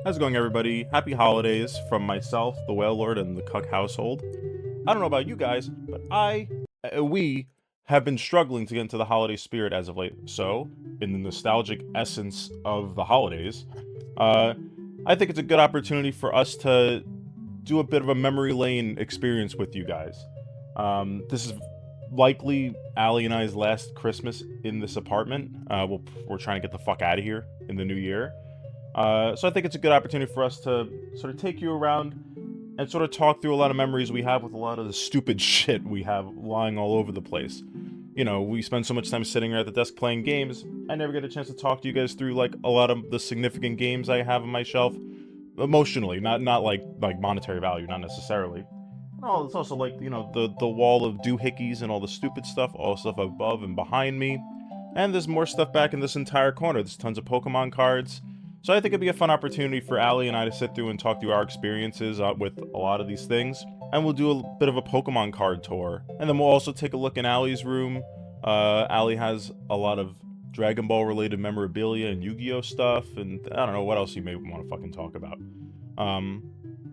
How's it going, everybody? Happy holidays from myself, the Whale Lord, and the Cuck household. I don't know about you guys, but we have been struggling to get into the holiday spirit as of late. So, in the nostalgic essence of the holidays, uh, I think it's a good opportunity for us to do a bit of a memory lane experience with you guys. This is likely Allie and I's last Christmas in this apartment. We're trying to get the fuck out of here in the new year. So I think it's a good opportunity for us to sort of take you around and sort of talk through a lot of memories we have with a lot of the stupid shit we have lying all over the place. You know, we spend so much time sitting here at the desk playing games. I never get a chance to talk to you guys through like a lot of the significant games I have on my shelf, emotionally, not like monetary value, not necessarily. No, it's also like the wall of doohickeys and all the stupid stuff, all the stuff above and behind me, and there's more stuff back in this entire corner. There's tons of Pokemon cards. So I think it'd be a fun opportunity for Allie and I to sit through and talk through our experiences with a lot of these things. And we'll do a bit of a Pokemon card tour. And then we'll also take a look in Allie's room. Allie has a lot of Dragon Ball related memorabilia and Yu-Gi-Oh stuff. And I don't know what else you may want to fucking talk about.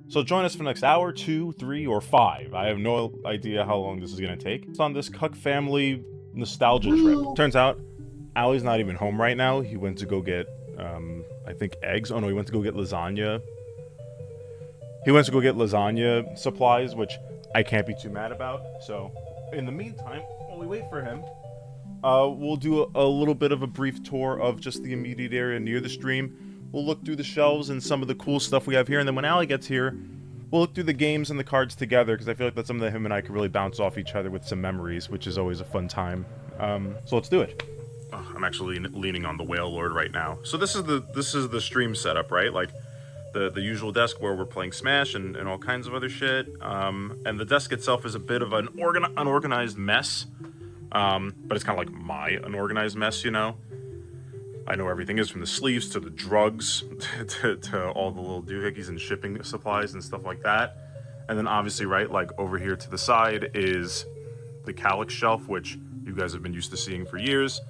So join us for the next hour, 2, 3, or 5. I have no idea how long this is going to take. It's on this Cuck family nostalgia trip. Turns out, Allie's not even home right now. He went to go get I think eggs. Oh no, he went to go get lasagna. He went to go get lasagna supplies, which I can't be too mad about. So, in the meantime, while we wait for him, we'll do a little bit of a brief tour of just the immediate area near the stream. We'll look through the shelves and some of the cool stuff we have here, and then when Allie gets here, we'll look through the games and the cards together, because I feel like that's something that him and I can really bounce off each other with some memories, which is always a fun time. So let's do it. I'm actually leaning on the Whale Lord right now. So this is the stream setup, right? Like the usual desk where we're playing Smash and all kinds of other shit. And the desk itself is a bit of an unorganized mess. But it's kind of like my unorganized mess, you know? I know everything is, from the sleeves to the drugs to all the little doohickeys and shipping supplies and stuff like that. And then obviously, right, like over here to the side is the Calyx shelf, which you guys have been used to seeing for years.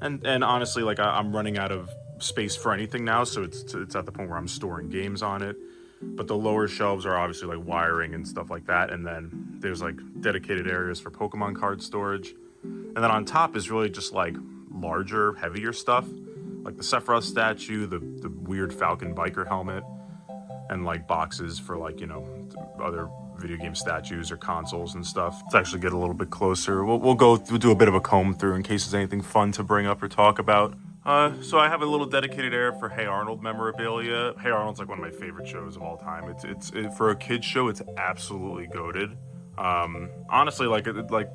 And honestly, like I'm running out of space for anything now, so it's at the point where I'm storing games on it. But the lower shelves are obviously like wiring and stuff like that, and then there's like dedicated areas for Pokemon card storage. And then on top is really just like larger, heavier stuff, like the Sephiroth statue, the weird Falcon biker helmet, and like boxes for like, you know, other video game statues or consoles and stuff. Let's actually get a little bit closer. We'll do a bit of a comb through in case there's anything fun to bring up or talk about. So I have a little dedicated area for Hey Arnold memorabilia. Hey Arnold's like one of my favorite shows of all time. It's for a kid's show, it's absolutely goated. Honestly, like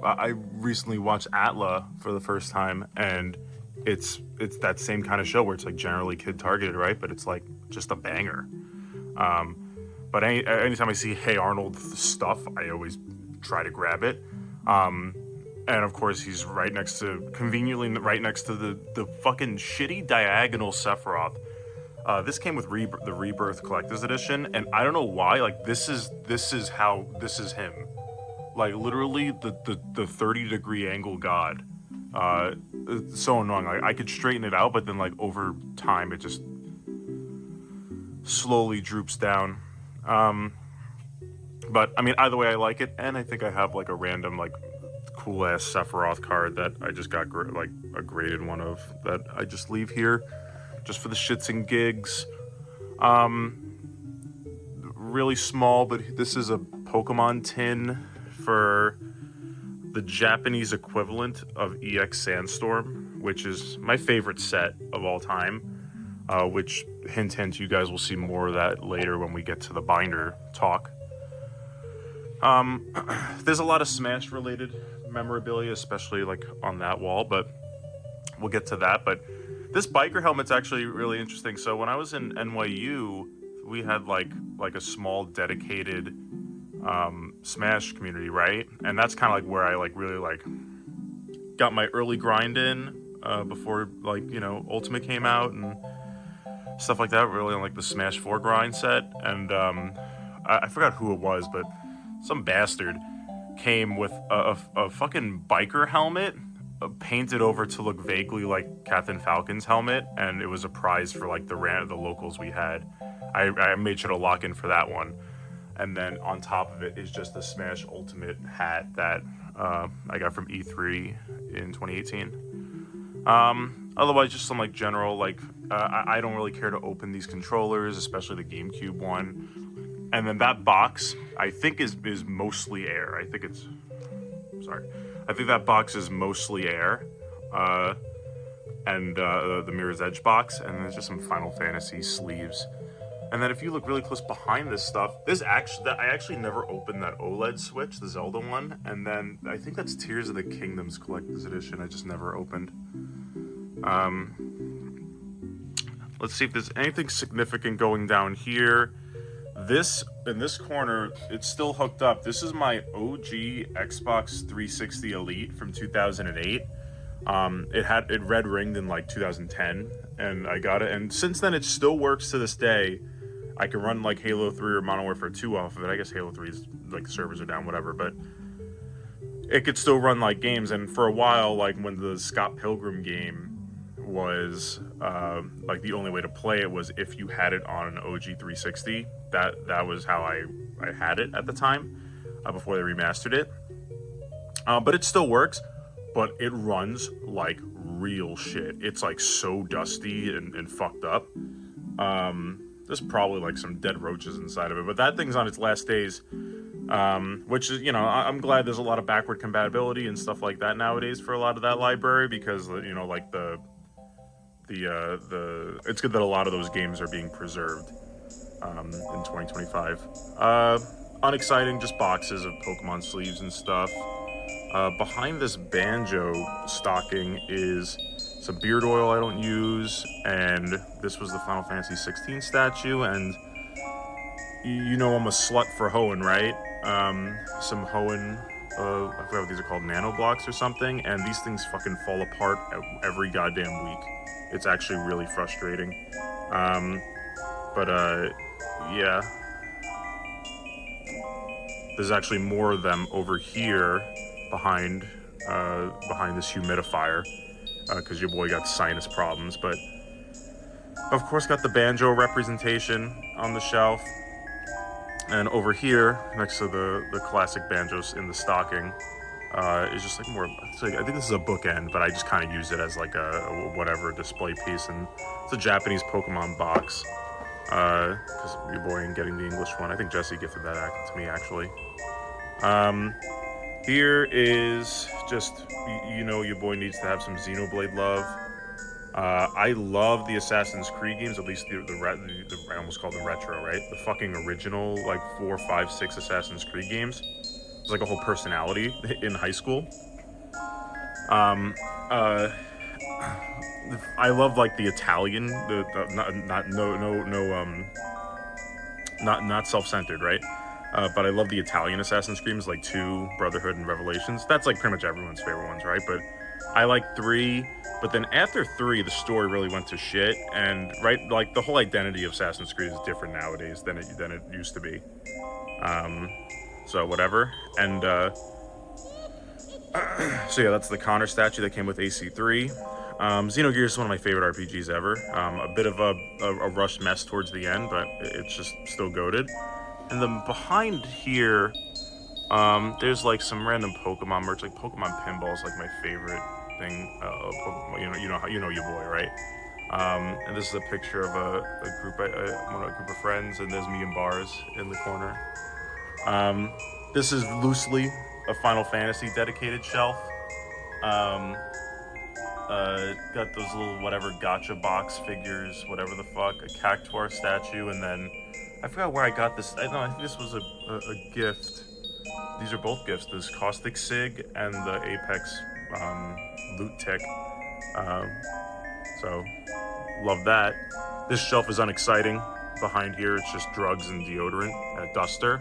I recently watched Atla for the first time, and it's that same kind of show where it's like generally kid targeted, right? But it's like just a banger. But anytime I see Hey Arnold stuff, I always try to grab it. And of course, he's conveniently right next to the fucking shitty diagonal Sephiroth. This came with the Rebirth Collector's Edition, and I don't know why. Like this is him. Like literally the 30-degree angle god. It's so annoying. Like I could straighten it out, but then like over time, it just slowly droops down. But I mean, either way, I like it, and I think I have like a random like cool ass Sephiroth card that I just got like a graded one of that I just leave here, just for the shits and gigs. Really small, but this is a Pokemon tin for the Japanese equivalent of EX Sandstorm, which is my favorite set of all time. Which, hint, hint, you guys will see more of that later when we get to the binder talk. There's a lot of Smash-related memorabilia, especially like on that wall, but we'll get to that. But this biker helmet's actually really interesting. So when I was in NYU, we had like a small dedicated Smash community, right? And that's kind of like where I like really like got my early grind in before like, you know, Ultimate came out and stuff like that, really on like the Smash 4 grind set. And I forgot who it was, but some bastard came with a fucking biker helmet painted over to look vaguely like Captain Falcon's helmet, and it was a prize for like the locals we had. I made sure to lock in for that one. And then on top of it is just the Smash Ultimate hat that I got from E3 in 2018. Otherwise, just some like general like I don't really care to open these controllers, especially the GameCube one. And then that box I think is mostly air. I think that box is mostly air. And the Mirror's Edge box, and there's just some Final Fantasy sleeves. And then if you look really close behind this stuff, I actually never opened that OLED Switch, the Zelda one, and then I think that's Tears of the Kingdoms Collector's Edition. I just never opened. Let's see if there's anything significant going down here. In this corner, it's still hooked up. This is my OG Xbox 360 Elite from 2008. It red ringed in like 2010, and I got it. And since then, it still works to this day. I can run like Halo 3 or Modern Warfare 2 off of it. I guess Halo 3 is like the servers are down, whatever. But it could still run like games. And for a while, like when the Scott Pilgrim game was like the only way to play it was if you had it on an OG 360. That was how I had it at the time before they remastered it. But it still works. But it runs like real shit. It's like so dusty and fucked up. There's probably like some dead roaches inside of it, but that thing's on its last days. Which is, I'm glad there's a lot of backward compatibility and stuff like that nowadays for a lot of that library, because like it's good that a lot of those games are being preserved in 2025. Unexciting, just boxes of Pokemon sleeves and stuff. Behind this banjo stocking is some beard oil I don't use, and this was the Final Fantasy 16 statue, and I'm a slut for Hoenn, right? Some Hoenn, I forgot what these are called, nano blocks or something, and these things fucking fall apart every goddamn week. It's actually really frustrating. Yeah. There's actually more of them over here behind this humidifier, because your boy got sinus problems. But of course got the banjo representation on the shelf, and over here next to the classic banjos in the stocking is just like more, I think this is a bookend, but I just kind of use it as like a whatever display piece. And it's a Japanese Pokemon box, because your boy ain't getting the English one. I think Jesse gifted that to me actually. Here is just, your boy needs to have some Xenoblade love. I love the Assassin's Creed games, at least I almost called them retro, right? The fucking original, like 4, 5, 6 Assassin's Creed games. It's like a whole personality in high school. I love like the Italian, not self-centered, right? But I love the Italian Assassin's Creed, like 2, Brotherhood, and Revelations. That's like pretty much everyone's favorite ones, right? But I like 3, but then after 3, the story really went to shit, and right, like the whole identity of Assassin's Creed is different nowadays than it used to be. So whatever, and so yeah, that's the Connor statue that came with AC3. Xenogears is one of my favorite RPGs ever. A bit of a rushed mess towards the end, but it's just still goated. And then behind here, there's like some random Pokemon merch, like Pokemon Pinball is like my favorite thing. Pokemon, you know your boy, right? And this is a picture of a group of friends, and there's me and Bars in the corner. This is loosely a Final Fantasy dedicated shelf. Got those little whatever gacha box figures, whatever the fuck, a Cactuar statue, and then I forgot where I got this. I think this was a gift. These are both gifts. This Caustic Sig and the Apex Loot Tick. So love that. This shelf is unexciting. Behind here, it's just drugs and deodorant and a duster.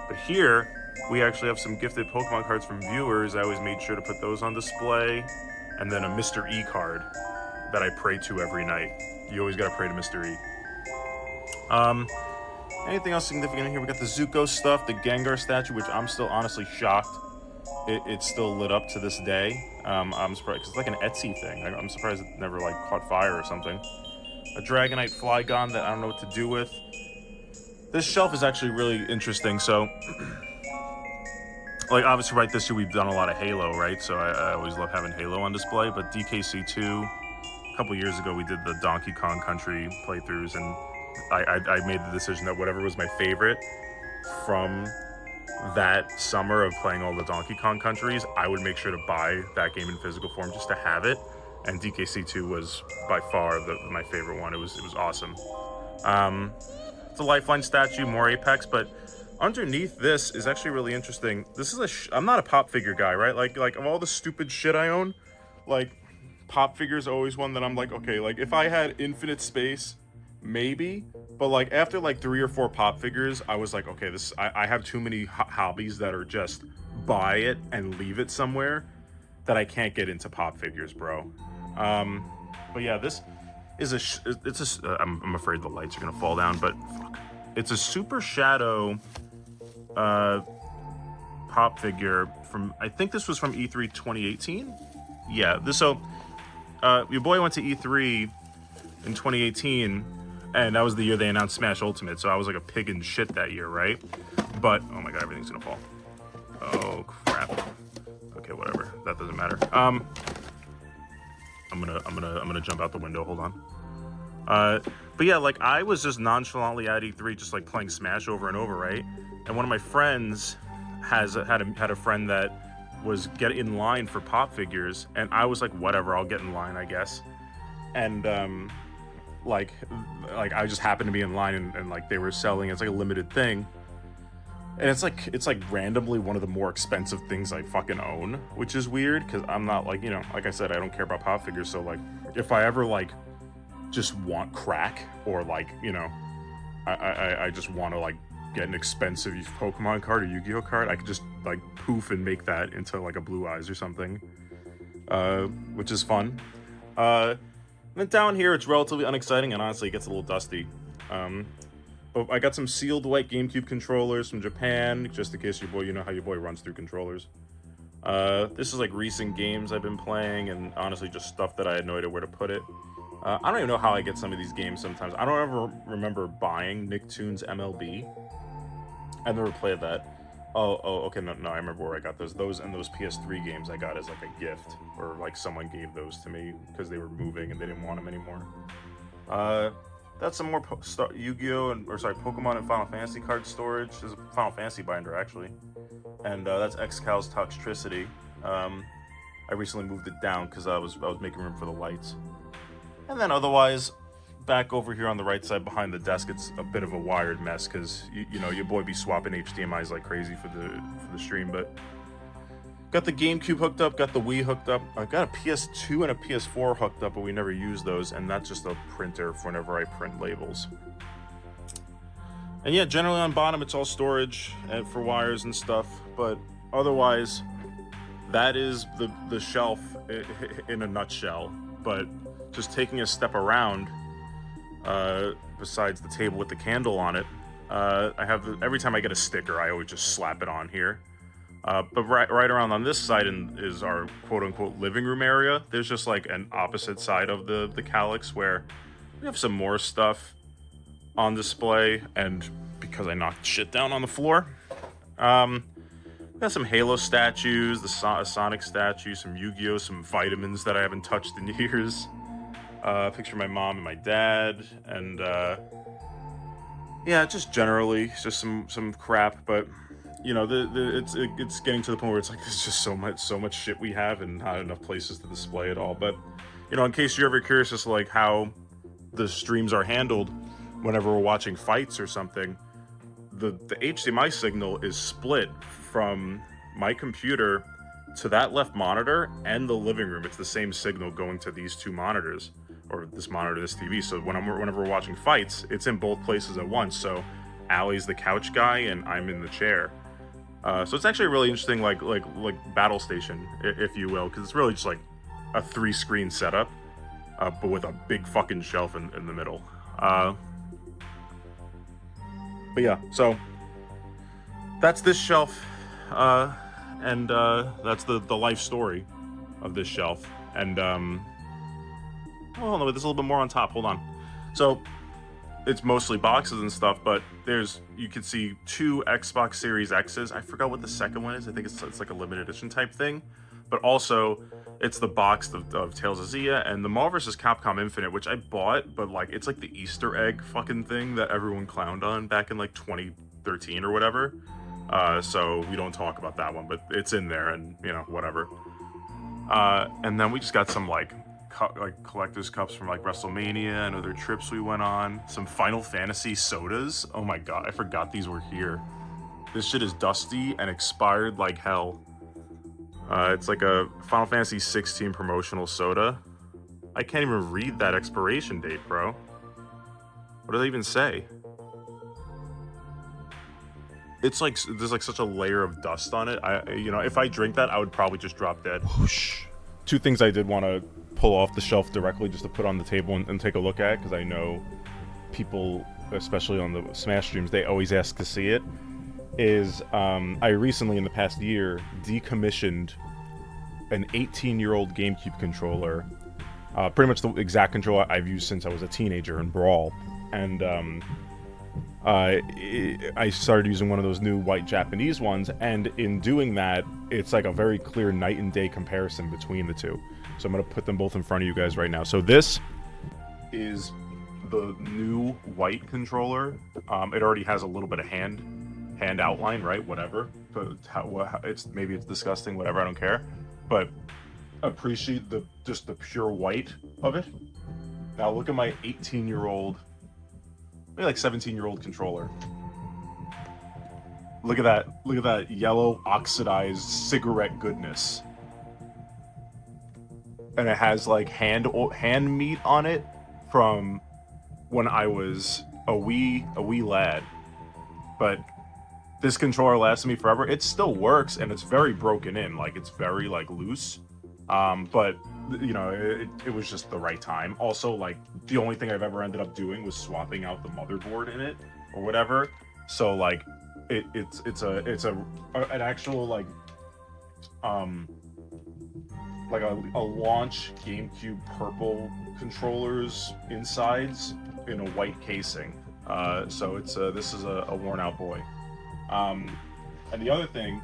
But here, we actually have some gifted Pokemon cards from viewers. I always made sure to put those on display. And then a Mr. E card that I pray to every night. You always gotta pray to Mr. E. Anything else significant in here? We got the Zuko stuff, the Gengar statue, which I'm still honestly shocked it's still lit up to this day. I'm surprised, because it's like an Etsy thing. I'm surprised it never like caught fire or something. A Dragonite Flygon that I don't know what to do with. this shelf is actually really interesting. So, like, obviously, right, this year we've done a lot of Halo, right? So I always love having Halo on display. But DKC2, a couple years ago, we did the Donkey Kong Country playthroughs, and I made the decision that whatever was my favorite from that summer of playing all the Donkey Kong countries, I would make sure to buy that game in physical form just to have it. And DKC2 was by far my favorite one. It was awesome. It's a Lifeline statue, more Apex, but underneath this is actually really interesting. This is I'm not a pop figure guy, right? Like of all the stupid shit I own, like pop figures are always one that I'm like, okay, like if I had infinite space, maybe, but like after like 3 or 4 pop figures, I was like, okay, I have too many hobbies that are just buy it and leave it somewhere that I can't get into pop figures, bro. But yeah, this is I'm afraid the lights are gonna fall down, but fuck. It's a Super Shadow pop figure from, I think this was from E3 2018. Yeah, your boy went to E3 in 2018, and that was the year they announced Smash Ultimate, so I was like a pig in shit that year, right? But, oh my god, everything's gonna fall. Oh, crap. Okay, whatever. That doesn't matter. I'm gonna jump out the window, hold on. But yeah, like, I was just nonchalantly at E3 just, like, playing Smash over and over, right? And one of my friends had a friend that was in line for pop figures, and I was like, whatever, I'll get in line, I guess. And, like I just happened to be in line, and like, they were selling, it's like a limited thing. And it's like randomly one of the more expensive things I fucking own, which is weird, because I'm not, like, you know, like I said, I don't care about pop figures, so, like, if I ever, like, just want crack, or, like, you know, I just want to, like, get an expensive Pokemon card or Yu-Gi-Oh card, I could just, like, poof and make that into, like, a Blue Eyes or something, which is fun. And then down here, it's relatively unexciting, and honestly, it gets a little dusty. But I got some sealed white GameCube controllers from Japan, just in case you know how your boy runs through controllers. This is like recent games I've been playing, and honestly just stuff that I had no idea where to put it. I don't even know how I get some of these games sometimes. I don't ever remember buying Nicktoons MLB. I've never played that. Oh, okay, no, I remember where I got those. Those PS3 games I got as like a gift, or like someone gave those to me because they were moving and they didn't want them anymore. That's some more Yu-Gi-Oh! Pokemon and Final Fantasy card storage. There's a Final Fantasy binder, actually. And that's Excal's Toxtricity. I recently moved it down because I was making room for the lights. And then otherwise, back over here on the right side behind the desk, it's a bit of a wired mess because, you know, your boy be swapping HDMIs like crazy for the stream, but got the GameCube hooked up, got the Wii hooked up. I got a PS2 and a PS4 hooked up, but we never use those, and that's just a printer for whenever I print labels. And yeah, generally on bottom, it's all storage for wires and stuff, but otherwise, that is the shelf in a nutshell. But just taking a step around, besides the table with the candle on it, I have every time I get a sticker, I always just slap it on here. But right around on this side is our quote-unquote living room area. There's just like an opposite side of the Calyx where we have some more stuff on display, and because I knocked shit down on the floor. We got some Halo statues, the Sonic statue, some Yu-Gi-Oh, some vitamins that I haven't touched in years. Picture of my mom and my dad, and yeah, just generally just some crap, but you know, it's getting to the point where it's like there's just so much shit we have and not enough places to display it all. But you know, in case you're ever curious as to like how the streams are handled whenever we're watching fights or something, the HDMI signal is split from my computer to that left monitor and the living room. It's the same signal going to these two monitors, or this monitor, this TV. So whenever we're watching fights, it's in both places at once. So Allie's the couch guy and I'm in the chair. So it's actually a really interesting, like battle station, if you will, because it's really just like a 3-screen setup, but with a big fucking shelf in the middle. But yeah, so that's this shelf, and that's the life story of this shelf. And oh no, there's a little bit more on top. Hold on. So it's mostly boxes and stuff, but you can see 2 Xbox Series X's. I forgot what the second one is. I think it's like a limited edition type thing. But also, it's the box of Tales of Zia and the Marvel vs. Capcom Infinite, which I bought, but like it's like the Easter egg fucking thing that everyone clowned on back in like 2013 or whatever. So we don't talk about that one, but it's in there, and you know, whatever. And then we just got some like collector's cups from like WrestleMania and other trips we went on. Some Final Fantasy sodas. Oh my god, I forgot these were here. This shit is dusty and expired like hell. It's like a Final Fantasy 16 promotional soda. I can't even read that expiration date, bro. What does it even say? It's like there's like such a layer of dust on it. You know, if I drink that, I would probably just drop dead. Whoosh. 2 things I did want to pull off the shelf directly just to put on the table and take a look at, because I know people, especially on the Smash streams, they always ask to see it. Is I recently, in the past year, decommissioned an 18-year-old GameCube controller, pretty much the exact controller I've used since I was a teenager in Brawl, and I started using one of those new white Japanese ones, and in doing that, it's like a very clear night and day comparison between the two. So I'm going to put them both in front of you guys right now. So this is the new white controller. It already has a little bit of hand outline, right? Whatever. But maybe it's disgusting, whatever, I don't care. But appreciate just the pure white of it. Now look at my 18-year-old, maybe like 17-year-old controller. Look at that yellow oxidized cigarette goodness. And it has like hand meat on it from when I was a wee lad. But this controller lasted me forever. It still works, and it's very broken in, like it's very like loose. But you know, it was just the right time. Also, like the only thing I've ever ended up doing was swapping out the motherboard in it or whatever. So like it's an actual like a launch GameCube purple controller's insides in a white casing. So this is a worn out boy. And the other thing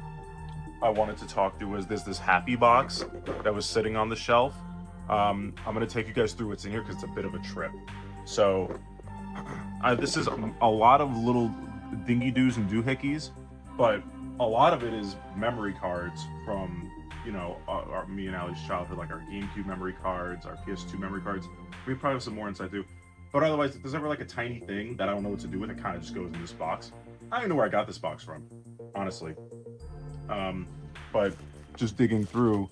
I wanted to talk to was there's this happy box that was sitting on the shelf. I'm gonna take you guys through what's in here because it's a bit of a trip. So this is a lot of little dingy doos and doohickeys, but a lot of it is memory cards from, you know, me and Allie's childhood, like our GameCube memory cards, our PS2 memory cards. We probably have some more inside too. But otherwise, if there's ever like a tiny thing that I don't know what to do with, it kind of just goes in this box. I don't even know where I got this box from, honestly. But just digging through,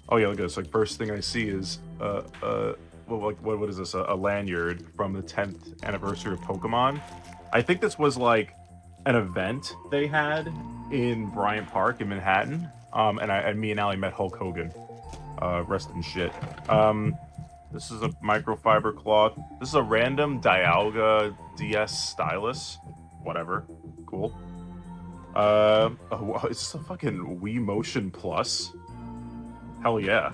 oh yeah, look at this. Like first thing I see is what is this? A lanyard from the 10th anniversary of Pokemon. I think this was like an event they had in Bryant Park in Manhattan. And me and Allie met Hulk Hogan. Rest in shit. This is a microfiber cloth. This is a random Dialga DS stylus. Whatever. Cool. Is this a fucking Wii Motion Plus? Hell yeah.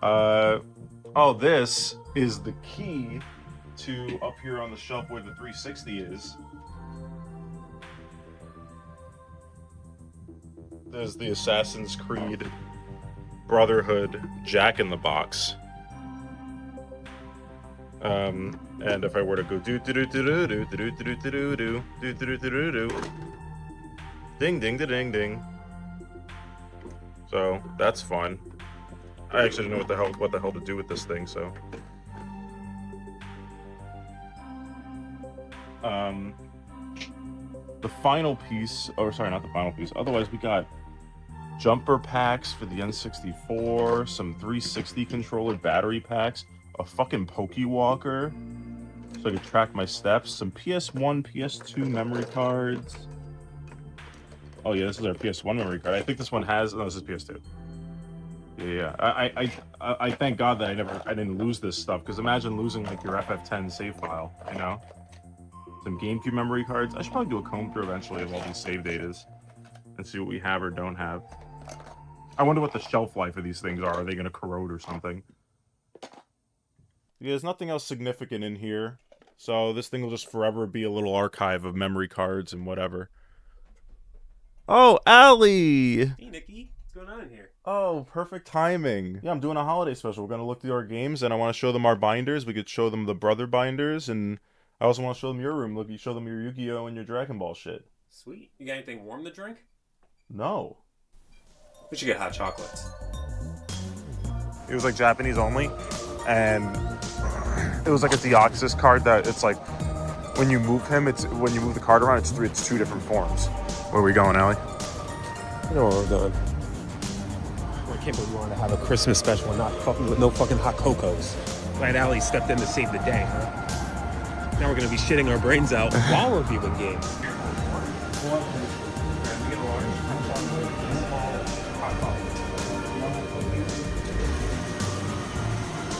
Oh, this is the key to up here on the shelf where the 360 is. There's the Assassin's Creed Brotherhood Jack in the Box. And if I were to go do do do do do do do do do do do do do do, ding ding ding ding. So that's fun. I actually don't know what the hell to do with this thing. So the final piece, or sorry, not the final piece. Otherwise, we got jumper packs for the N64, some 360 controller battery packs, a fucking Pokewalker so I could track my steps, some PS1, PS2 memory cards. Oh yeah, this is our PS1 memory card. I think this one has. No, this is PS2. Yeah. I thank God that I didn't lose this stuff, because imagine losing like your FF10 save file, you know. Some GameCube memory cards. I should probably do a comb through eventually of all these save datas and see what we have or don't have. I wonder what the shelf life of these things are. Are they going to corrode or something? Yeah, there's nothing else significant in here. So this thing will just forever be a little archive of memory cards and whatever. Oh, Allie! Hey, Nicky. What's going on in here? Oh, perfect timing. Yeah, I'm doing a holiday special. We're gonna look through our games, and I want to show them our binders. We could show them the brother binders, and I also want to show them your room. Look, you show them your Yu-Gi-Oh and your Dragon Ball shit. Sweet. You got anything warm to drink? No. We should get hot chocolates. It was like Japanese only, and it was like a Deoxys card that it's like when you move him, when you move the card around, it's two different forms. Where are we going, Allie? You know where we're going. I can't believe we wanted to have a Christmas special and not fucking with no fucking hot cocos. Glad Allie stepped in to save the day, huh? Now we're gonna be shitting our brains out while reviewing games.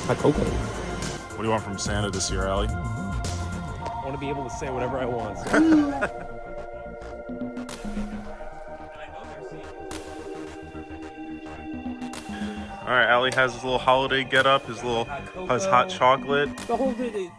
Hot cocoa. What do you want from Santa this year, Allie? I want to be able to say whatever I want. So. All right, Allie has his little holiday get-up, his hot chocolate. The whole thing,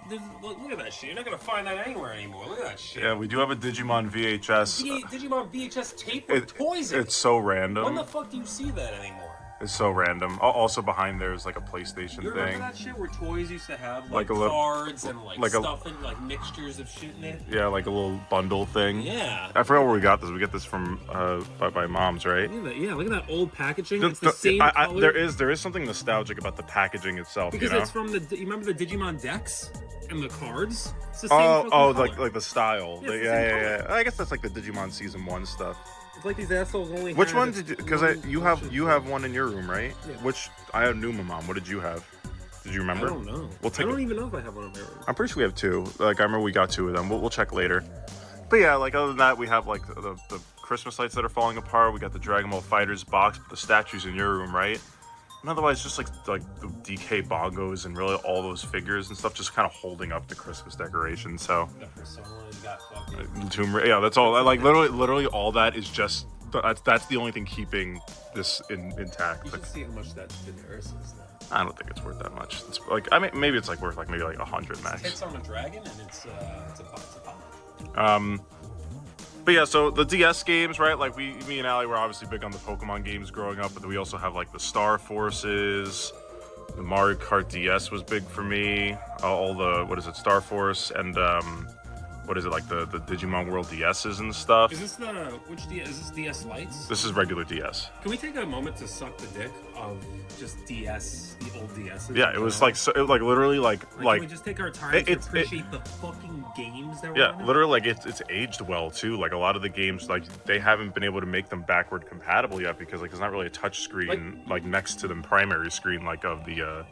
look at that shit. You're not gonna find that anywhere anymore. Look at that shit. Yeah, we do have a Digimon VHS. Digimon VHS tape with toys in it. It's so random. When the fuck do you see that anymore? It's so random. Also behind there is like a PlayStation you thing. Remember that shit where toys used to have like a little cards and like stuff and like mixtures of shit in it? Yeah, like a little bundle thing. Yeah. I forgot where we got this. We get this from by Mom's, right? Look at that. Yeah, look at that old packaging. It's the same color. There is something nostalgic about the packaging itself. Because you know? it's from you remember the Digimon decks and the cards? It's the same color. like the style. Yeah. I guess that's like the Digimon Season 1 stuff. It's like these assholes only. Which one did you? Because you have one in your room, right? Yeah. Which I have Numamon. What did you have? Did you remember? I don't know. I don't even know if I have one in my room. I'm pretty sure we have two. Like I remember we got two of them. We'll check later. But yeah, like other than that, we have like the Christmas lights that are falling apart. We got the Dragon Ball Fighters box, but the statues in your room, right? And otherwise, just like the DK bongos and really all those figures and stuff, just kind of holding up the Christmas decoration. So. Yeah, that's all. Like literally, all that is just that's the only thing keeping this intact. You should see how much that Daenerys is now. I don't think it's worth that much. It's like maybe it's like worth like maybe like 100 max. Hits on a dragon and it's a pop. But yeah, so the DS games, right? Like me and Allie were obviously big on the Pokemon games growing up, but then we also have like the Star Forces. The Mario Kart DS was big for me. All the Star Force and what is it, like the Digimon World DSs and stuff. Is this which DS? Is this DS Lights? This is regular DS. Can we take a moment to suck the dick of just DS, the old DSs? Yeah, it was like literally like can we just take our time to appreciate the fucking games that were Yeah, literally like it's aged well too. Like a lot of the games, like they haven't been able to make them backward compatible yet because like there's not really a touch screen like next to the primary screen like of the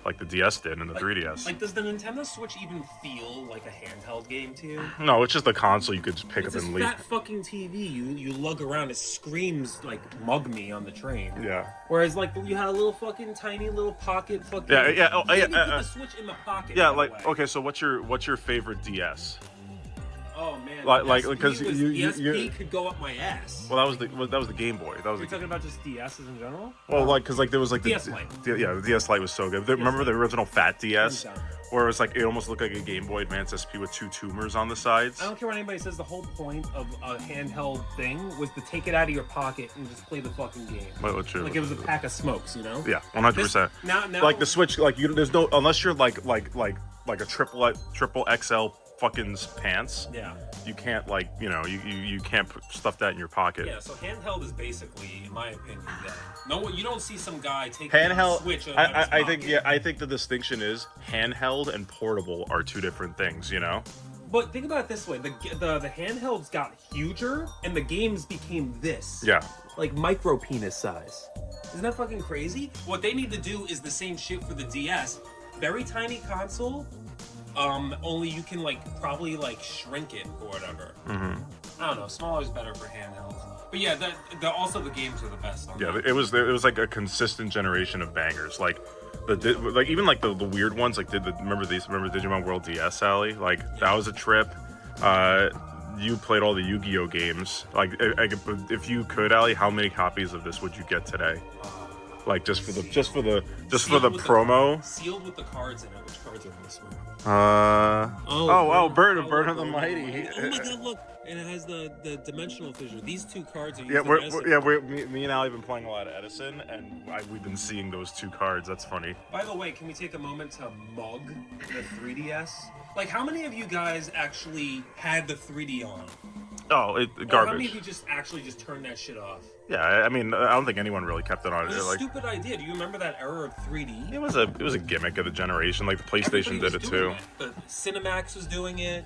like the DS did and the 3DS. Like, does the Nintendo Switch even feel like a handheld game to you? No, it's just a console you could just pick up and leave. It's this fat fucking TV. You lug around, it screams like "mug me" on the train. Yeah. Whereas like you had a little fucking tiny little pocket fucking. Yeah. Put the Switch in the pocket. Yeah, like okay. So what's your favorite DS? Oh man, like because the ESP could go up my ass. Well, that was the Game Boy. That was. Are you talking about just DSs in general? Well, like because like there was like DS Lite. The DS Lite was so good. Remember the original Fat DS, where it was like it almost looked like a Game Boy Advance SP with two tumors on the sides. I don't care what anybody says. The whole point of a handheld thing was to take it out of your pocket and just play the fucking game. Like it was a pack of smokes, you know? Yeah, 100%. Now, like the Switch, like there's no unless you're like a triple XL fucking pants. Yeah. You can't you can't stuff that in your pocket. Yeah, so handheld is basically, in my opinion, dead. No, you don't see some guy taking handheld. a Switch. I think the distinction is handheld and portable are two different things. You know. But think about it this way: the handhelds got huger, and the games became this. Yeah. Like micro penis size. Isn't that fucking crazy? What they need to do is the same shit for the DS. Very tiny console. Only you can probably shrink it or whatever. I don't know. Smaller is better for handhelds. But yeah, also the games are the best. It was like a consistent generation of bangers. Like even the weird ones. Remember Digimon World DS, Sally? That was a trip. You played all the Yu-Gi-Oh games. If you could, Allie, how many copies of this would you get today? Like just for the Sealed with promo. Sealed with the cards in it. Which cards are in this one? Bird of the Mighty. Mighty. Oh my god, look. And it has the dimensional fissure. These two cards are used Yeah, in Edison. me and Ali have been playing a lot of Edison, and we've been seeing those two cards. That's funny. By the way, can we take a moment to mug the 3DS? Like, how many of you guys actually had the 3D on? Oh, garbage. Or how many of you just turned that shit off? Yeah, I mean, I don't think anyone really kept it on. It was a stupid idea. Do you remember that era of 3D? It was a gimmick of the generation. Like the PlayStation did it too. The Cinemax was doing it,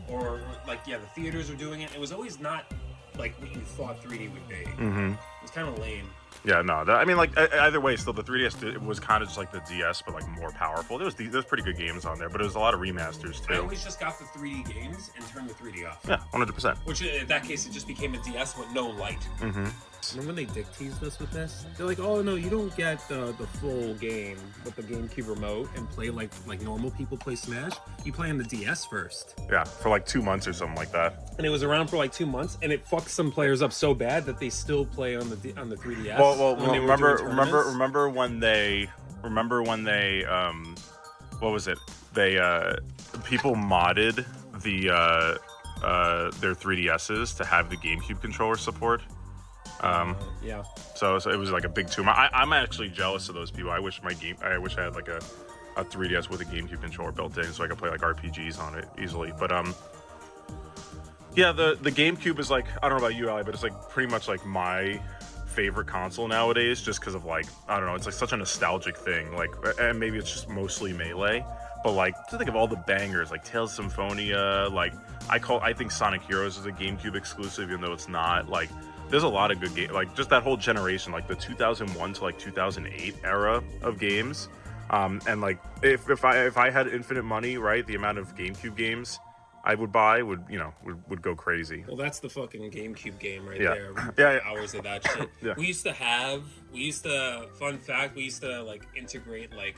or the theaters were doing it. It was always not like what you thought 3D would be. Mm-hmm. It was kind of lame. Yeah, no. I mean, like either way, still the 3DS it was kind of just like the DS, but like more powerful. There's pretty good games on there, but it was a lot of remasters too. I always just got the 3D games and turned the 3D off. Yeah, 100%. Which in that case, it just became a DS with no light. Mm-hmm. Remember when they dick teased us with this? They're like, "Oh no, you don't get the full game with the GameCube remote and play like normal people play Smash. You play on the DS first." Yeah, for like 2 months or something like that. And it was around for like 2 months, and it fucks some players up so bad that they still play on the 3DS. Well, remember when they what was it? They people modded their 3DSs to have the GameCube controller support. Yeah. So it was like a big tumor. I'm actually jealous of those people. I wish I had like a 3DS with a GameCube controller built in, so I could play like RPGs on it easily. But yeah, the GameCube is like, I don't know about you, Ali, but it's like pretty much like my favorite console nowadays, just because of like, I don't know, it's like such a nostalgic thing. Like, and maybe it's just mostly Melee, but like to think of all the bangers like Tales of Symphonia, like I think Sonic Heroes is a GameCube exclusive, even though it's not. Like, there's a lot of good games, like just that whole generation, like the 2001 to like 2008 era of games. And like if I had infinite money, right, the amount of GameCube games I would buy would go crazy. Well, that's the fucking GameCube game right Yeah. there. Yeah. Hours of that shit. Yeah. Fun fact, we used to like integrate like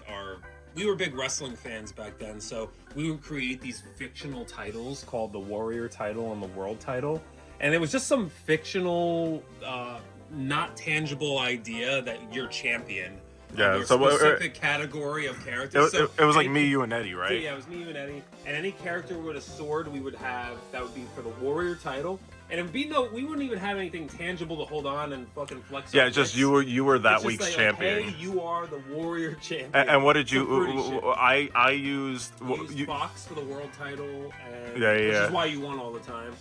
we were big wrestling fans back then, so we would create these fictional titles called the Warrior title and the World title. And it was just some fictional, not tangible idea that you're champion. Yeah, so a specific category of characters. It was like me, you, and Eddie, right? Yeah, it was me, you, and Eddie. And any character with a sword we would have, that would be for the Warrior title. And it would be we wouldn't even have anything tangible to hold on and fucking flex. Yeah, it's just you were that week's like, champion. Hey, you are the Warrior champion. And what did you? I used. You used Fox for the world title, and which is why you won all the time.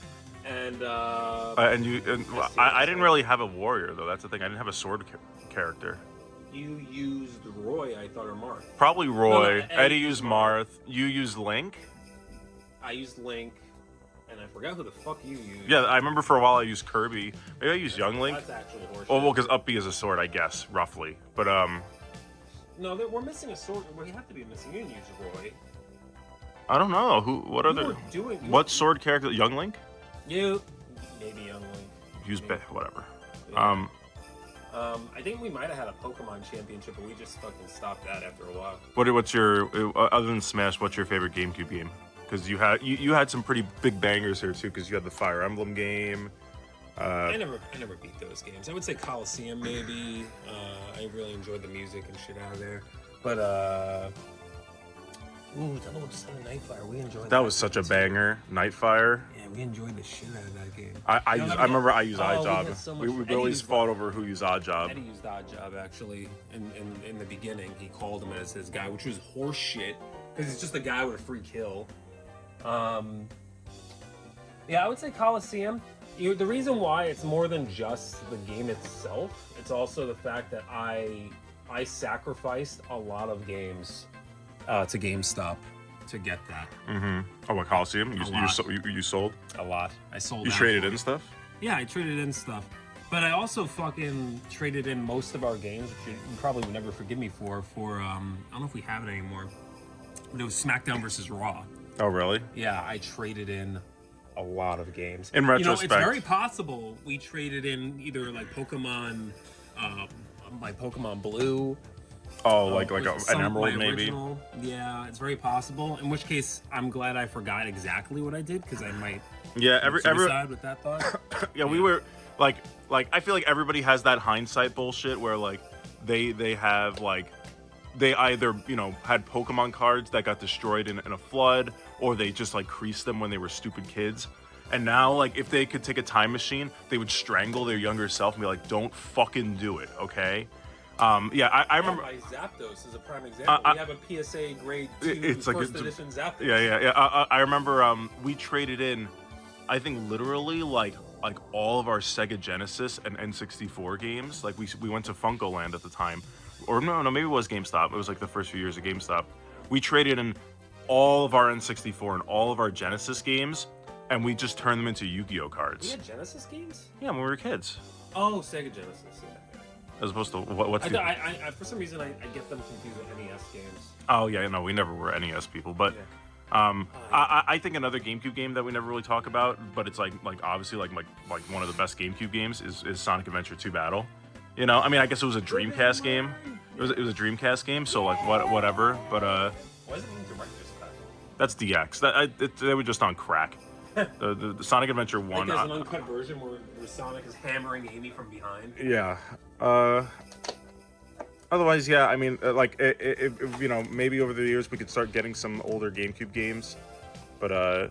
And I didn't really have a warrior though. That's the thing. I didn't have a sword character. You used Roy, I thought, or Marth. Probably Roy. No, Eddie used Marth. You used Link. I used Link, and I forgot who the fuck you used. Yeah, I remember for a while I used Kirby. Maybe I used Young Link. That's actually horseshit. Oh well, because Up B is a sword, I guess, roughly. But no, we're missing a sword. We have to be missing. You didn't use Roy. I don't know what sword character? Young Link. You maybe Young Link. Use whatever. Yeah. I think we might have had a Pokemon championship, but we just fucking stopped that after a while. What's your other than Smash? What's your favorite GameCube game? Because you had some pretty big bangers here too. Because you had the Fire Emblem game. I never beat those games. I would say Coliseum maybe. I really enjoyed the music and shit out of there. But Double Sun Nightfire, we enjoyed that. That was such a banger. Nightfire. Yeah, we enjoyed the shit out of that game. I remember I used Oddjob. So we always fought over who used Oddjob. Eddie used Oddjob actually in the beginning. He called him as his guy, which was horse shit because he's just a guy with a free kill. Yeah, I would say Coliseum. The reason why it's more than just the game itself, it's also the fact that I sacrificed a lot of games to GameStop to get that. Mm-hmm. Oh, what, Coliseum? You sold? A lot. I sold. You traded in stuff? Yeah, I traded in stuff. But I also fucking traded in most of our games, which you probably would never forgive me for I don't know if we have it anymore. But it was SmackDown versus Raw. Oh, really? Yeah, I traded in a lot of games. In retrospect, it's very possible we traded in either like Pokemon Blue. Oh, like an emerald maybe? Yeah, it's very possible. In which case, I'm glad I forgot exactly what I did because I might suicide with that thought. We were like I feel like everybody has that hindsight bullshit where like they have like they either had Pokemon cards that got destroyed in a flood, or they just like creased them when they were stupid kids. And now, like, if they could take a time machine, they would strangle their younger self and be like, "Don't fucking do it, okay?" Yeah, I remember. My Zapdos is a prime example. We have a PSA grade 2 it's like first edition Zapdos. Yeah. I remember we traded in, I think literally like all of our Sega Genesis and N64 games. Like we went to Funko Land at the time, or no, maybe it was GameStop. It was like the first few years of GameStop. We traded in all of our N64 and all of our Genesis games, and we just turned them into Yu-Gi-Oh cards. We had Genesis games? Yeah, when we were kids. Oh, Sega Genesis. Yeah. As opposed to what's I for some reason I get them confused with NES games. Oh yeah, no, we never were NES people, but yeah. I think another GameCube game that we never really talk about, but it's like obviously like one of the best GameCube games is Sonic Adventure 2 Battle. You know, I mean, I guess it was a Dreamcast game. It was a Dreamcast game, so like whatever. But why is it even Director's Cut? That's DX. They were just on crack. The Sonic Adventure 1. There's an uncut version where Sonic is hammering Amy from behind. Yeah. Otherwise, yeah. I mean, like, if maybe over the years we could start getting some older GameCube games. But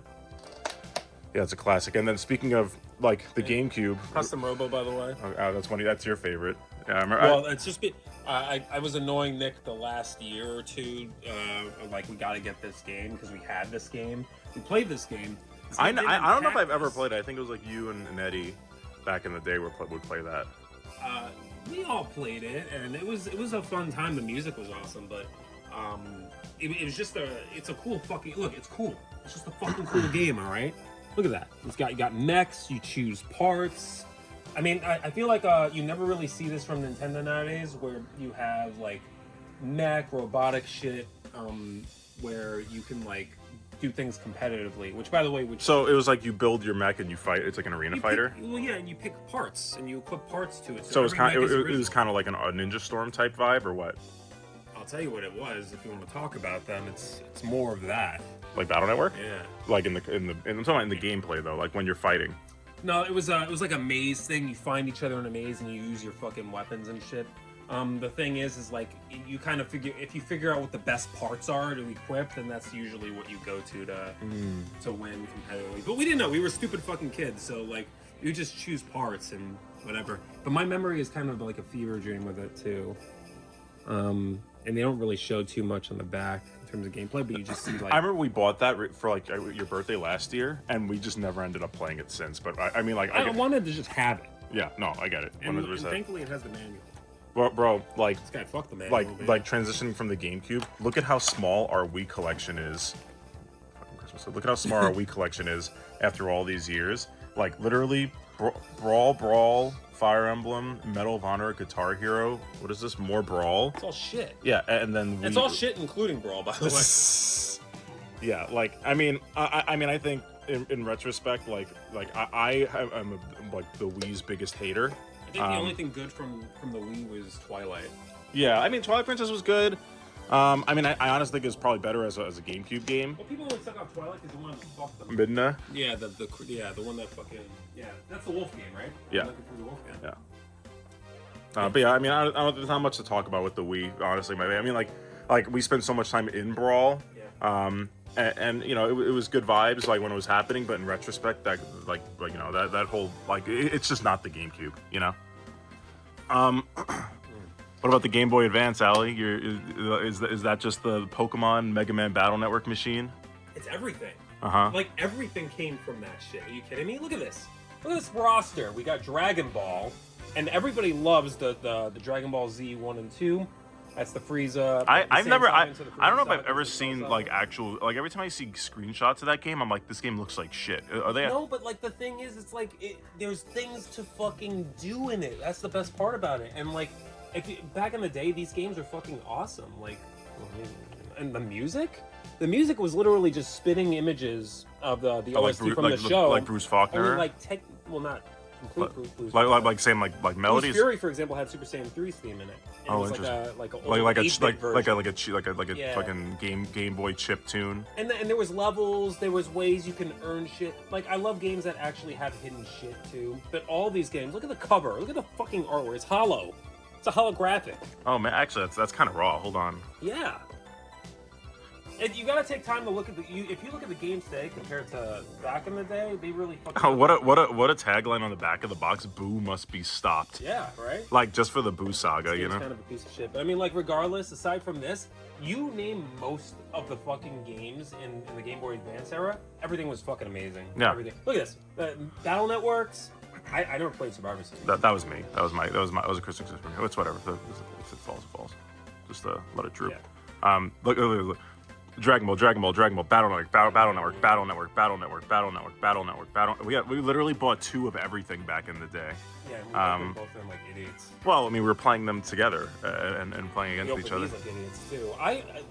yeah, it's a classic. And then speaking of like the GameCube, Custom Robo, by the way. Oh, that's funny. That's your favorite. Yeah, I remember. Well, it's just been. I was annoying Nick the last year or two. Like, we got to get this game because we had this game. We played this game. I don't know if I've ever played it. I think it was like you and Eddie back in the day would play that. We all played it, and it was a fun time. The music was awesome, but it was just it's a cool fucking look. It's cool. It's just a fucking cool game. All right, look at that. You got mechs. You choose parts. I mean, I feel like you never really see this from Nintendo nowadays, where you have like mech robotic shit, where you can like do things competitively, which by the way so it was like you build your mech and you fight. It's like an arena fighter. Well, yeah, and you pick parts and you equip parts to it. So it was kind of like a Ninja Storm type vibe, or what? I'll tell you what it was. If you want to talk about them, it's more of that. Like Battle Network? Yeah. Like I'm talking about in the gameplay though, like when you're fighting. No, it was like a maze thing. You find each other in a maze and you use your fucking weapons and shit. The thing is like you kind of figure out what the best parts are to equip, then that's usually what you go to win competitively. But we didn't know. We were stupid fucking kids, so like you just choose parts and whatever. But my memory is kind of like a fever dream with it too. And they don't really show too much on the back in terms of gameplay, but you just see like. I remember we bought that for like your birthday last year, and we just never ended up playing it since. But I mean, like I wanted to just have it. Yeah, no, I get it. And thankfully, it has the manual. Bro, like this guy fucked the manual. Like transitioning from the GameCube. Look at how small our Wii collection is. Fucking Christmas. Look at how small our Wii collection is after all these years. Like literally, Brawl, Fire Emblem, Medal of Honor, Guitar Hero. What is this? More Brawl. It's all shit. Yeah, and then it's all shit, including Brawl, by the way. Yeah, like I mean, I think in retrospect, like I am like the Wii's biggest hater. I think the only thing good from the Wii was Twilight. Yeah, I mean Twilight Princess was good. I mean, I honestly think it's probably better as a GameCube game. Well, people would suck off Twilight because the one that fucked them. Midna? Yeah, the one that fucking that's the wolf game, right? Yeah. The wolf game. Yeah. But yeah, I mean, I don't there's not much to talk about with the Wii, honestly. I mean, like we spent so much time in Brawl. Yeah. And you know, it was good vibes like when it was happening, but in retrospect, that like you know that whole like it's just not the GameCube, you know. What about the Game Boy Advance, Allie? Is that just the Pokemon Mega Man Battle Network machine? It's everything. Like everything came from that shit. Are you kidding me? Look at this. Look at this roster. We got Dragon Ball, and everybody loves the Dragon Ball Z 1 and 2. That's the Frieza. I don't know if I've ever seen like actual like every time I see screenshots of that game, I'm like, this game looks like shit. Are they? No, but like the thing is, it's like there's things to fucking do in it. That's the best part about it. And like, back in the day, these games are fucking awesome. Like, and the music was literally just spitting images of the OST from the show, like Bruce Faulkner. Only like not. Like same like melodies. Bruce Fury, for example, had Super Saiyan 3's theme in it. And it was like a fucking Game Boy chip tune. And there was levels, there was ways you can earn shit. Like I love games that actually have hidden shit too. But all these games, look at the cover, look at the fucking artwork. It's hollow. It's a holographic. Oh man, actually, that's kind of raw. Hold on. Yeah. And you gotta take time to look at if you look at the games today compared to back in the day, they really fucking. Oh, what a tagline on the back of the box. Boo must be stopped. Yeah, right. Like just for the Boo saga, This you game's know. kind of a piece of shit. But I mean, like, regardless, aside from this, you name most of the fucking games in the Game Boy Advance era, everything was fucking amazing. Yeah. Everything. Look at this. Battle Networks. I never played Survivor Series. That was me. That was a Chris success for me. It's whatever. If it falls. Just let it droop. Yeah. Look. Dragon Ball, Battle Network. We literally bought 2 of everything back in the day. Yeah, we both them like idiots. Well, I mean, we were playing them together and playing against each other. These like idiots too.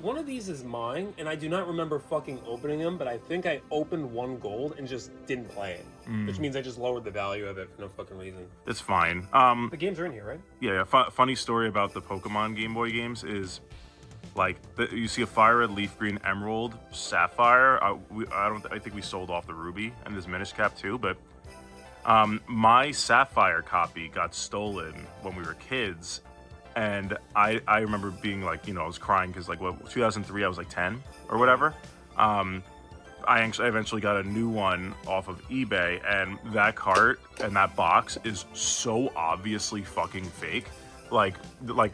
One of these is mine, and I do not remember fucking opening them, but I think I opened 1 gold and just didn't play it, which means I just lowered the value of it for no fucking reason. It's fine. The games are in here, right? Yeah. Funny story about the Pokemon Game Boy games is, like, you see a Fire Red, Leaf Green, Emerald, Sapphire. I think we sold off the Ruby and this Minish Cap too, but my Sapphire copy got stolen when we were kids, and I remember being like, I was crying because, like, 2003 I was like 10 or whatever. I eventually got a new one off of eBay, and that cart and that box is so obviously fucking fake. Like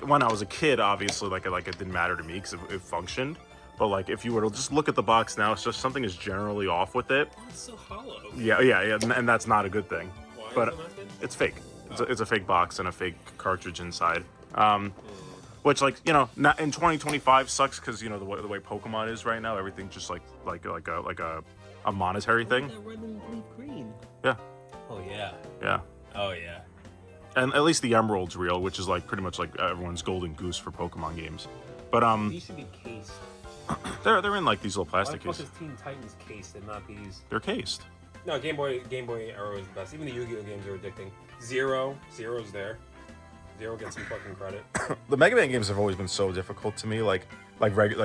when I was a kid, obviously, like it didn't matter to me because it functioned. But like, if you were to just look at the box now, it's just something is generally off with it. Oh, it's so hollow. Yeah, and that's not a good thing. Why but is it not good? it's fake. It's a fake box and a fake cartridge inside. Which, like, not in 2025 sucks because the way Pokemon is right now, everything's just like a monetary thing. That red and blue green. Yeah. Oh yeah. Yeah. Oh yeah. And at least the Emerald's real, which is like pretty much like everyone's golden goose for Pokemon games. But These should be cased. they're in like these little Why plastic the fuck cases. is Teen Titans cased and not these? They're cased. No, Game Boy Arrow is the best. Even the Yu-Gi-Oh games are addicting. Zero's there. Zero gets some fucking credit. The Mega Man games have always been so difficult to me, like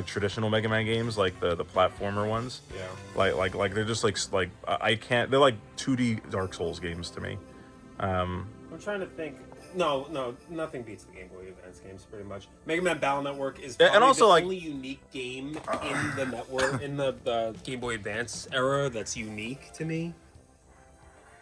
traditional Mega Man games, like the platformer ones. Yeah. Like they're just like I can't. They're like 2D Dark Souls games to me. I'm trying to think. No, nothing beats the Game Boy Advance games, pretty much. Mega Man Battle Network is probably and also, the like, only unique game in the network, in the Game Boy Advance era that's unique to me.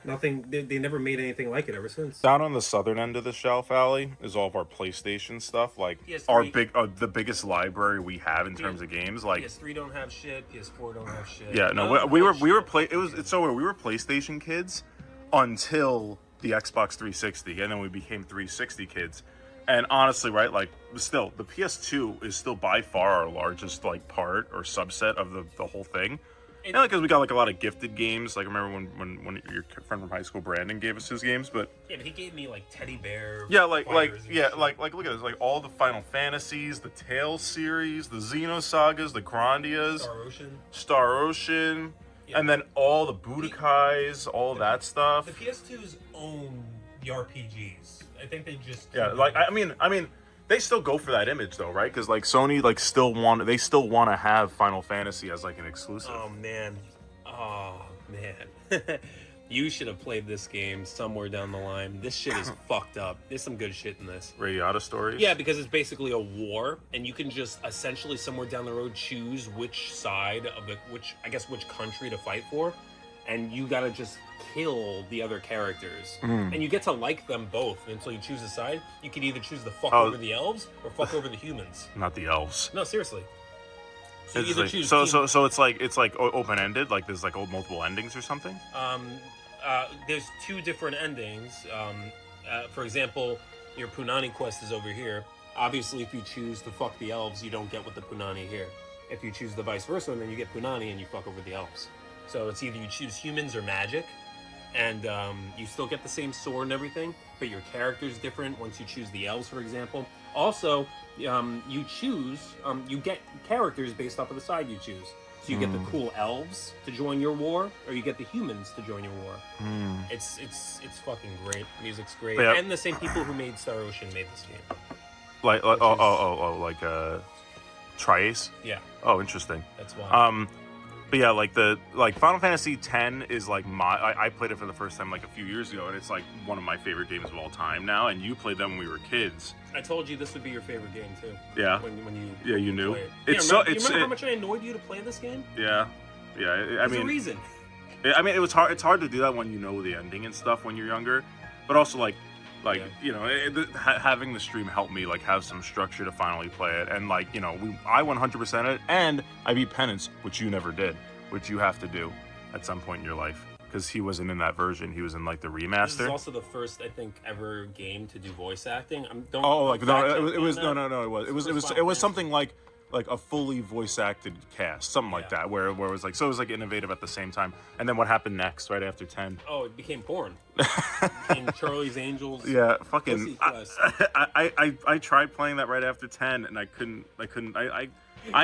Nothing, they never made anything like it ever since. Down on the southern end of the shelf, alley, is all of our PlayStation stuff. Like PS3. the biggest library we have in terms of games. Like PS3 don't have shit. PS4 don't have shit. yeah, no, we were it's so weird. We were PlayStation kids until the Xbox 360, and then we became 360 kids. And honestly, right, like, still, the PS2 is still by far our largest, like, part or subset of the whole thing. And because we got like a lot of gifted games. Like, I remember when your friend from high school, Brandon, gave us his games. But yeah, but he gave me like teddy bear. Yeah, like look at this, like all the Final Fantasies, the Tales series, the Xenosagas, the Grandias, Star Ocean, yeah. And then all the Budokais, all that stuff. The PS2's own the RPGs. I think they just like I mean. They still go for that image though, right? Because like Sony, like still want to have Final Fantasy as like an exclusive. Oh man, you should have played this game somewhere down the line. This shit is fucked up. There's some good shit in this. Radiata stories. Yeah, because it's basically a war, and you can just essentially somewhere down the road choose which side of it, which country to fight for, and you gotta just kill the other characters, and you get to like them both until you choose a side. You can either choose the fuck over the elves or fuck over the humans. Not the elves. No, seriously. So you either choose. So it's like open ended. Like there's like multiple endings or something. There's 2 different endings. For example, your Punani quest is over here. Obviously, if you choose to fuck the elves, you don't get with the Punani here. If you choose the vice versa, then you get Punani and you fuck over the elves. So it's either you choose humans or magic. And you still get the same sword and everything, but your character's different once you choose the elves, for example. Also, you get characters based off of the side you choose. So you get the cool elves to join your war, or you get the humans to join your war. It's fucking great. Music's great. Yeah. And the same people who made Star Ocean made this game. Like Triace? Yeah. Oh, interesting. That's why. But yeah, like Final Fantasy X is like I played it for the first time like a few years ago, and it's like one of my favorite games of all time now. And you played them when we were kids. I told you this would be your favorite game too. Yeah. When you knew. Play it. It's you remember how much I annoyed you to play this game? Yeah. I mean, there's a reason. I mean, it was hard. It's hard to do that when you know the ending and stuff when you're younger, but also like you know, having the stream helped me like have some structure to finally play it, and like you know, I 100% it, and I beat Penance, which you never did, which you have to do at some point in your life because he wasn't in that version. He was in like the remaster. This is also the first I think ever game to do voice acting. It was something like a fully voice acted cast, something like that, where it was like, so it was like innovative at the same time. And then what happened next, right after 10? Oh, it became porn. In Charlie's Angels. Yeah, fucking. I tried playing that right after 10, and I couldn't. I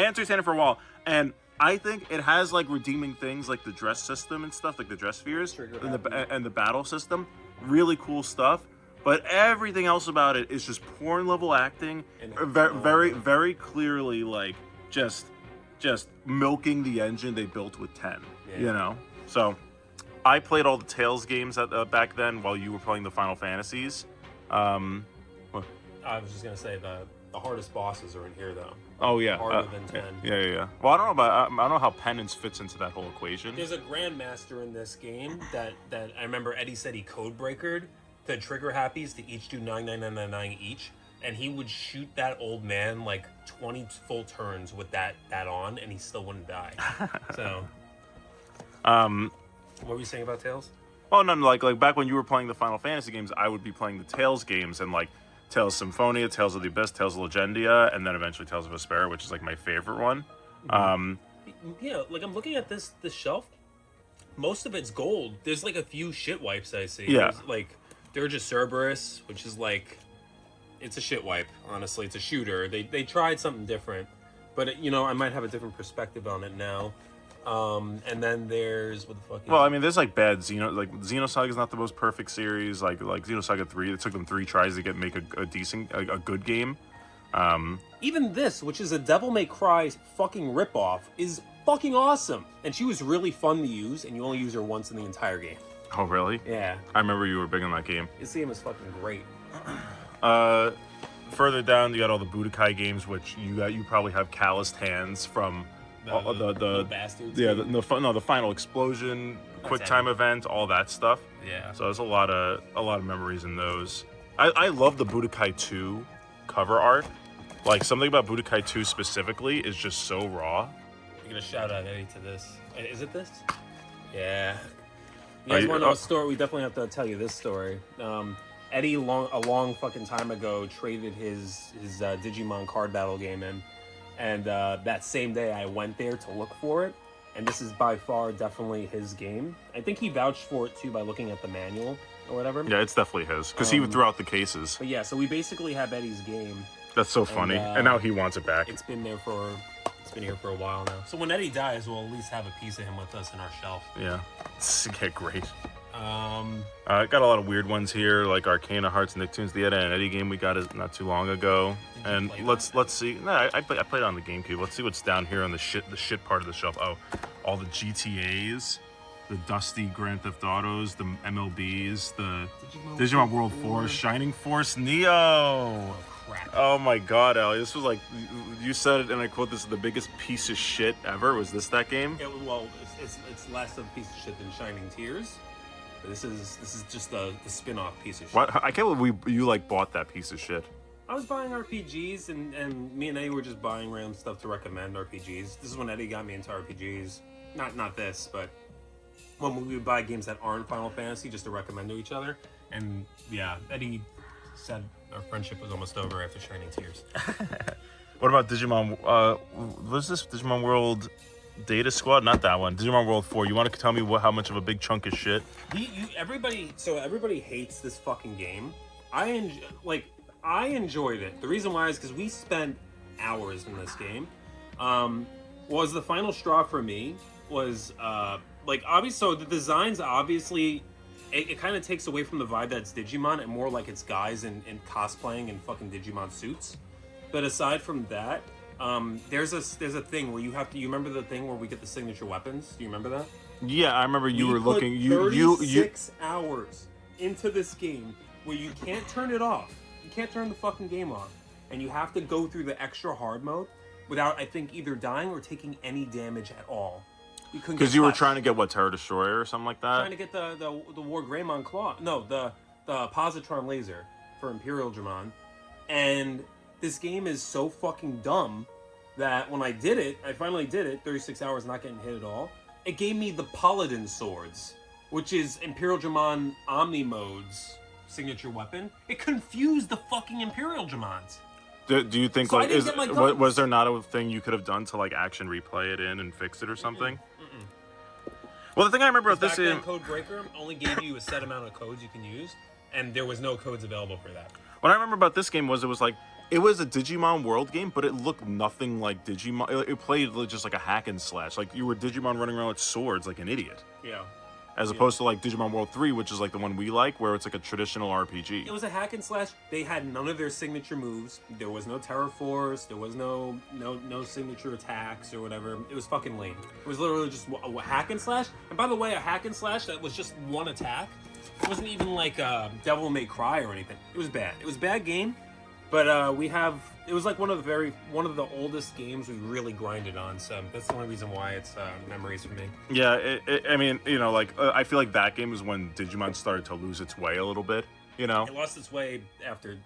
entertained it for a while, and I think it has like redeeming things, like the dress system and stuff, like the dress spheres and the battle system. Really cool stuff. But everything else about it is just porn level acting, very clearly like just milking the engine they built with 10. Yeah. You know, so I played all the Tales games back then while you were playing the Final Fantasies. I was just gonna say the hardest bosses are in here though. Oh yeah, harder than 10. Yeah. Well, I don't know how Penance fits into that whole equation. There's a grandmaster in this game that I remember Eddie said he code breakered the trigger happies to each do 99999 each, and he would shoot that old man like 20 full turns with that on, and he still wouldn't die. So, what were you saying about Tales? Well, no, like back when you were playing the Final Fantasy games, I would be playing the Tales games, and like Tales Symphonia, Tales of the Abyss, Tales of Legendia, and then eventually Tales of Vesperia, which is like my favorite one. Yeah, like I'm looking at this shelf. Most of it's gold. There's like a few shit wipes I see. Yeah. There's, like Dirge Cerberus, which is like, it's a shit wipe. Honestly, it's a shooter. They tried something different, but you know, I might have a different perspective on it now. And then there's what the fuck. Well, I mean, there's like bad Xenosaga is not the most perfect series. Like Xenosaga 3, it took them 3 tries to make a decent, a good game. Even this, which is a Devil May Cry fucking ripoff, is fucking awesome. And she was really fun to use, and you only use her once in the entire game. Oh, really? Yeah. I remember you were big on that game. This game is fucking great. Further down, you got all the Budokai games, which you probably have calloused hands from the bastards. Yeah, the final explosion, quick time event, all that stuff. Yeah. So there's a lot of memories in those. I love the Budokai 2 cover art. Like something about Budokai 2 specifically is just so raw. You're gonna shout out Eddie to this. Is it this? Yeah. You guys want to know a story? We definitely have to tell you this story. Eddie, a long fucking time ago, traded his Digimon card battle game in, and that same day I went there to look for it, and this is by far definitely his game. I think he vouched for it too by looking at the manual or whatever. Yeah, it's definitely his, because he would throw out the cases. But yeah, so we basically have Eddie's game. That's so funny, and now he wants it back. It's been here for a while now. So when Eddie dies, we'll at least have a piece of him with us in our shelf. Yeah, okay, great. Got a lot of weird ones here, like Arcana Hearts, Nicktoons, the Ed and Eddie game we got it not too long ago. And let's see. No, I played it on the GameCube. Let's see what's down here on the shit part of the shelf. Oh, all the GTAs, the Dusty Grand Theft Autos, the MLBs, the Digimon World 4, Shining Force Neo. Oh, crap. Oh my God, Ali, this was like, you said it, and I quote, "This is the biggest piece of shit ever." Was this that game? Yeah, well, it's less of a piece of shit than Shining Tears. But this is just the spin-off piece of shit. What? I can't believe you like bought that piece of shit. I was buying RPGs, and me and Eddie were just buying random stuff to recommend RPGs. This is when Eddie got me into RPGs. Not this, but when we would buy games that aren't Final Fantasy just to recommend to each other. And yeah, Eddie said our friendship was almost over after Shining Tears. What about Digimon? What's this? Digimon World Data Squad? Not that one. Digimon World 4. You want to tell me how much of a big chunk of shit? Everybody hates this fucking game. I enjoyed it. The reason why is because we spent hours in this game. Was the final straw for me was obvious. So the designs obviously it kind of takes away from the vibe that's Digimon and more like it's guys in cosplaying in fucking Digimon suits. But aside from that, There's a thing where you remember the thing where we get the signature weapons? Do you remember that? Yeah, I remember you were put looking. 36 hours into this game where you can't turn it off. You can't turn the fucking game off, and you have to go through the extra hard mode without, I think, either dying or taking any damage at all. Because you were trying to get what, Terra Destroyer or something like that. Trying to get the War Greymon Claw. No, the Positron Laser for Imperial Dramon, and this game is so fucking dumb that when I finally did it, 36 hours not getting hit at all. It gave me the Paladin Swords, which is Imperial Dramon Omni Mode's signature weapon. It confused the fucking Imperial Dramons. Do you think, So like, was there not a thing you could have done to, like, action replay it in and fix it or something? Well, the thing I remember about this is... Code Breaker only gave you a set amount of codes you can use, and there was no codes available for that. What I remember about this game was it was a Digimon World game, but it looked nothing like Digimon. It played just like a hack and slash. Like, you were Digimon running around with swords like an idiot. Yeah. As opposed to, like, Digimon World 3, which is, like, the one we like, where it's, like, a traditional RPG. It was a hack and slash. They had none of their signature moves. There was no Terra Force. There was no signature attacks or whatever. It was fucking lame. It was literally just a hack and slash. And by the way, a hack and slash that was just one attack. It wasn't even like Devil May Cry or anything. It was bad. It was a bad game. But it was like one of the oldest games we really grinded on, so that's the only reason why it's memories for me. Yeah, I mean, you know, like, I feel like that game is when Digimon started to lose its way a little bit, you know? It lost its way after,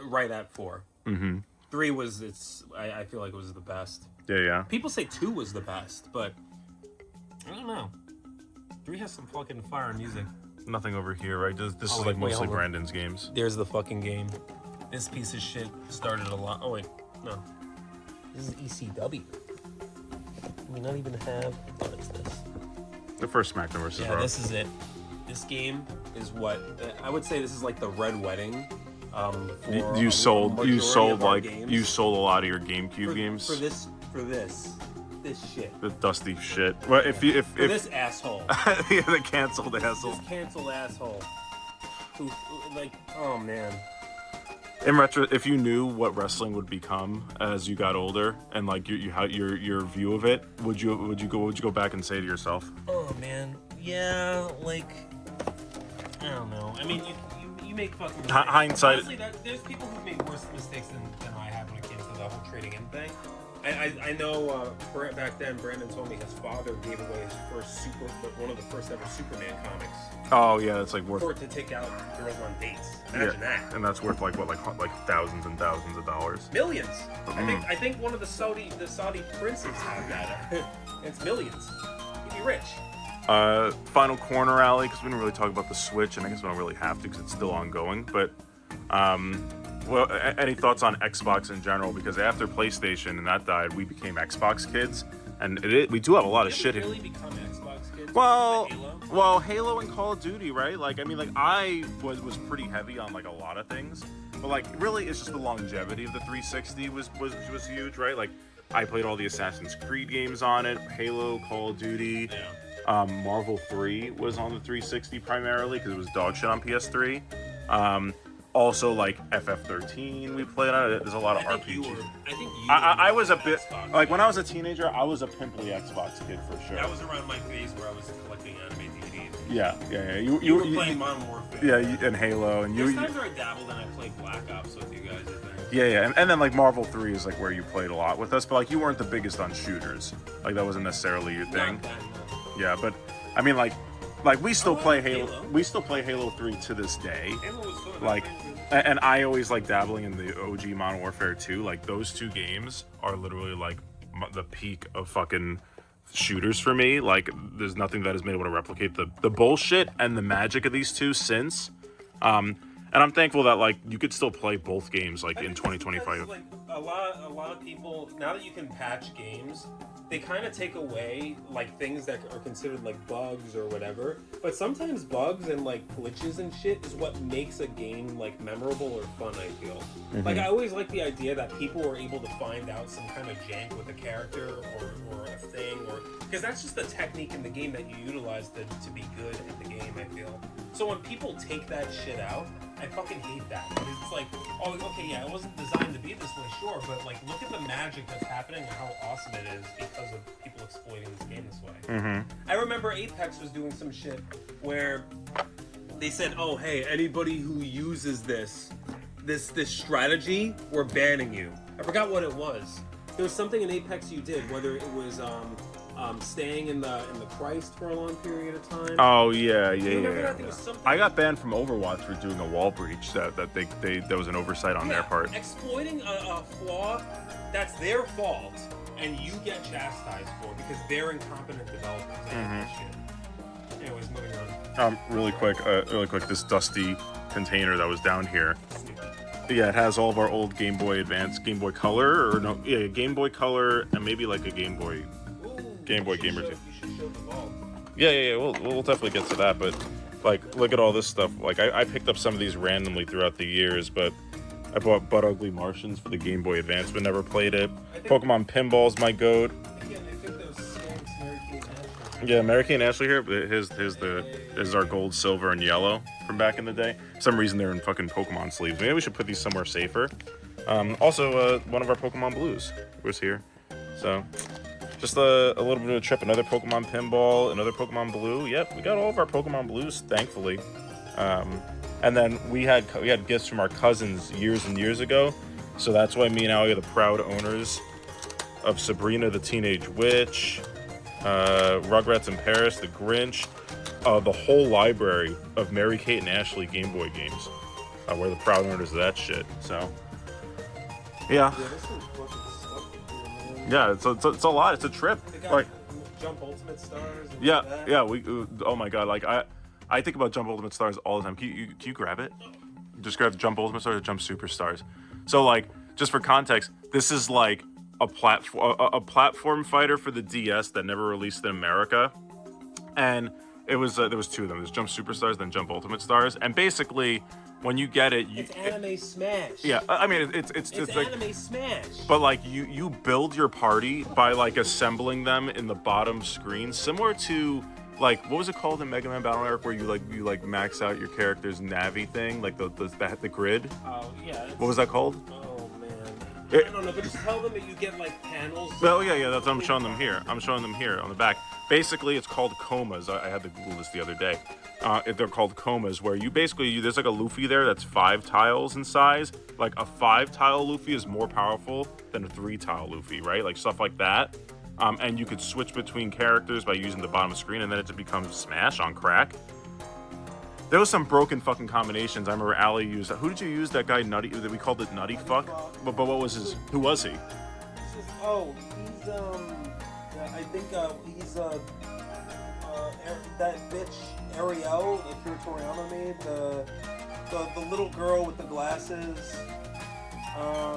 right at 4. Mm-hmm. 3 was, I feel like it was the best. Yeah. People say 2 was the best, but I don't know. 3 has some fucking fire music. Nothing over here, right? This is like mostly Brandon's games. There's the fucking game. This piece of shit started a lot. Oh, wait. No. This is ECW. We not even have... What is this? The first SmackDown versus Raw. Yeah, this is it. This game is what... I would say this is like the Red Wedding. You sold a lot of your GameCube games. For this shit. The dusty shit. Well, if this asshole. Yeah, the canceled asshole. This canceled asshole. Who, like, oh man. In retro, if you knew what wrestling would become as you got older, and like your view of it, would you go back and say to yourself? Oh man, yeah, like, I don't know. I mean, you make fucking mistakes. Hindsight. Honestly, there's people who've made worse mistakes than I have when it came to the whole trading in thing. I know back then Brandon told me his father gave away his one of the first ever Superman comics. Oh yeah, that's like worth for it to take out girls on dates. Imagine that. And that's worth like thousands and thousands of dollars. Millions. I think one of the Saudi princes had that. It's millions. He'd be rich. Final corner alley, because we didn't really talk about the Switch, and I guess we don't really have to because it's still ongoing. But well, any thoughts on Xbox in general? Because after PlayStation and that died, we became Xbox kids, and we do have a lot of shit. Really become Xbox kids? Well, Halo and Call of Duty, right? Like, I mean, like, I was pretty heavy on like a lot of things, but like, really, it's just the longevity of the 360 was huge, right? Like, I played all the Assassin's Creed games on it, Halo, Call of Duty. Yeah. Marvel 3 was on the 360 primarily because it was dog shit on PS3. Also, like FF13, we played on it. There's a lot of RPGs. I was a bit like when I was a teenager. I was a pimply Xbox kid for sure. That was around my phase where I was collecting anime DVDs. Yeah. You were playing Modern Warfare. Yeah, and Halo, and There's times where I dabbled and I played Black Ops with you guys. I think. Yeah, and then like Marvel 3 is like where you played a lot with us, but like you weren't the biggest on shooters. Like that wasn't necessarily your thing. Not that, no. Yeah, but I mean like we still play Halo. We still play Halo 3 to this day. Halo was fun. Like, and I always like dabbling in the OG Modern Warfare 2. Like those two games are literally like the peak of fucking shooters for me. Like there's nothing that has been able to replicate the bullshit and the magic of these two since. And I'm thankful that like you could still play both games like in 2025. Like a lot of people, now that you can patch games, they kind of take away like things that are considered like bugs or whatever. But sometimes bugs and like glitches and shit is what makes a game like memorable or fun, I feel. Mm-hmm. Like I always like the idea that people were able to find out some kind of jank with a character or a thing, or because that's just the technique in the game that you utilize to be good at the game, I feel. So when people take that shit out, I fucking hate that. Because it's like, oh, okay, yeah, it wasn't designed to be this way, sure, but like, look at the magic that's happening and how awesome it is because of people exploiting this game this way. Mm-hmm. I remember Apex was doing some shit where they said, oh, hey, anybody who uses this strategy, we're banning you. I forgot what it was. There was something in Apex you did, whether it was staying in the Christ for a long period of time. Oh yeah. I I got banned from Overwatch for doing a wall breach. That was an oversight on their part. Exploiting a flaw, that's their fault, and you get chastised for it because they're incompetent developers. That shit. Anyways, moving on. Really quick. This dusty container that was down here. Yeah, it has all of our old Game Boy Advance, Game Boy Color, or no, yeah, Game Boy Color, and maybe like a Game Boy Gamer 2. You should show the vault. Yeah. We'll definitely get to that, but like, look at all this stuff. Like, I picked up some of these randomly throughout the years, but I bought Butt Ugly Martians for the Game Boy Advance, but never played it. Pokemon Pinball's my goat. Again, I think those skanks, Mary Kate and Ashley. Yeah, Mary Kate and Ashley here. His is our gold, silver, and yellow from back in the day. For some reason they're in fucking Pokemon sleeves. Maybe we should put these somewhere safer. Also, one of our Pokemon Blues was here. So, just a little bit of a trip. Another Pokemon Pinball, another Pokemon Blue. Yep, we got all of our Pokemon Blues, thankfully. And then we had gifts from our cousins years and years ago. So that's why me and Allie are the proud owners of Sabrina the Teenage Witch, Rugrats in Paris, The Grinch, the whole library of Mary Kate and Ashley Game Boy games. We're the proud owners of that shit. So, yeah. Yeah, it's a lot. It's a trip. Like Jump Ultimate Stars. And yeah. We. Oh my god. Like I think about Jump Ultimate Stars all the time. Can you grab it? Just grab the Jump Ultimate Stars or Jump Superstars. So like, just for context, this is like a platform fighter for the DS that never released in America, and there was two of them. There's Jump Superstars, then Jump Ultimate Stars, and basically, when you get it, it's Anime Smash. Yeah, I mean it's like Anime Smash. But like you build your party by like assembling them in the bottom screen, similar to like, what was it called in Mega Man Battle Network where you max out your character's Navi thing, like the grid? Oh yeah. What was that called? Oh man. I don't know, but just tell them that you get like panels. Well, yeah, that's what I'm showing them here. I'm showing them here on the back. Basically, it's called comas. I had to Google this the other day. They're called comas, where you basically, there's like a Luffy there that's 5 tiles in size. Like a 5-tile Luffy is more powerful than a 3-tile Luffy, right? Like stuff like that. And you could switch between characters by using the bottom of the screen, and then it just becomes Smash on crack. There was some broken fucking combinations. I remember Allie used. Who did you use? That guy Nutty that we called it Nutty Fuck. But what was his? Who was he? He's I think he's that bitch Ariel that Kira Toriyama made, the little girl with the glasses.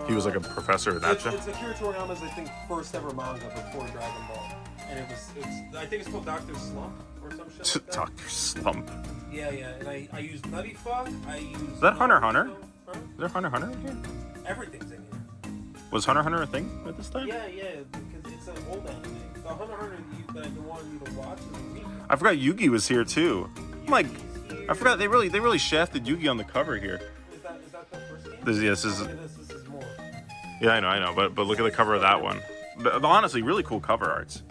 He was like a professor in that show. It's Akira Toriyama's, I think, first ever manga before Dragon Ball, and I think it's called Dr. Slump or some shit like that. Dr. Slump. Yeah, and I used Nutty Fuck. Is that Hunter x Hunter? Huh? Is there Hunter x Hunter in here? Everything's in here. Was Hunter x Hunter a thing at this time? Yeah, because it's an old anime. The Hunter x Hunter that I wanted you to watch is a remake. I forgot Yugi was here too. I'm like, I forgot they really shafted Yugi on the cover here. Is that the first game? This is. This is more. Yeah, I know, but look at the cover of that one. But honestly, really cool cover arts.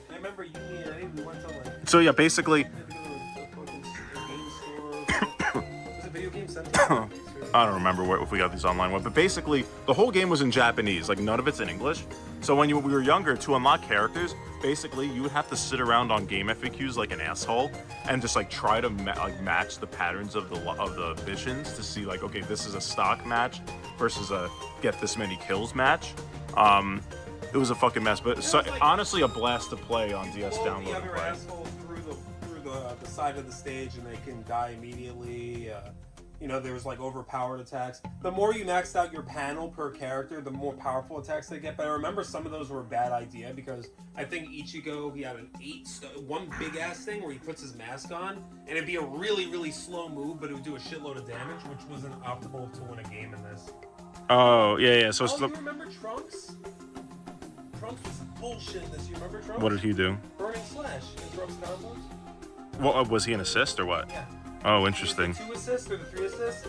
I remember you and I, we went to like. So yeah, basically. Was it Video Game Center? I don't remember if we got these online one, but basically the whole game was in Japanese, like none of it's in English. So when we were younger, to unlock characters, basically you would have to sit around on game FAQs like an asshole and just like try to match the patterns of the missions to see like, okay, this is a stock match versus a get this many kills match. It was a fucking mess, but honestly a blast to play on DS download. The other asshole through the side of the stage and they can die immediately. There was like overpowered attacks. The more you maxed out your panel per character, the more powerful attacks they get. But I remember some of those were a bad idea because I think Ichigo, he had one big ass thing where he puts his mask on, and it'd be a really, really slow move, but it would do a shitload of damage, which wasn't optimal to win a game in this. Oh, yeah. So you remember Trunks? Trunks was bullshit in this. You remember Trunks? What did he do? Burning Slash in Trunks combos. Well, was he an assist or what? Yeah. Oh, interesting. The 2 assists or the 3 assists,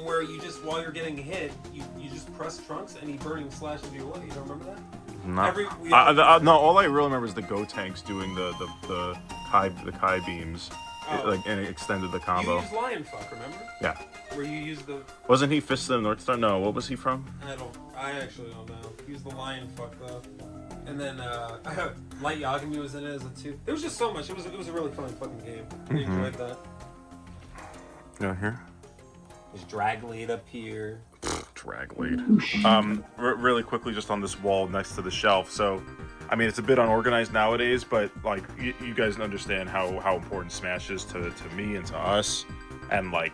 where you just, while you're getting hit, you just press trunks and he burning slash into your leg. You don't remember that? No, all I really remember is the Go Tanks doing the Kai beams, and it extended the combo. You used Lion Fuck, remember? Yeah. Where you used the... Wasn't he Fist of the North Star? No, what was he from? I actually don't know. He used the Lion Fuck though. And then Light Yagami was in it as a 2. There was just so much. It was a really fun fucking game. I enjoyed that. Yeah, here. There's Drag Lead up here. Drag Lead. Really quickly, just on this wall next to the shelf. So, I mean, it's a bit unorganized nowadays, but like you guys understand how important Smash is to me and to us, and like,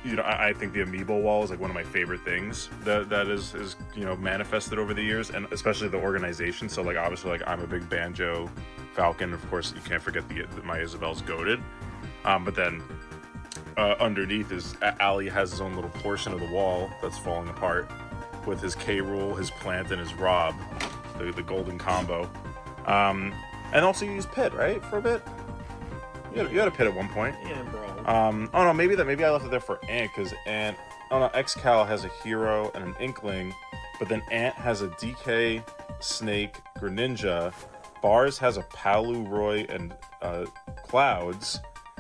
you know, I think the amiibo wall is like one of my favorite things that is you know, manifested over the years, and especially the organization. So like, obviously, like, I'm a big Banjo Falcon. Of course, you can't forget my Isabel's goated. But then underneath is Ali has his own little portion of the wall that's falling apart with his K Rool, his Plant, and his Rob, the golden combo. And also you used Pit, right, for a bit? You had a Pit at one point. Yeah, bro. Oh no, maybe I left it there for Ant, because Ant... Oh no, X-Cal has a Hero and an Inkling, but then Ant has a DK, Snake, Greninja, Bars has a Palu, Roy, and Clouds.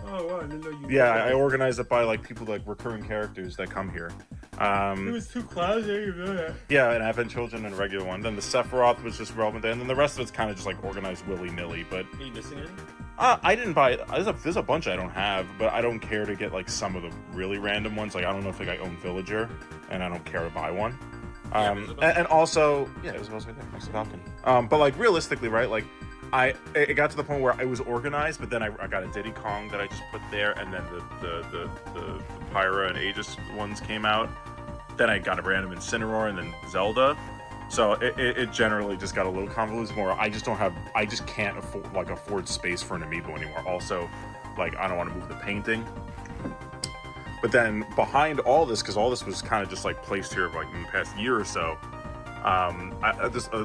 Oh wow, I didn't know you... Yeah, I organized it by like people, like recurring characters that come here. It was 2 Clouds, yeah, you know that. Yeah, an Advent Children and a regular one. Then the Sephiroth was just relevant there, and then the rest of it's kind of just like organized willy-nilly, but... Are you missing any? I didn't buy it. There's a bunch I don't have, but I don't care to get like some of the really random ones. Like, I don't know if like I own Villager, and I don't care to buy one. And also, yeah, it was right there, next to Falcon. But like realistically, right? Like, it got to the point where it was organized, but then I got a Diddy Kong that I just put there, and then the Pyra and Aegis ones came out. Then I got a random Incineroar, and then Zelda. So it generally just got a little convoluted more. I just can't afford space for an amiibo anymore. Also, like, I don't want to move the painting. But then behind all this, because all this was kind of just like placed here like in the past year or so,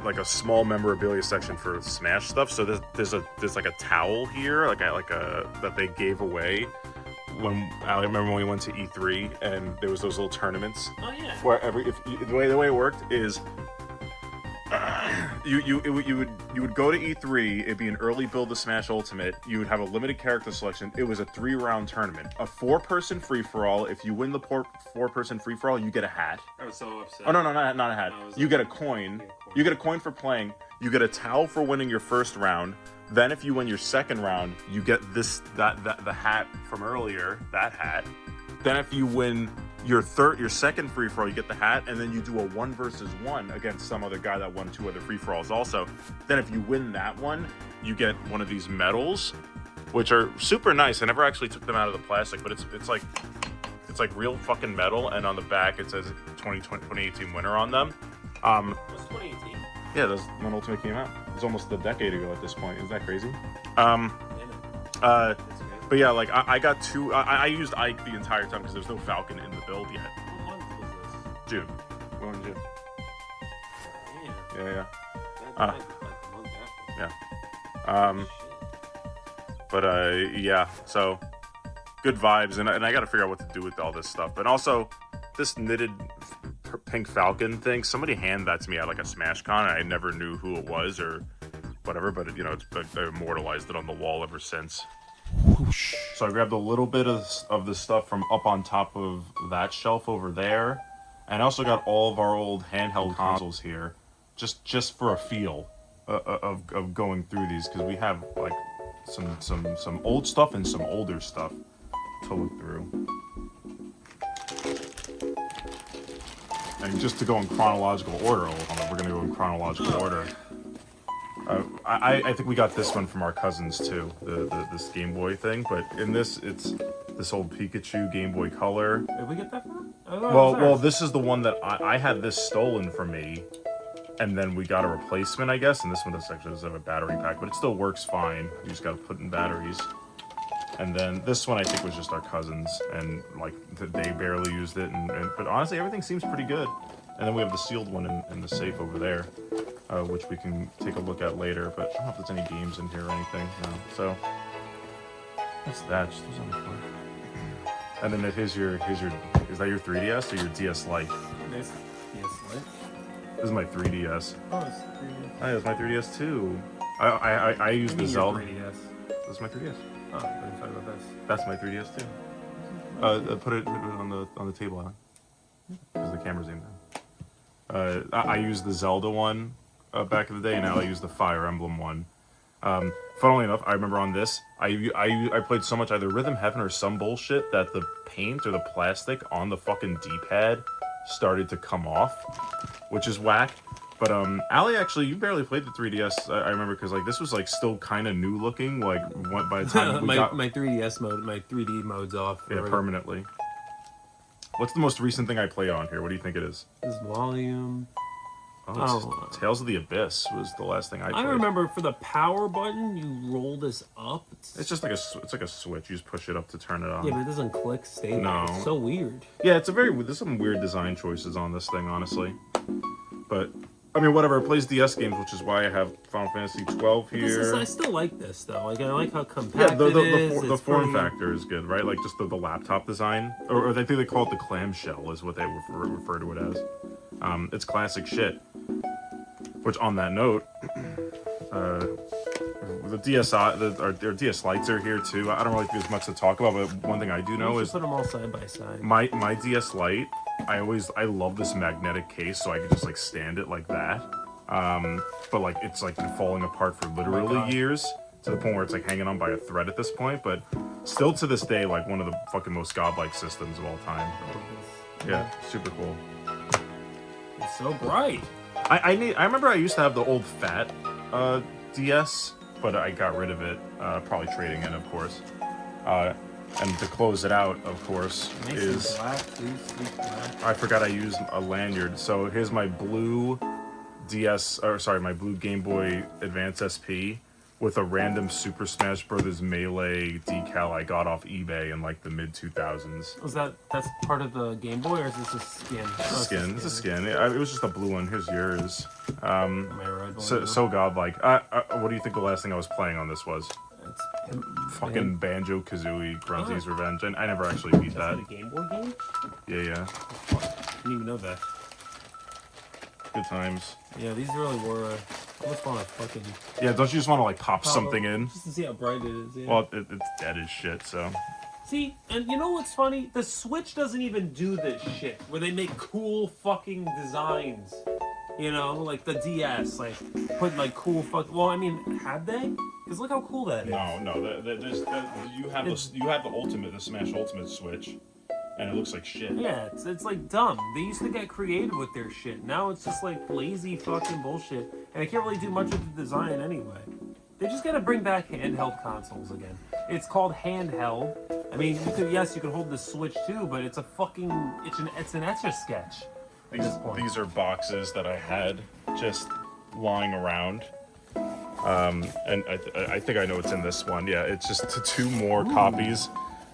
like a small memorabilia section for Smash stuff. So there's like a towel here, like a that they gave away when I remember when we went to E3 and there was those little tournaments. Oh yeah. Where the way it worked is. You would go to E3. It'd be an early build of Smash Ultimate. You would have a limited character selection. It was a 3-round tournament, a 4-person free for all. If you win the 4-person free for all, you get a hat. I was so upset. Oh no, not a hat. You get a coin. You get a coin for playing. You get a towel for winning your first round. Then if you win your second round, you get the hat from earlier. That hat. Then if you win your second free for all, you get the hat, and then you do a 1 versus 1 against some other guy that won 2 other free for alls also. Then if you win that one, you get one of these medals, which are super nice. I never actually took them out of the plastic, but it's like real fucking metal, and on the back it says 2018 winner on them. What's 2018? Yeah, that's when Ultimate came out. It was almost a decade ago at this point. Isn't that crazy? But yeah, like I got 2. I used Ike the entire time because there's no Falcon in the build yet. What month was this? June. We're in June. Damn. Yeah. That died like the month after. Yeah. But yeah. So good vibes, and I got to figure out what to do with all this stuff. But also, this knitted pink Falcon thing. Somebody handed that to me at like a Smash Con, and I never knew who it was or whatever. But you know, I immortalized it on the wall ever since. Whoosh. So I grabbed a little bit of the stuff from up on top of that shelf over there, and I also got all of our old handheld consoles here, just for a feel of going through these, because we have like some old stuff and some older stuff to look through. And just to go in chronological order, we're gonna go in chronological order. I think we got this one from our cousins too, this Game Boy thing. But in this, it's this old Pikachu Game Boy Color. Did we get that from? Well, this is the one that I had this stolen from me, and then we got a replacement, I guess. And this one doesn't have a battery pack, but it still works fine. You just got to put in batteries. And then this one I think was just our cousins, and like they barely used it. But honestly, everything seems pretty good. And then we have the sealed one in the safe over there, which we can take a look at later. But I don't know if there's any games in here or anything. No. So that's that. Just those on the floor. And then here's your, is that your 3DS or your DS Lite? Nice. DS Lite. This is my 3DS. Oh, it's 3DS. Oh, it's my 3DS too. I use the Zelda. 3DS. This is my 3DS. Oh, let me talk about this. That's my 3DS too. Put it on the table, Alan, because the camera's aimed down. I used the Zelda one back in the day, and now I use the Fire Emblem one. Funnily enough, I remember on this, I played so much either Rhythm Heaven or some bullshit that the paint or the plastic on the fucking D-pad started to come off, which is whack. But Allie, actually, you barely played the 3DS. I remember because like this was like still kind of new looking. Like by the time we got my 3DS mode, my 3D mode's off. yeah, permanently. What's the most recent thing I play on here? What do you think it is? This volume. Oh, Tales of the Abyss was the last thing I played. I remember for the power button, you roll this up. It's just like a switch. You just push it up to turn it on. Yeah, but it doesn't click stay there. No. It's so weird. Yeah, there's some weird design choices on this thing, honestly. But I mean, whatever. It plays DS games, which is why I have Final Fantasy 12 here. I still like this though. Like I like how compact it is. The form factor is good, right? Like just the laptop design, or I think they call it the clamshell, is what they refer to it as. It's classic shit. Which, on that note, the DSi, our DS Lites are here too. I don't really think there's much to talk about, but one thing I do know is put them all side by side. My DS Lite. I love this magnetic case, so I can just like stand it like that. But like it's like been falling apart for literally years, to the point where it's like hanging on by a thread at this point. But still to this day, like one of the fucking most godlike systems of all time. Yeah, super cool. It's so bright. I remember I used to have the old fat DS, but I got rid of it, probably trading in, of course. And to close it out, of course, is black, black. I forgot I used a lanyard. So here's my blue my blue Game Boy Advance SP with a random Super Smash Brothers Melee decal I got off eBay in like the mid 2000s. That's part of the Game Boy, or is this a skin? It's a skin. It was just a blue one. Here's yours. Am I right? So godlike. What do you think the last thing I was playing on this was? It's Fucking Banjo-Kazooie, Grunty's Revenge, and I never actually beat that. Is that a Game Boy game? Yeah. I didn't even know that. Good times. Yeah, these really were. I almost want to fucking. Yeah, don't you just want to like pop something in? Just to see how bright it is. Yeah. Well, it's dead as shit. So. See, and you know what's funny? The Switch doesn't even do this shit where they make cool fucking designs. You know, like the DS, like put like cool fuck. Well, I mean, had they? Because look how cool that is. No. You have the Smash Ultimate Switch, and it looks like shit. Yeah, it's like dumb. They used to get creative with their shit. Now it's just like lazy fucking bullshit, and I can't really do much with the design anyway. They just gotta bring back handheld consoles again. It's called handheld. I mean, you could hold the Switch too, but it's a fucking it's an Etch-a-Sketch. These are boxes that I had just lying around. And I think I know what's in this one. Yeah, it's just 2 more copies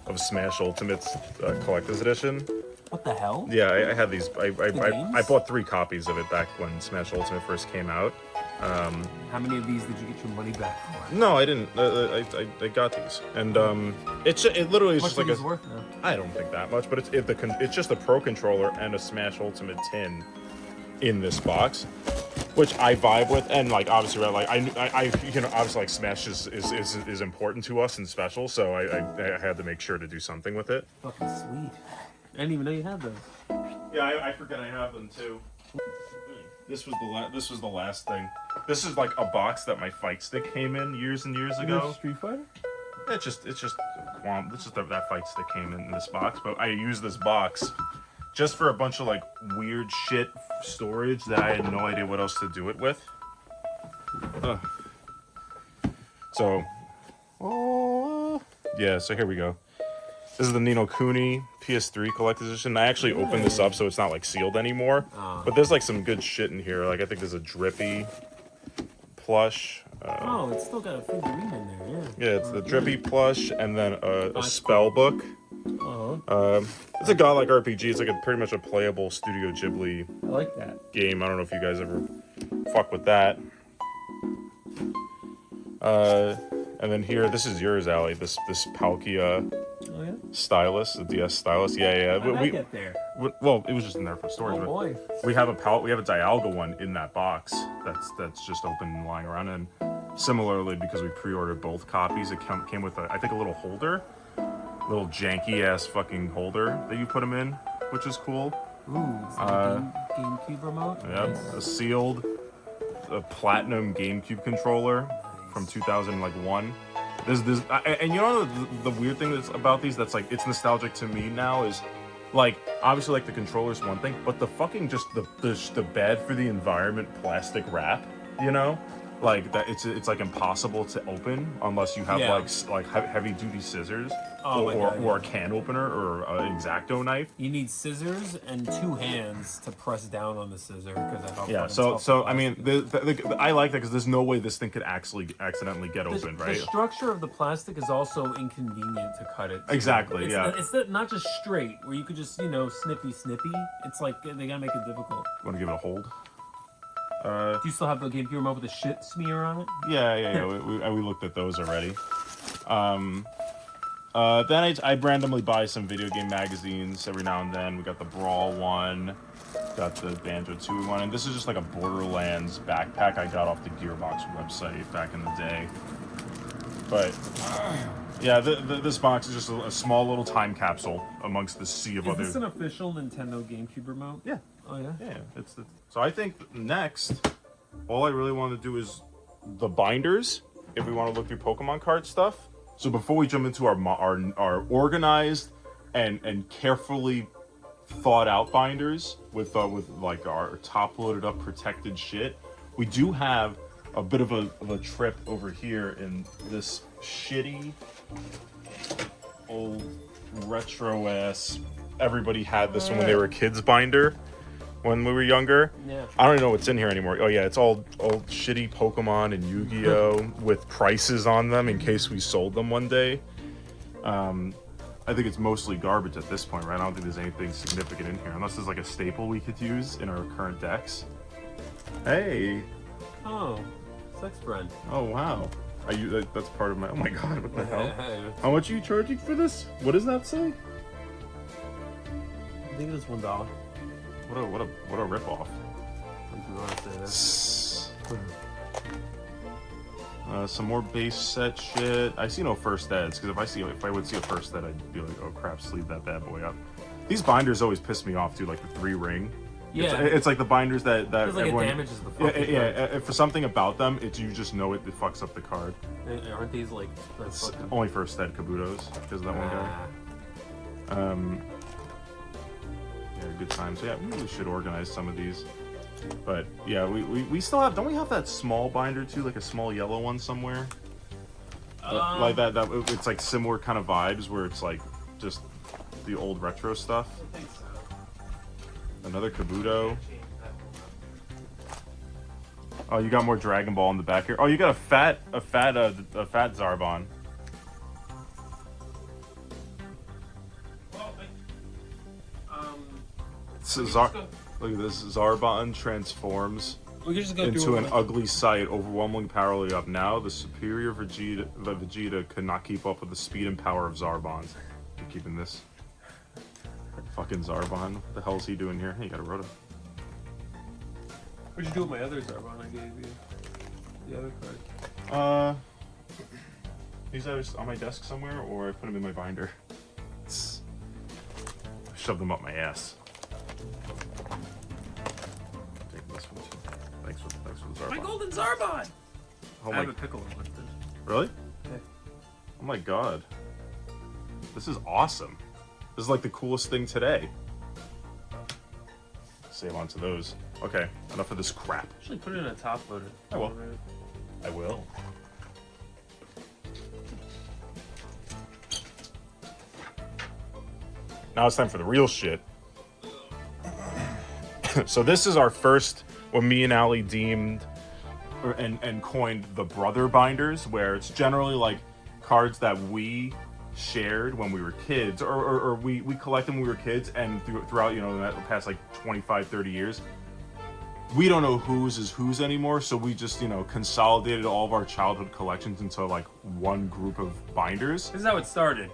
of Smash Ultimate's Collector's Edition. What the hell? Yeah, I had these. I bought 3 copies of it back when Smash Ultimate first came out. How many of these did you get your money back for? No, I didn't. I got these, and it literally is just like a. Worth now? I don't think that much, but it's just a Pro Controller and a Smash Ultimate tin in this box, which I vibe with, and like obviously, like I obviously like Smash is important to us and special, so I had to make sure to do something with it. Fucking sweet. I didn't even know you had those. Yeah, I forget I have them too. This was the last thing. This is like a box that my Fight Stick came in years and years ago. Street Fighter? It's just that Fight Stick came in this box, but I used this box just for a bunch of like weird shit storage that I had no idea what else to do it with. So, yeah. So here we go. This is the Ni no Kuni PS3 Collector's Edition. I actually opened this up so it's not like sealed anymore. But there's like some good shit in here. Like I think there's a Drippy plush. It's still got a figurine in there, yeah. Yeah, it's the Drippy plush and then a spell book. Uh-huh. It's a godlike RPG. It's like pretty much a playable Studio Ghibli I like that. game. I don't know if you guys ever fuck with that. And then here, this is yours, Allie. This Palkia Oh yeah. stylus, the DS stylus. Yeah. How did that get there? Well, it was just in there for storage. Oh boy. We have a Dialga one in that box that's just open and lying around. And similarly, because we pre-ordered both copies, it came with I think a little holder, little janky ass fucking holder that you put them in, which is cool. Ooh, it's like a GameCube remote. Yep, Nice. a sealed, platinum GameCube controller from 2001. And you know the weird thing that's about these that's like it's nostalgic to me now is like obviously like the controller's one thing, but the fucking just the bad for the environment plastic wrap, you know, like that it's like impossible to open unless you have like heavy duty scissors or a can opener or an X-Acto knife. You need scissors and 2 hands to press down on the scissor because So I mean, I like that because there's no way this thing could actually accidentally get open, right? The structure of the plastic is also inconvenient to cut it. Exactly. It's not just straight where you could just snippy. It's like they gotta make it difficult. Want to give it a hold? Do you still have the GameCube remote with the shit smear on it? Yeah. we looked at those already. Then I randomly buy some video game magazines every now and then. We got the Brawl one, got the Banjo 2 one, and this is just like a Borderlands backpack I got off the Gearbox website back in the day. But yeah, this box is just a small little time capsule amongst the sea of other. Is this an official Nintendo GameCube remote? Yeah. Oh yeah. Yeah, so I think next, all I really want to do is the binders. If we want to look through Pokemon card stuff. So before we jump into our organized and carefully thought out binders with like our top loaded up protected shit, we do have a bit of a trip over here in this shitty old retro ass. Everybody had this one when they were kids binder. When we were younger. Yeah. I don't even know what's in here anymore. Oh yeah, it's all shitty Pokemon and Yu-Gi-Oh with prices on them in case we sold them one day. I think it's mostly garbage at this point, right? I don't think there's anything significant in here, unless there's like a staple we could use in our current decks. Hey. Oh, sex friend. Oh wow. Are you? That's part of my. Oh my god! What the hell? How much are you charging for this? What does that say? I think it's $1. What a ripoff. If you want to say that. Some more base set shit. I see no first eds because if I would see a first ed, I'd be like, oh crap, sleeve that bad boy up. These binders always piss me off too, like the 3 ring. Yeah, it's like the binders that like everyone, it damages the fucking yeah. For something about them, you just know it fucks up the card. Aren't these like only first ed Kabutos because of that one guy. Yeah, good time. So yeah, we really should organize some of these. But yeah, we still have. Don't we have that small binder too, like a small yellow one somewhere? Like that it's like similar kind of vibes where it's like just the old retro stuff. I think so. Another Kabuto. Oh, you got more Dragon Ball in the back here. Oh, you got a fat Zarbon. Look at this. Zarbon transforms into an ugly sight, overwhelmingly powerfully up. Now, the superior Vegeta could not keep up with the speed and power of Zarbons. I'm keeping this. Fucking Zarbon. What the hell is he doing here? Hey, you got a Rota. What'd you do with my other Zarbon I gave you? The other card? He's either on my desk somewhere or I put him in my binder. Shove them up my ass. Take this one too. Thanks for the Zarbon. My golden Zarbon! Oh I my... have a pickle in with this. Really? Yeah. Oh my god. This is awesome. This is like the coolest thing today. Save on to those. Okay, enough of this crap. Actually, put it in a top loader. I will. I will. Now it's time for the real shit. So this is our first, what me and Ali deemed and coined the brother binders, where it's generally like cards that we shared when we were kids, or we collected when we were kids, and throughout, you know, the past like 25-30 years, we don't know whose is whose anymore, so we just, you know, consolidated all of our childhood collections into like one group of binders. This is how it started.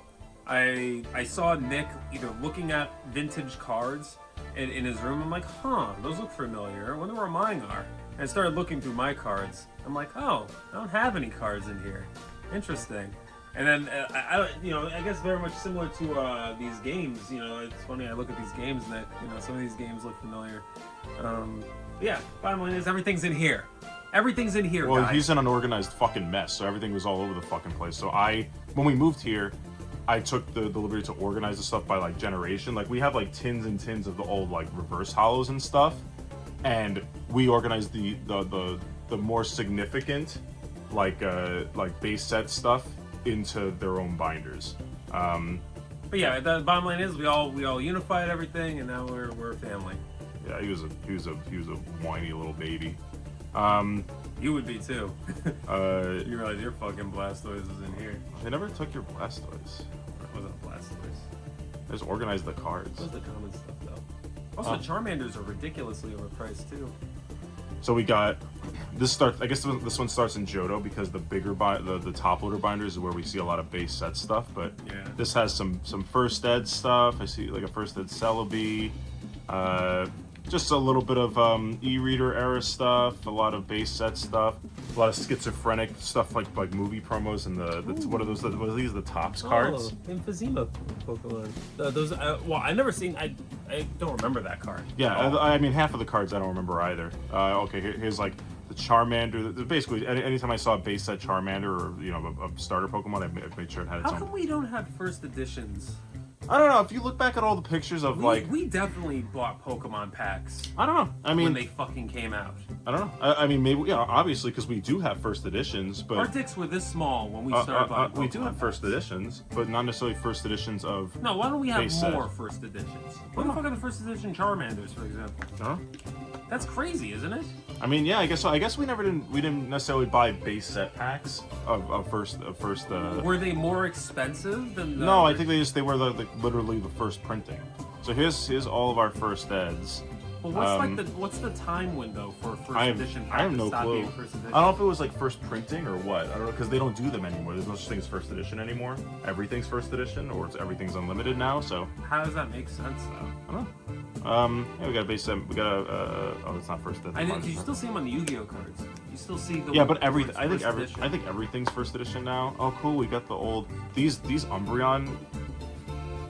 I saw Nick either looking at vintage cards in his room. I'm like, huh, those look familiar. I wonder where mine are. And I started looking through my cards. I'm like, oh, I don't have any cards in here. Interesting. And then I guess very much similar to these games. It's funny. I look at these games and some of these games look familiar. Yeah. Bottom line is everything's in here. Everything's in here. Well, guys. he's an unorganized fucking mess, so everything was all over the fucking place. So when we moved here, I took the liberty to organize the stuff by like generation. Like we have like tins and tins of the old like reverse hollows and stuff, and we organized the more significant like base set stuff into their own binders. But yeah, the bottom line is we all unified everything, and now we're a family. Yeah, he was a whiny little baby. You would be too. You realize your fucking Blastoise is in here. They never took your Blastoise. It wasn't a Blastoise. They just organized the cards. That was the common stuff though. Also, Charmanders are ridiculously overpriced too. So we got this starts. I guess this one starts in Johto because the bigger the top loader binders is where we see a lot of base set stuff. But yeah, this has some first ed stuff. I see like a first ed Celebi. Just a little bit of e-reader era stuff, a lot of base set stuff, a lot of schizophrenic stuff like movie promos and the what are those? What are these? The Tops cards? Oh, Emphysema Pokemon. Those. Well, I never seen. I don't remember that card. Yeah, I mean half of the cards I don't remember either. Okay, here's like the Charmander. Basically, anytime I saw a base set Charmander or a starter Pokemon, I made sure it had its How own. come we don't have first editions? I don't know. If you look back at all the pictures of we definitely bought Pokemon packs. I don't know. I mean, when they fucking came out. I don't know. I mean, maybe obviously because we do have first editions, but our dicks were this small when we started buying Pokemon we do have packs. first editions, but not necessarily first editions of. No, why don't we have base more set. first editions? What the fuck are the first edition Charmanders, for example? Huh? That's crazy, isn't it? I mean, yeah, I guess so. I guess we didn't necessarily buy base set packs of first. Were they more expensive than? No, I think they were literally the first printing. So here's all of our first eds. Well, what's the time window for first edition? I have no stop clue. being first edition? I don't know if it was like first printing or what. I don't know because they don't do them anymore. There's no such thing as first edition anymore. Everything's first edition, or everything's unlimited now. So how does that make sense though? I don't know. Yeah, we got a base set. We got a. Oh, it's not first edition. You still see them on the Yu-Gi-Oh cards. You still see the. Yeah, but I edition. think everything's first edition now. Oh, cool. We got the old. These Umbreon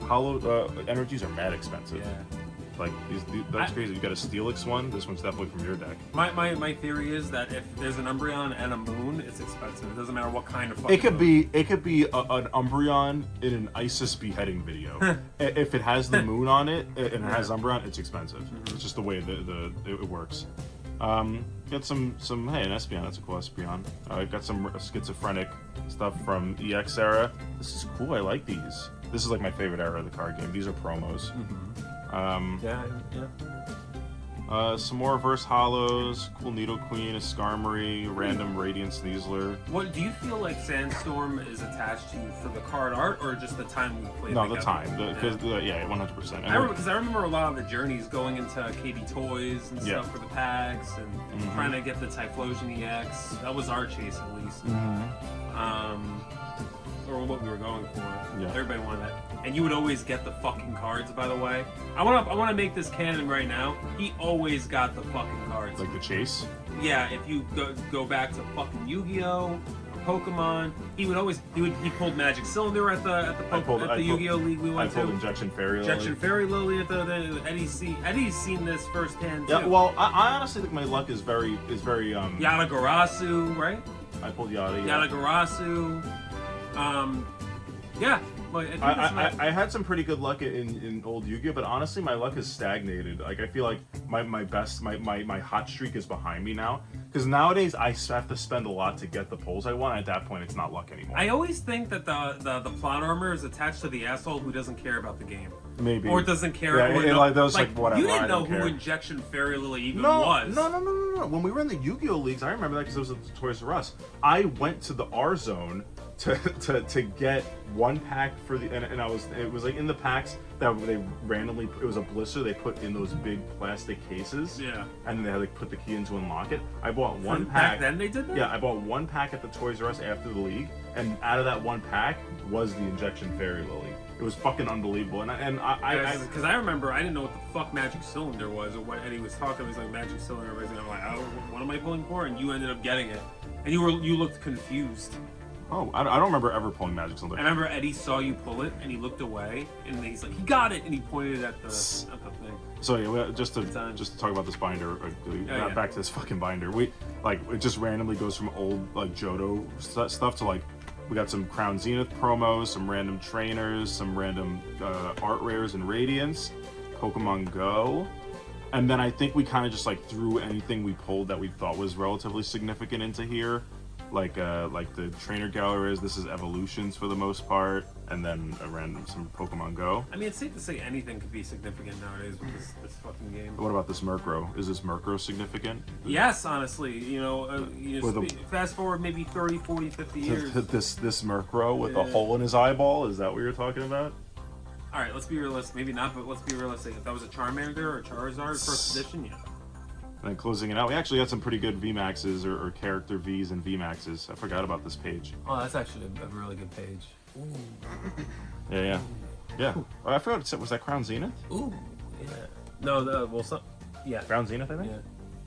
hollow energies are mad expensive. Yeah. Like that's crazy. You got a Steelix one. This one's definitely from your deck. My theory is that if there's an Umbreon and a moon, it's expensive. It doesn't matter what kind of. It could be an Umbreon in an ISIS beheading video. If it has the moon on it and it has Umbreon, it's expensive. Mm-hmm. It's just the way it works. Got some hey, an Espeon. That's a cool Espeon. Got some schizophrenic stuff from EX era. This is cool. I like these. This is like my favorite era of the card game. These are promos. Mm-hmm. Some more reverse hollows, cool Nidoqueen, a Skarmory, random Radiant Sneasler. What do you feel like Sandstorm is attached to you for the card art or just the time we played? No, the time, because 100%. I remember a lot of the journeys going into KB Toys and stuff for the packs and trying to get the Typhlosion EX. That was our chase at least. Or what we were going for. Yeah. Everybody wanted that. And you would always get the fucking cards, by the way. I wanna make this canon right now. He always got the fucking cards. Like the chase? Yeah, if you go back to fucking Yu-Gi-Oh! Or Pokemon, he pulled Magic Cylinder at the Yu-Gi-Oh! League we went to. I pulled Injection Fairy Lily. Injection Fairy Lily at the Eddie's seen this firsthand too. Yeah, well, I honestly think my luck is very Yatagarasu, right? I pulled Yata. Yatagarasu. Yeah. Like, I had some pretty good luck in old Yu-Gi-Oh, but honestly my luck has stagnated. Like I feel like my hot streak is behind me now. Because nowadays I have to spend a lot to get the pulls I want. At that point it's not luck anymore. I always think that the plot armor is attached to the asshole who doesn't care about the game. Maybe. Or doesn't care. Yeah, whatever. You didn't I know don't who care. Injection Fairy Lily even was. No. When we were in the Yu-Gi-Oh leagues, I remember that because it was at Toys R Us. I went to the R Zone to get one pack for the and it was like in the packs that they randomly, it was a blister they put in those big plastic cases. Yeah. And they had to put the key in to unlock it. I bought one pack. Back then they did that? Yeah, I bought one pack at the Toys R Us after the league, and out of that one pack was the Injection Fairy Lily. It was fucking unbelievable. And I because I remember I didn't know what the fuck Magic Cylinder was, or what Eddie was talking. He was like Magic Cylinder, and I'm like, oh, what am I pulling for? And you ended up getting it, and you looked confused. Oh, I don't remember ever pulling Magic Cylinder. I remember Eddie saw you pull it, and he looked away, and he's like, he got it, and he pointed at the thing. So yeah, just to talk about this binder, back to this fucking binder. We like it just randomly goes from old like Johto stuff to like we got some Crown Zenith promos, some random trainers, some random art rares and radiants, Pokemon Go, and then I think we kind of just like threw anything we pulled that we thought was relatively significant into here. Like the trainer galleries, this is evolutions for the most part, and then some Pokemon Go. I mean, it's safe to say anything could be significant nowadays with this fucking game. What about this Murkrow? Is this Murkrow significant? Yes, honestly. Fast forward maybe 30, 40, 50 years. This Murkrow with a hole in his eyeball, is that what you're talking about? Alright, let's be realistic. Maybe not, but let's be realistic. If that was a Charmander or a Charizard first edition, yeah. And then closing it out, we actually got some pretty good VMAXs or character Vs and VMAXs. I forgot about this page. Oh, that's actually a really good page. Ooh. Yeah. Oh, I forgot. Was that Crown Zenith? Ooh, yeah. No, yeah. Crown Zenith, I think.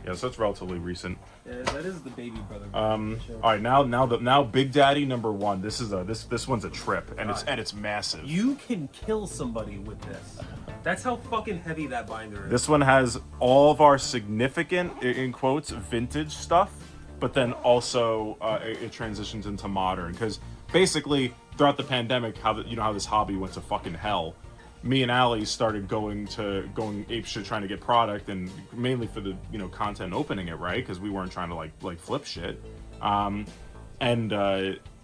Yeah, so it's relatively recent. Yeah, that is the baby brother. All right, now Big Daddy number 1. This is this one's a trip, and it's massive. You can kill somebody with this. That's how fucking heavy that binder is. This one has all of our significant, in quotes, vintage stuff, but then also it transitions into modern. Because basically, throughout the pandemic, how this hobby went to fucking hell. Me and Allie started going apeshit trying to get product, and mainly for the content opening it, right? Because we weren't trying to like flip shit.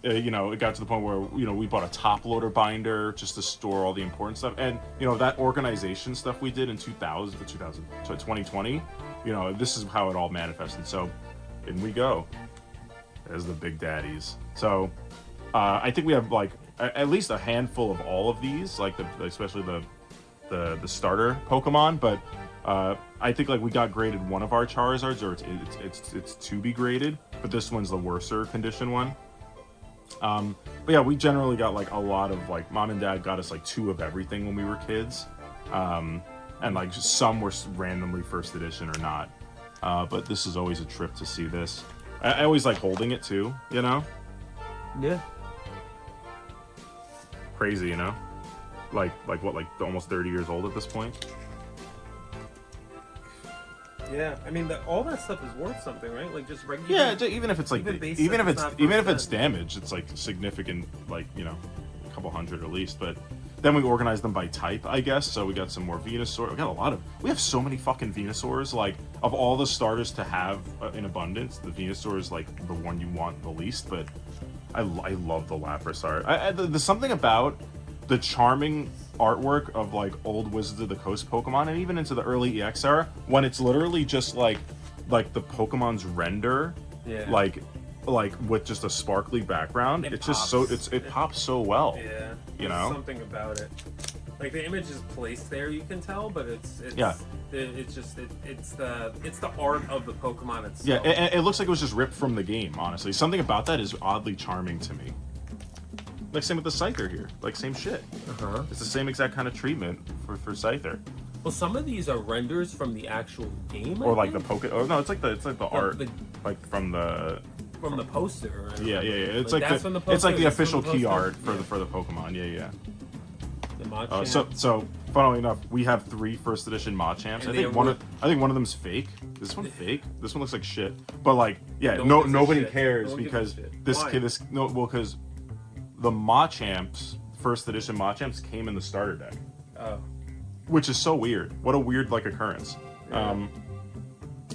It got to the point where we bought a top loader binder just to store all the important stuff, and that organization stuff we did in 2020. This is how it all manifested. So in we go as the Big Daddies. So I think we have like at least a handful of all of these, like especially the starter Pokemon, but I think like we got graded one of our Charizards, or it's to be graded, but this one's the worser condition one. But yeah, we generally got like a lot of like mom and dad got us like 2 of everything when we were kids, and like some were randomly first edition or not. But this is always a trip to see this. I always like holding it too, Yeah. Crazy, like almost 30 years old at this point. Yeah, I mean all that stuff is worth something, right? Like just regular. Yeah, even if it's like even if it's damaged, it's like significant, like a couple hundred at least. But then we organized them by type, I guess. So we got some more Venusaur. We have so many fucking Venusaurs. Like of all the starters to have in abundance, the Venusaur is like the one you want the least. But I love the Lapras art. There's something about the charming artwork of like old Wizards of the Coast Pokemon, and even into the early EX era, when it's literally just like the Pokemon's render, like with just a sparkly background. It pops so well. Yeah, there's something about it. Like the image is placed there, you can tell, but it's the art of the Pokemon itself. Yeah, it looks like it was just ripped from the game. Honestly, something about that is oddly charming to me. Like same with the Scyther here, like same shit. It's the same exact kind of treatment for Scyther. Well, some of these are renders from the actual game, or like the no, it's like the art, like from the poster. Right? Yeah. It's like the official key art for the Pokemon. Yeah. The Machamp. So funnily enough, we have 3 first edition Machamps. I think one of them's fake. This one fake. This one looks like shit. But like, yeah, nobody cares because because the Machamps, first edition Machamps, came in the starter deck. Oh. Which is so weird. What a weird like occurrence. Yeah.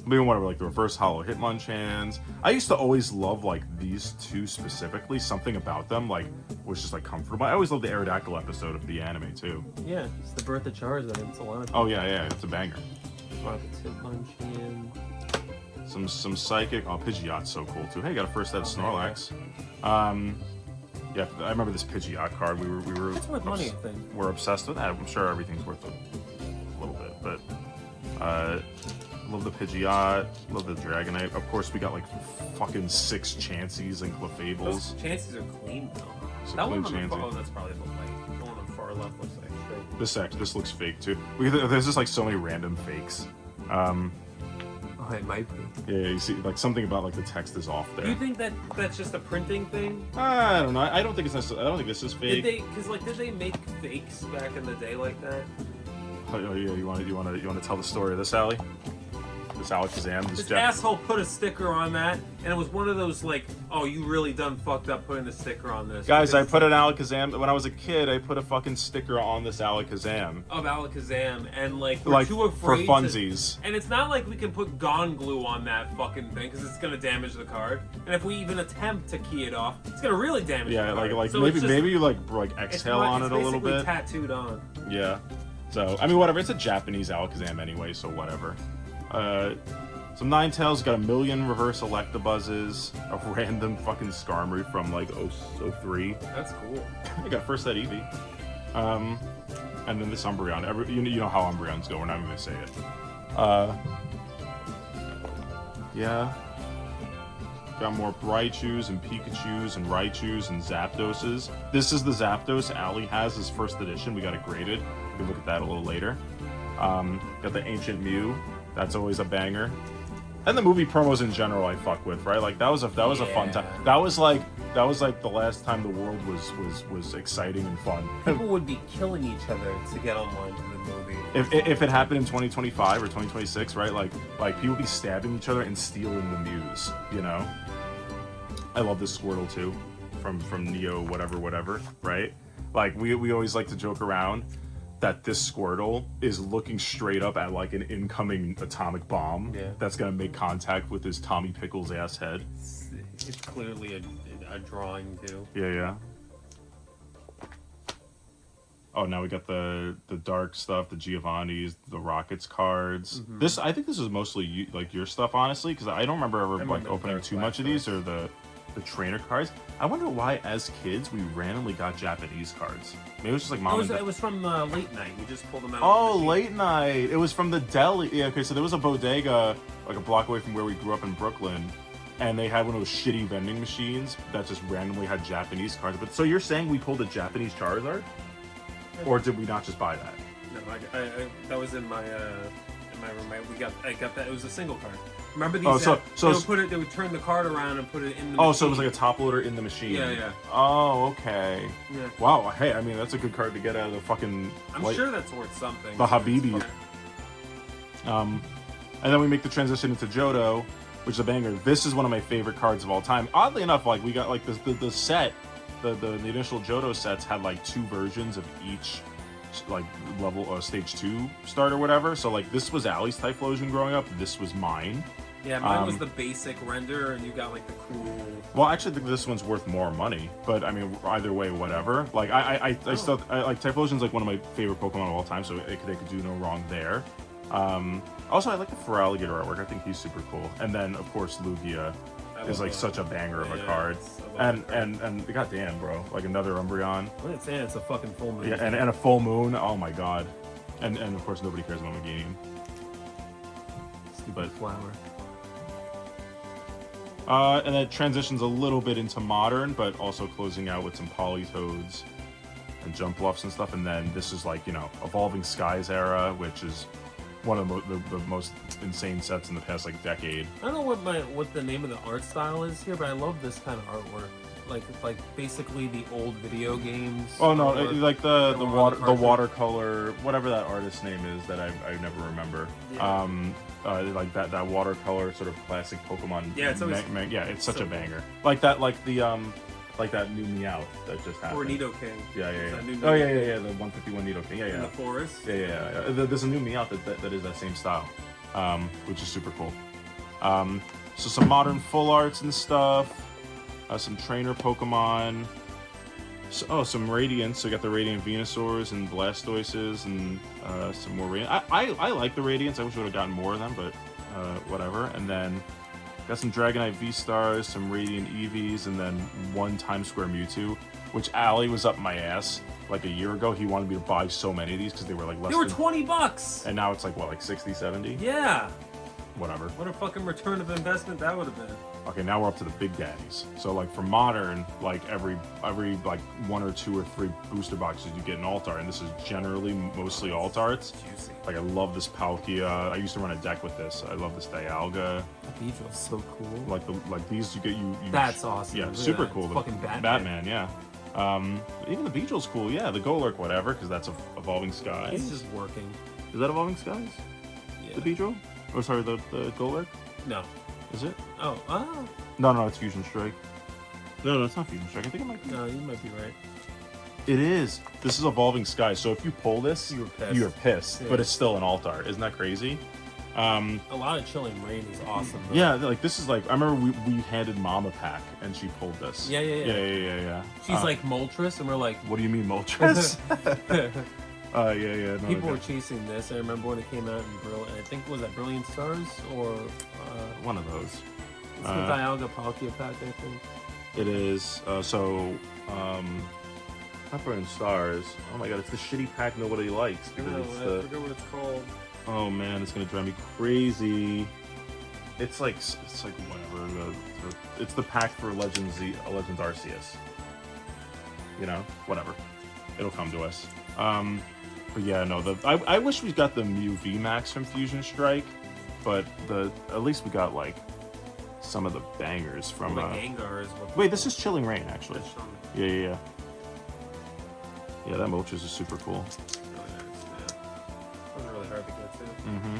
Maybe whatever, like the reverse hollow Hitmonchans. I used to always love like these 2 specifically. Something about them like was just like comfortable. I always loved the Aerodactyl episode of the anime too. Yeah, it's the birth of Charizard. It's a lot of. Oh yeah, it's a banger. Hitmonchan. Some psychic. Oh, Pidgeot's so cool too. Hey, got a first set of Snorlax. Yeah, I remember this Pidgeot card. We were. It's worth money, I think. We're obsessed with that. I'm sure everything's worth a little bit, but love the Pidgeot, love the Dragonite. Of course, we got like fucking 6 Chanseys and Clefables. Those Chanseys are clean though. So that clean one on Chansey. the that's probably the one on the far left. This looks fake too. There's just like so many random fakes. Oh, it might be. Yeah, you see, like something about like the text is off there. Do you think that that's just a printing thing? I don't know. I don't think it's necessarily. I don't think this is fake. Did they make fakes back in the day like that? Oh yeah, you want to tell the story of this, Allie? This Alakazam. This asshole put a sticker on that, and it was one of those like, oh, you really done fucked up putting a sticker on this. Guys, I put an Alakazam when I was a kid. I put a fucking sticker on this Alakazam. Of Alakazam, and like we're too afraid for funsies. And it's not like we can put Gone glue on that fucking thing because it's gonna damage the card. And if we even attempt to key it off, it's gonna really damage the card. Like so maybe you like exhale on it a little bit. It's tattooed on. Yeah. So I mean, whatever. It's a Japanese Alakazam anyway, so whatever. Some Ninetales, got a million reverse Electabuzzes, a random fucking Skarmory from like 03. That's cool. I got first set Eevee. And then this Umbreon. You know how Umbreons go, we're not even gonna say it. Yeah. Got more Raichus and Pikachus and Raichus and Zapdoses. This is the Zapdos Allie has as first edition. We got it graded. We can look at that a little later. Got the Ancient Mew. That's always a banger. And the movie promos in general I fuck with, right? Like that was a fun time. That was like the last time the world was exciting and fun. People would be killing each other to get online to the movie. If it happened in 2025 or 2026, right? Like people be stabbing each other and stealing the Mews, you know? I love this Squirtle too, from Neo whatever, right? Like we always like to joke around that this Squirtle is looking straight up at like an incoming atomic bomb that's gonna make contact with his Tommy Pickles ass head. It's clearly a drawing too. Yeah. Oh, now we got the dark stuff, the Giovanni's, the Rockets cards. Mm-hmm. I think this is mostly like your stuff, honestly, because I don't remember ever like opening too much of these or the trainer cards. I wonder why, as kids, we randomly got Japanese cards. Maybe it was just like mom. It was from late night. We just pulled them out. Oh, late night. It was from the deli. Yeah, okay. So there was a bodega like a block away from where we grew up in Brooklyn, and they had one of those shitty vending machines that just randomly had Japanese cards. But so you're saying we pulled a Japanese Charizard, or did we not just buy that? No, I that was in my room. I got that. It was a single card. Remember these? They would turn the card around and put it in the machine. So it was like a top loader in the machine. Yeah. Oh, okay. Yeah. Wow. Hey, I mean that's a good card to get out of the fucking. I'm sure that's worth something. The Habibi. And then we make the transition into Johto, which is a banger. This is one of my favorite cards of all time. Oddly enough, like we got like the set, the initial Johto sets had like 2 versions of each like level stage 2 start or whatever. So like this was Allie's Typhlosion growing up. This was mine. Yeah, mine was the basic render, and you got like the cool. Well, I actually think this one's worth more money, but I mean, either way, whatever. Like I still like Typhlosion's like one of my favorite Pokemon of all time, so they could do no wrong there. Also, I like the Feraligatr artwork. I think he's super cool. And then of course Lugia is like such a banger of a card. And goddamn, bro, like another Umbreon. It's a fucking full moon. Yeah, and a full moon. Oh my god. And of course nobody cares about Meganium. Stupid flower. And then it transitions a little bit into modern, but also closing out with some Politoads and Jump Bluffs and stuff. And then this is like, you know, Evolving Skies era, which is one of the most insane sets in the past like decade. I don't know what the name of the art style is here, but I love this kind of artwork. Like basically the old video games. Oh no, like the watercolor, whatever that artist's name is that I never remember. Yeah. Like that watercolor sort of classic Pokemon. Yeah, it's always, it's such a banger. Like that new Meowth that just happened. Or Nidoking. Yeah. The 151 Nidoking. Yeah. In the forest. Yeah. There's a new Meowth that is that same style, which is super cool. So some modern full arts and stuff. Some trainer Pokemon. Some Radiants. So we got the Radiant Venusaurs and Blastoises and some more Radiant. I like the Radiants. I wish I would have gotten more of them, but whatever. And then got some Dragonite V-Stars, some Radiant Eevees, and then one Times Square Mewtwo, which Allie was up my ass like a year ago. He wanted me to buy so many of these because they were like less. They were $20. And now it's like what, like 60, 70? Yeah. whatever. What a fucking return of investment that would have been. Okay, now we're up to the big daddies. So like for modern, like every like 1 or 2 or 3 booster boxes you get an alt art, and this is generally mostly alt arts. Juicy. Like I love this Palkia. I used to run a deck with this. I love this Dialga. That Beedrill's so cool. Like these you get you. That's awesome. Yeah, Look at super that. cool. It's fucking Batman. Batman, yeah. Even the Beedrill's cool. Yeah, the Golurk, whatever, because that's Evolving Skies. It's just working. Is that Evolving Skies? Yeah. The Beedrill? Or sorry, the Golurk? No. Is it? Oh. No, it's Fusion Strike. No, it's not Fusion Strike. I think it might be. No, you might be right. It is. This is Evolving Skies. So if you pull this, You're pissed. Yeah. Yeah. But it's still an alt art. Isn't that crazy? A lot of Chilling Rain is awesome. Though. Yeah, like this is like I remember we handed Mom a pack and she pulled this. Yeah. She's like Moltres, and we're like, what do you mean Moltres? Yeah. No, people were chasing this. I remember when it came out in Brilliant. I think was that Brilliant Stars or one of those. It's the Dialga Palkia pack, I think. It is. Not Brilliant Stars. Oh my god, it's the shitty pack nobody likes because it's I the. forget what it's called. Oh man, it's gonna drive me crazy. It's like whatever. It's the pack for Legends Arceus. You know, whatever. It'll come to us. But yeah, no. I wish we got the Mew VMAX from Fusion Strike, but at least we got like some of the bangers from. Gengar is what. Wait, this is Chilling Rain actually. That's strong. Yeah. Yeah, that Moltres is super cool. Really nice, yeah. It was really hard to get to. Mm-hmm.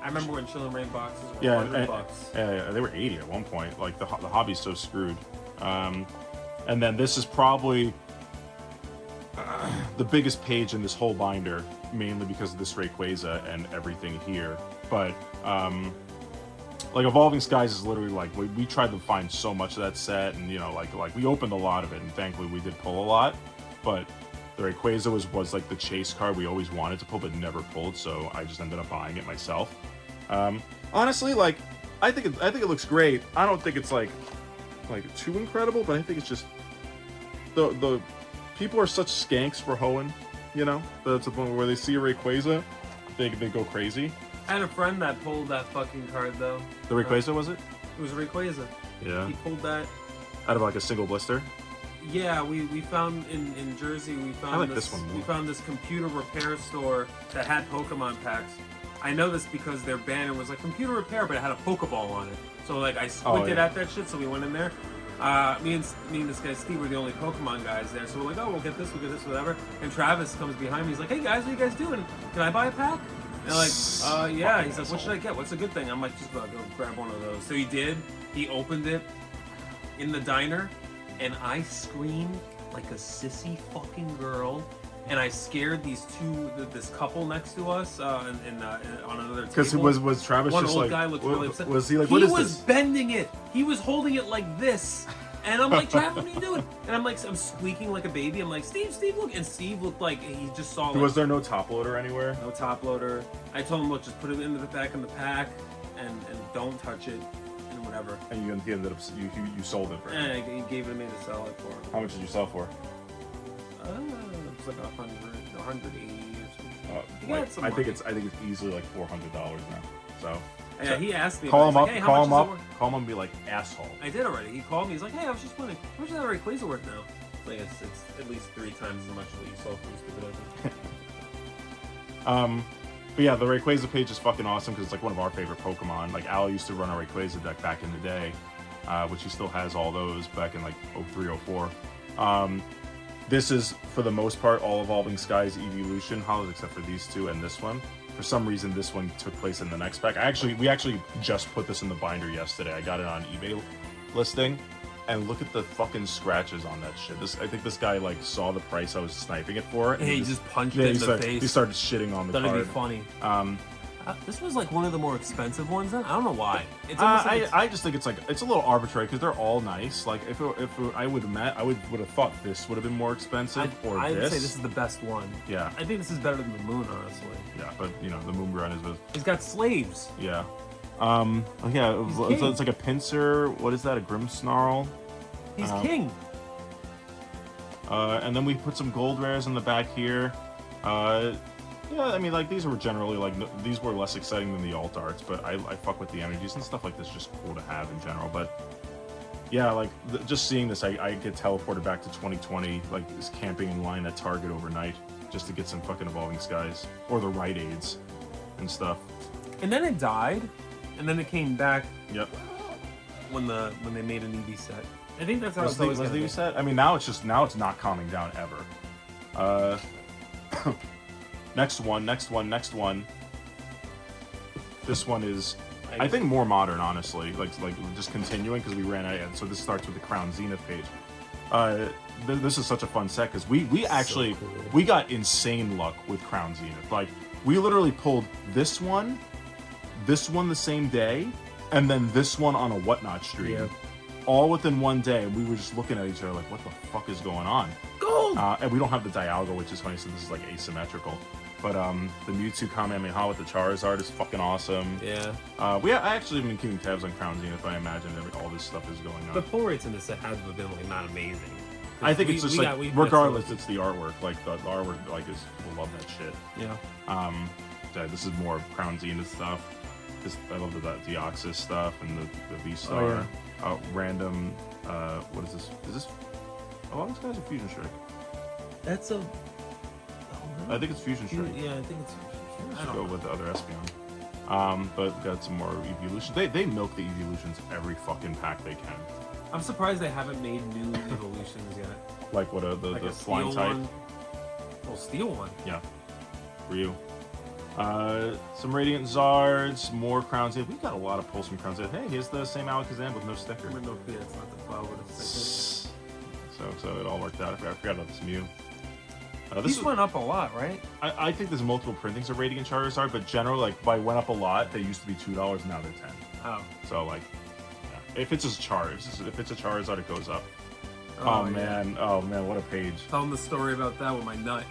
I remember when Chilling Rain boxes were Yeah, $100. Yeah, they were 80 at one point. Like the hobby's so screwed. And then this is probably the biggest page in this whole binder, mainly because of this Rayquaza and everything here. But like Evolving Skies is literally like we tried to find so much of that set, and you know, like we opened a lot of it, and thankfully we did pull a lot. But the Rayquaza was like the chase card we always wanted to pull but never pulled, so I just ended up buying it myself. Honestly, like I think it looks great. I don't think it's like too incredible, but I think it's just the people are such skanks for Hoenn, you know. That's the point where they see a Rayquaza, they go crazy. I had a friend that pulled that fucking card though. The Rayquaza was it? It was a Rayquaza. Yeah. He pulled that. Out of like a single blister. Yeah, we found in Jersey. We found I like this one more. We found this computer repair store that had Pokemon packs. I know this because their banner was like computer repair, but it had a Pokeball on it. So like I squinted at that shit, so we went in there. Me and this guy Steve were the only Pokemon guys there, so we're like, oh, we'll get this, whatever. And Travis comes behind me. He's like, hey guys, what are you guys doing? Can I buy a pack? And they're like, yeah. He's like, what should I get? What's a good thing? I'm like, just go grab one of those. So he did. He opened it in the diner, and I screamed like a sissy fucking girl. And I scared this couple next to us on another table. Because was Travis one just old like, guy looked really upset. Was he like, what is this? He was bending it. He was holding it like this. And I'm like, Travis, what are you doing? And I'm squeaking like a baby. I'm like, Steve, look. And Steve looked like he just saw. Like, was there no top loader anywhere? No top loader. I told him, look, just put it in the back in the pack, and don't touch it, and whatever. And you ended up you sold it for him. And he gave it to me to sell it for. How much did you sell for? It was like 180 or something. I think it's easily like $400 now. So. Yeah, he asked me. Call him up. Like, hey, call him up. Call him and be like, asshole. I did already. He called me. He's like, hey, I was just wondering, how much is that Rayquaza worth now? Like, it's at least 3 times as much as what you sold for your stupid item. But yeah, the Rayquaza page is fucking awesome because it's like one of our favorite Pokemon. Like Al used to run a Rayquaza deck back in the day, which he still has all those back in like 03, 04. This is, for the most part, all Evolving Skies Evolution holos except for these two and this one. For some reason, this one took place in the next pack. We actually just put this in the binder yesterday. I got it on eBay listing, and look at the fucking scratches on that shit. I think this guy like saw the price I was sniping it for, and he just punched it in the face. He started shitting on the card. That'd be funny. This was like one of the more expensive ones. I don't know why. It's like I just think it's a little arbitrary because they're all nice. Like if I would have thought this would have been more expensive I would say this is the best one. Yeah. I think this is better than the Moon, honestly. Yeah, but you know the Moongrun is. He's got slaves. Yeah. It's like a pincer. What is that? A Grimmsnarl. He's king. And then we put some gold rares in the back here. Yeah, I mean, like, these were generally, like, these were less exciting than the alt arts, but I fuck with the energies and stuff like this, just cool to have in general. But yeah, like, just seeing this, I get teleported back to 2020, like, is camping in line at Target overnight just to get some fucking Evolving Skies or the Rite Aids and stuff. And then it died, and then it came back. Yep. When they made an EV set. I think that's how Was it's the always gonna be. EV set? I mean, now it's not calming down ever. Next one. This one is, I think, more modern, honestly. Like just continuing because we ran out. So this starts with the Crown Zenith page. This is such a fun set because we actually cool. we got insane luck with Crown Zenith. Like, we literally pulled this one the same day, and then this one on a Whatnot stream. Yeah. All within one day, and we were just looking at each other like, what the fuck is going on? Gold! And we don't have the Dialga, which is funny, so this is like asymmetrical. But the Mewtwo Kamehameha with the Charizard is fucking awesome. Yeah. I actually have been keeping tabs on Crown Zenith, but I imagine all this stuff is going on. The pull rates in this set have been like not amazing. I think it's just like, we regardless, it's the artwork. Like, the artwork, like, is, people love that shit. Yeah. Yeah, this is more Crown Zenith stuff. I love the Deoxys stuff and the V-Star. Oh, yeah. Random, what is this? Is this? Oh, this guy's a Fusion Strike. That's a. I think it's Fusion Strike. Yeah, I think it's. Let's go with the other Espeon. But got some more evolutions. They milk the evolutions every fucking pack they can. I'm surprised they haven't made new evolutions yet. Like what? The Like a flying steel type. one. Well, steel one. Yeah. Ryu. Some Radiant Zards, more Crown Zenith. We got a lot of pulls from Crown Zenith. Hey, here's the same Alakazam with no sticker. With no P, it's not the flower with a sticker. So it all worked out. I forgot about this Mew. These went up a lot, right? I think there's multiple printings of Radiant Charizard, but generally, like, by went up a lot, they used to be $2, now they're 10. Oh. So, like, yeah. If it's a Charizard, it goes up. Oh, man, what a page. Tell them the story about that with my nut.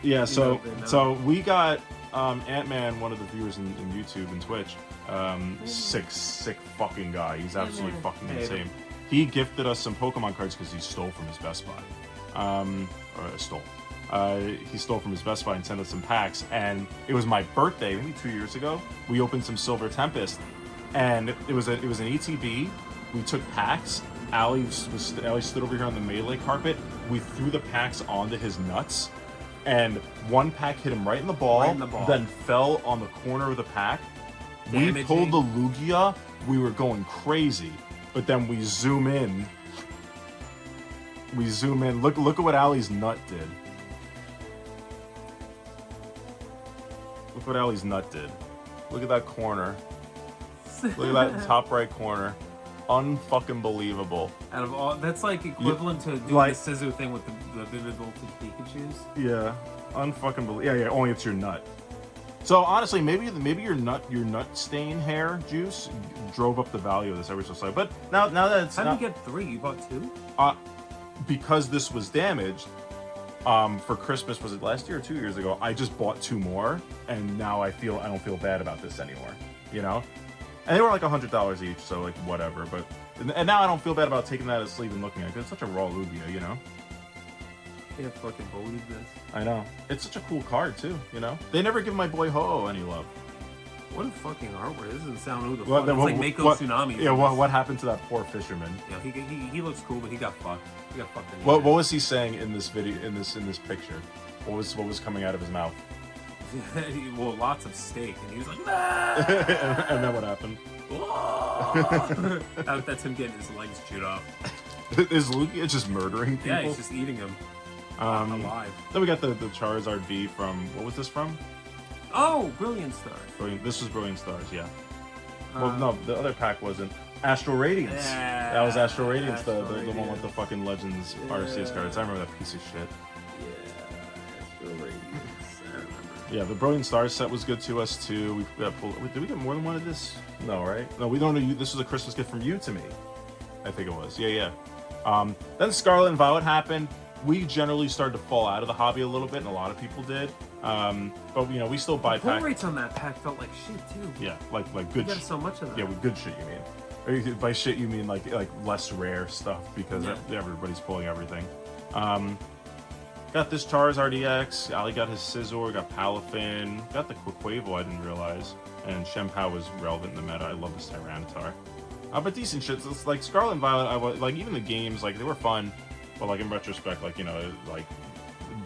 Yeah, so know. we got Ant-Man, one of the viewers in YouTube and Twitch, sick fucking guy. He's absolutely fucking insane. He gifted us some Pokemon cards because he stole from his Best Buy. He stole from his Best Buy and sent us some packs. And it was my birthday, maybe 2 years ago. We opened some Silver Tempest, and it was an ETB. We took packs. Allie stood over here on the melee carpet. We threw the packs onto his nuts, and one pack hit him right in the ball, then fell on the corner of the pack. Damaging. We pulled the Lugia. We were going crazy, but then we zoom in. Look at what Allie's nut did. Look what Allie's nut did. Look at that corner. Look at that top right corner. Unfucking believable. Out of all, that's like equivalent to doing the scissor thing with the Vivid Voltage Pikachus. Yeah, unfucking believable. Yeah, only it's your nut. So honestly, maybe your nut stain hair juice drove up the value of this ever so slightly. But now that it's how did you get 3? You bought 2? Because this was damaged. For Christmas, was it last year or 2 years ago? I just bought 2 more, and now I don't feel bad about this anymore. You know. And they were like $100 each, so like whatever. But and now I don't feel bad about taking that as a sleeve and looking at it. It's such a raw Lugia, you know. I can't fucking believe this. I know. It's such a cool card too, you know. They never give my boy Ho-Oh any love. What a fucking artwork! This doesn't sound who the fuck. It's like Mako Tsunami. Yeah, what happened to that poor fisherman? Yeah, he looks cool, but he got fucked. He got fucked. What was he saying in this video? In this picture? What was coming out of his mouth? Well, lots of steak, and he was like, nah! And then what happened? That's him getting his legs chewed off. Is Lugia just murdering people? Yeah, he's just eating them alive. Then we got the Charizard V from, what was this from? Oh, Brilliant Stars. This was Brilliant Stars, yeah. Well, no, the other pack wasn't. Astral Radiance. Yeah, that was Astral Radiance, Astral the one with the fucking Legends RCS cards. I remember that piece of shit. Yeah, Astral Radiance. Yeah, the Brilliant Stars set was good to us too. We got did we get more than one of this? No, right? No, we don't know. This was a Christmas gift from you to me. I think it was. Yeah. Then Scarlet and Violet happened. We generally started to fall out of the hobby a little bit, and a lot of people did. But you know, we still buy pull packs. rates on that pack felt like shit too. Yeah, like good. You got so much of that. Yeah, with good shit you mean. Or by shit you mean like less rare stuff because everybody's pulling everything. Got this Charizard EX. Ali got his Scizor. Got Palafin. Got the Quaquaval, I didn't realize. And Shenpao was relevant in the meta. I love this Tyranitar. But decent shit. So it's like Scarlet and Violet, like, even the games, like, they were fun. But, like, in retrospect, like, you know, like,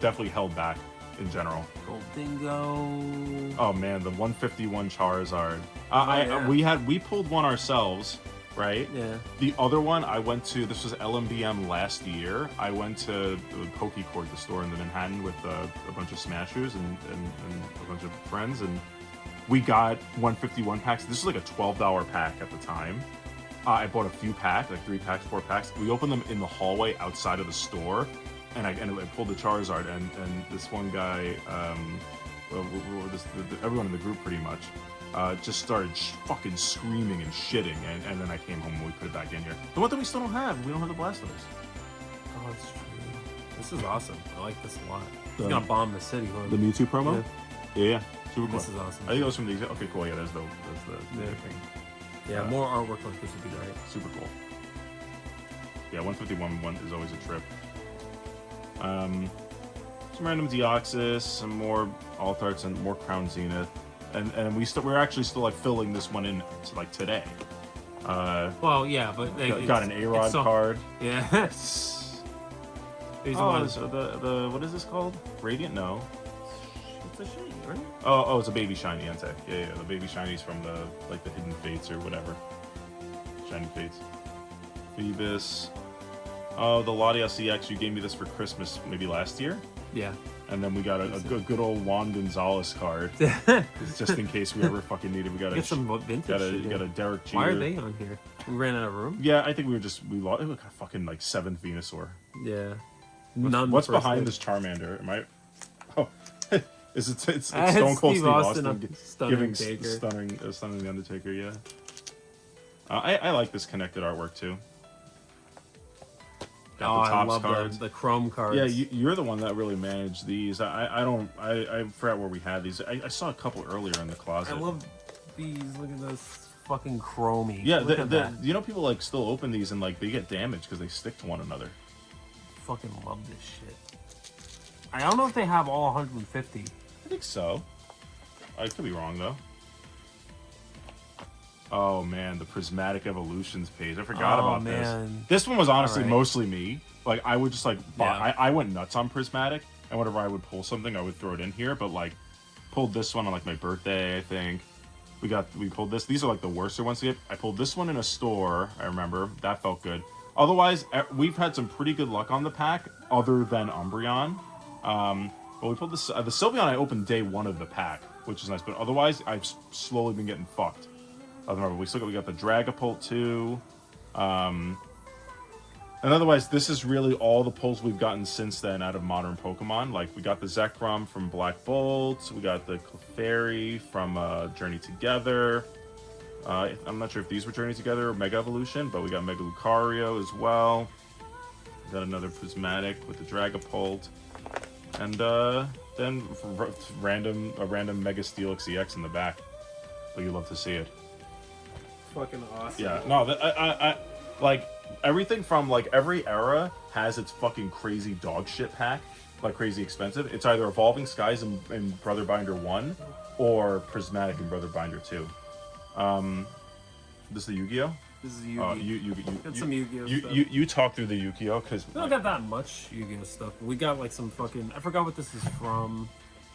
definitely held back in general. Gold Dingo. Oh, man, the 151 Charizard. Yeah. We pulled one ourselves, right? Yeah. The other one, I went to, this was LMBM last year. I went to the Pokecourt, the store in the Manhattan, with a bunch of Smashers and a bunch of friends, and we got 151 packs. This was like a $12 pack at the time. I bought a few packs, like 3 packs, 4 packs. We opened them in the hallway outside of the store, and I pulled the Charizard, and this one guy, everyone in the group pretty much, just started fucking screaming and shitting, and then I came home and we put it back in here. The one that we still don't have, we don't have the Blastoise. Oh, that's true. This is awesome. I like this a lot. He's gonna bomb the city. The Mewtwo promo? Yeah. Super cool. This is awesome. I think it was from the, okay, cool, yeah, that's the thing. Yeah, more artwork like this would be great. Super cool. Yeah, 151 is always a trip. Some random Deoxys, some more Altarts, and more Crown Zenith, and we're actually still like filling this one in like today. Well, yeah, but got an A-Rod card. Yeah. There's the what is this called? Radiant? No. It's a shiny, right? Oh, it's a baby shiny Entei. Yeah, the baby shinies from the Hidden Fates or whatever. Shiny Fates. Phoebus. Oh, the Latias CX, you gave me this for Christmas maybe last year? Yeah. And then we got a good old Juan Gonzalez card. Just in case we ever fucking need it. We got some vintage got a Derek Jeter. Why are they on here? We ran out of room? Yeah, I think we lost. It was fucking like 7th Venusaur. Yeah. What's behind this Charmander? Am I... Oh... It's Stone Cold Steve Austin giving stunning the Undertaker, yeah. I like this connected artwork too. Got the Topps cards. The Chrome cards. Yeah, you're the one that really managed these. I forgot where we had these. I saw a couple earlier in the closet. I love these. Look at this fucking chromey. Yeah, you know, people like still open these and like they get damaged because they stick to one another. Fucking love this shit. I don't know if they have all 150. I think so. I could be wrong though. Oh man, the Prismatic Evolutions page. I forgot about this. This one was honestly mostly me. Like I would just like buy, I went nuts on Prismatic, and whenever I would pull something, I would throw it in here. But like, pulled this one on like my birthday, I think. We pulled this. These are like the worst ones to get. I pulled this one in a store. I remember that felt good. Otherwise, we've had some pretty good luck on the pack, other than Umbreon. But we pulled this. The Sylveon I opened day 1 of the pack, which is nice. But otherwise, I've slowly been getting fucked. Remember, we got the Dragapult too. And otherwise, this is really all the pulls we've gotten since then out of modern Pokemon. Like, we got the Zekrom from Black Bolt. We got the Clefairy from Journey Together. I'm not sure if these were Journey Together or Mega Evolution, but we got Mega Lucario as well. We got another Prismatic with the Dragapult. And then a random Mega Steelix EX in the back. But you love to see it. Fucking awesome. Yeah, no, I like everything from like every era has its fucking crazy dog shit pack, like crazy expensive. It's either Evolving Skies in Brother Binder 1 or Prismatic in Brother Binder 2. This is the Yu-Gi-Oh? This is Yu-Gi-Oh. Got some Yu-Gi-Oh stuff. You talk through the Yu-Gi-Oh because we don't got that much Yu-Gi-Oh stuff. We got like some fucking, I forgot what this is from.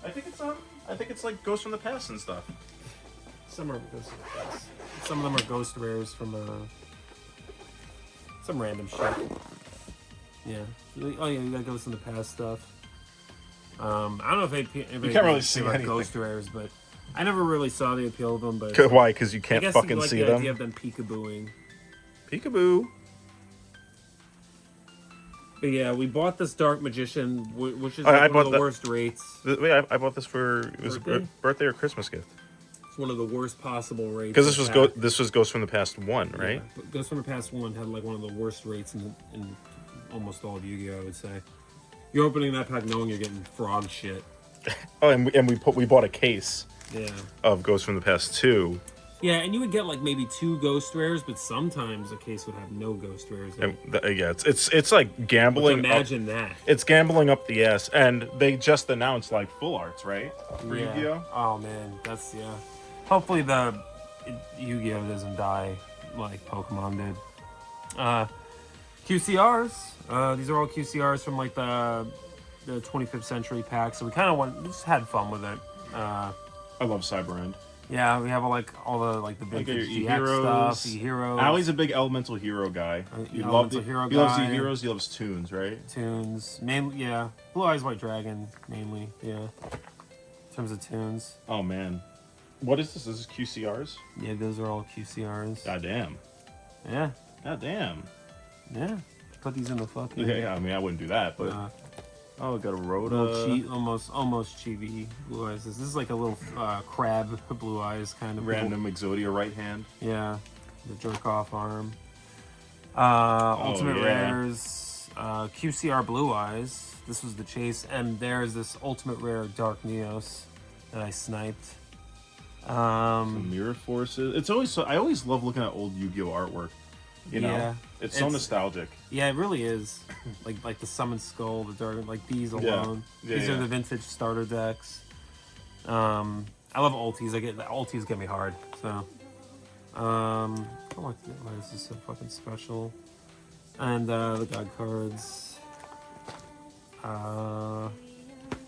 I think it's like Ghosts from the Past and stuff. Some are Ghosts from the Past. Some of them are Ghost Rares from some random shit. Yeah. Oh yeah, you got Ghosts from the Past stuff. I don't know if you can't really see anything. Ghost Rares, but I never really saw the appeal of them. But why? Because you can't fucking like see the them. Idea of them peekabooing. Peekaboo. But yeah, we bought this Dark Magician, which is like one of the worst rates. Wait, I bought this for it was birthday or Christmas gift. It's one of the worst possible rates. Because this was Ghost from the Past 1, right? Yeah, but Ghost from the Past 1 had like one of the worst rates in almost all of Yu-Gi-Oh, I would say. You're opening that pack knowing you're getting frog shit. Oh, and we bought a case. Yeah. Of Ghost from the Past 2. Yeah, and you would get like maybe 2 ghost rares, but sometimes a case would have no ghost rares. In it. Yeah, it's like gambling. Imagine that. It's gambling up the ass, and they just announced like full arts, right? For Yeah. Yu-Gi-Oh. Oh man, that's Hopefully Yu-Gi-Oh doesn't die like Pokemon did. QCRs. These are all QCRs from like the 25th century pack. So we kind of just had fun with it. I love Cyber End. Yeah, we have all the vintage GX stuff, E-Heroes. Ali's a big Elemental Hero guy. He loves E-Heroes. He loves Toons, right? Toons, mainly, yeah. Blue Eyes White Dragon, mainly, yeah. In terms of Toons. Oh man, what is this? This is QCRs. Yeah, those are all QCRs. Goddamn. Yeah. Goddamn. Yeah. Put these in the fucking. Yeah. I mean, I wouldn't do that, but. Oh, got a Rhoda. Almost chibi Blue Eyes. This is like a little crab Blue Eyes kind of. Random Exodia right hand. Yeah, the jerk off arm. Ultimate Rares, QCR Blue Eyes. This was the chase, and there's this Ultimate Rare Dark Neos that I sniped. Mirror Forces. It's always I always love looking at old Yu-Gi-Oh artwork. You know, it's so nostalgic. Yeah, it really is. like the Summon Skull, the Dark, like these alone. These are the vintage starter decks. I love ultis. The ultis get me hard. So, why is this so fucking special? And the god cards.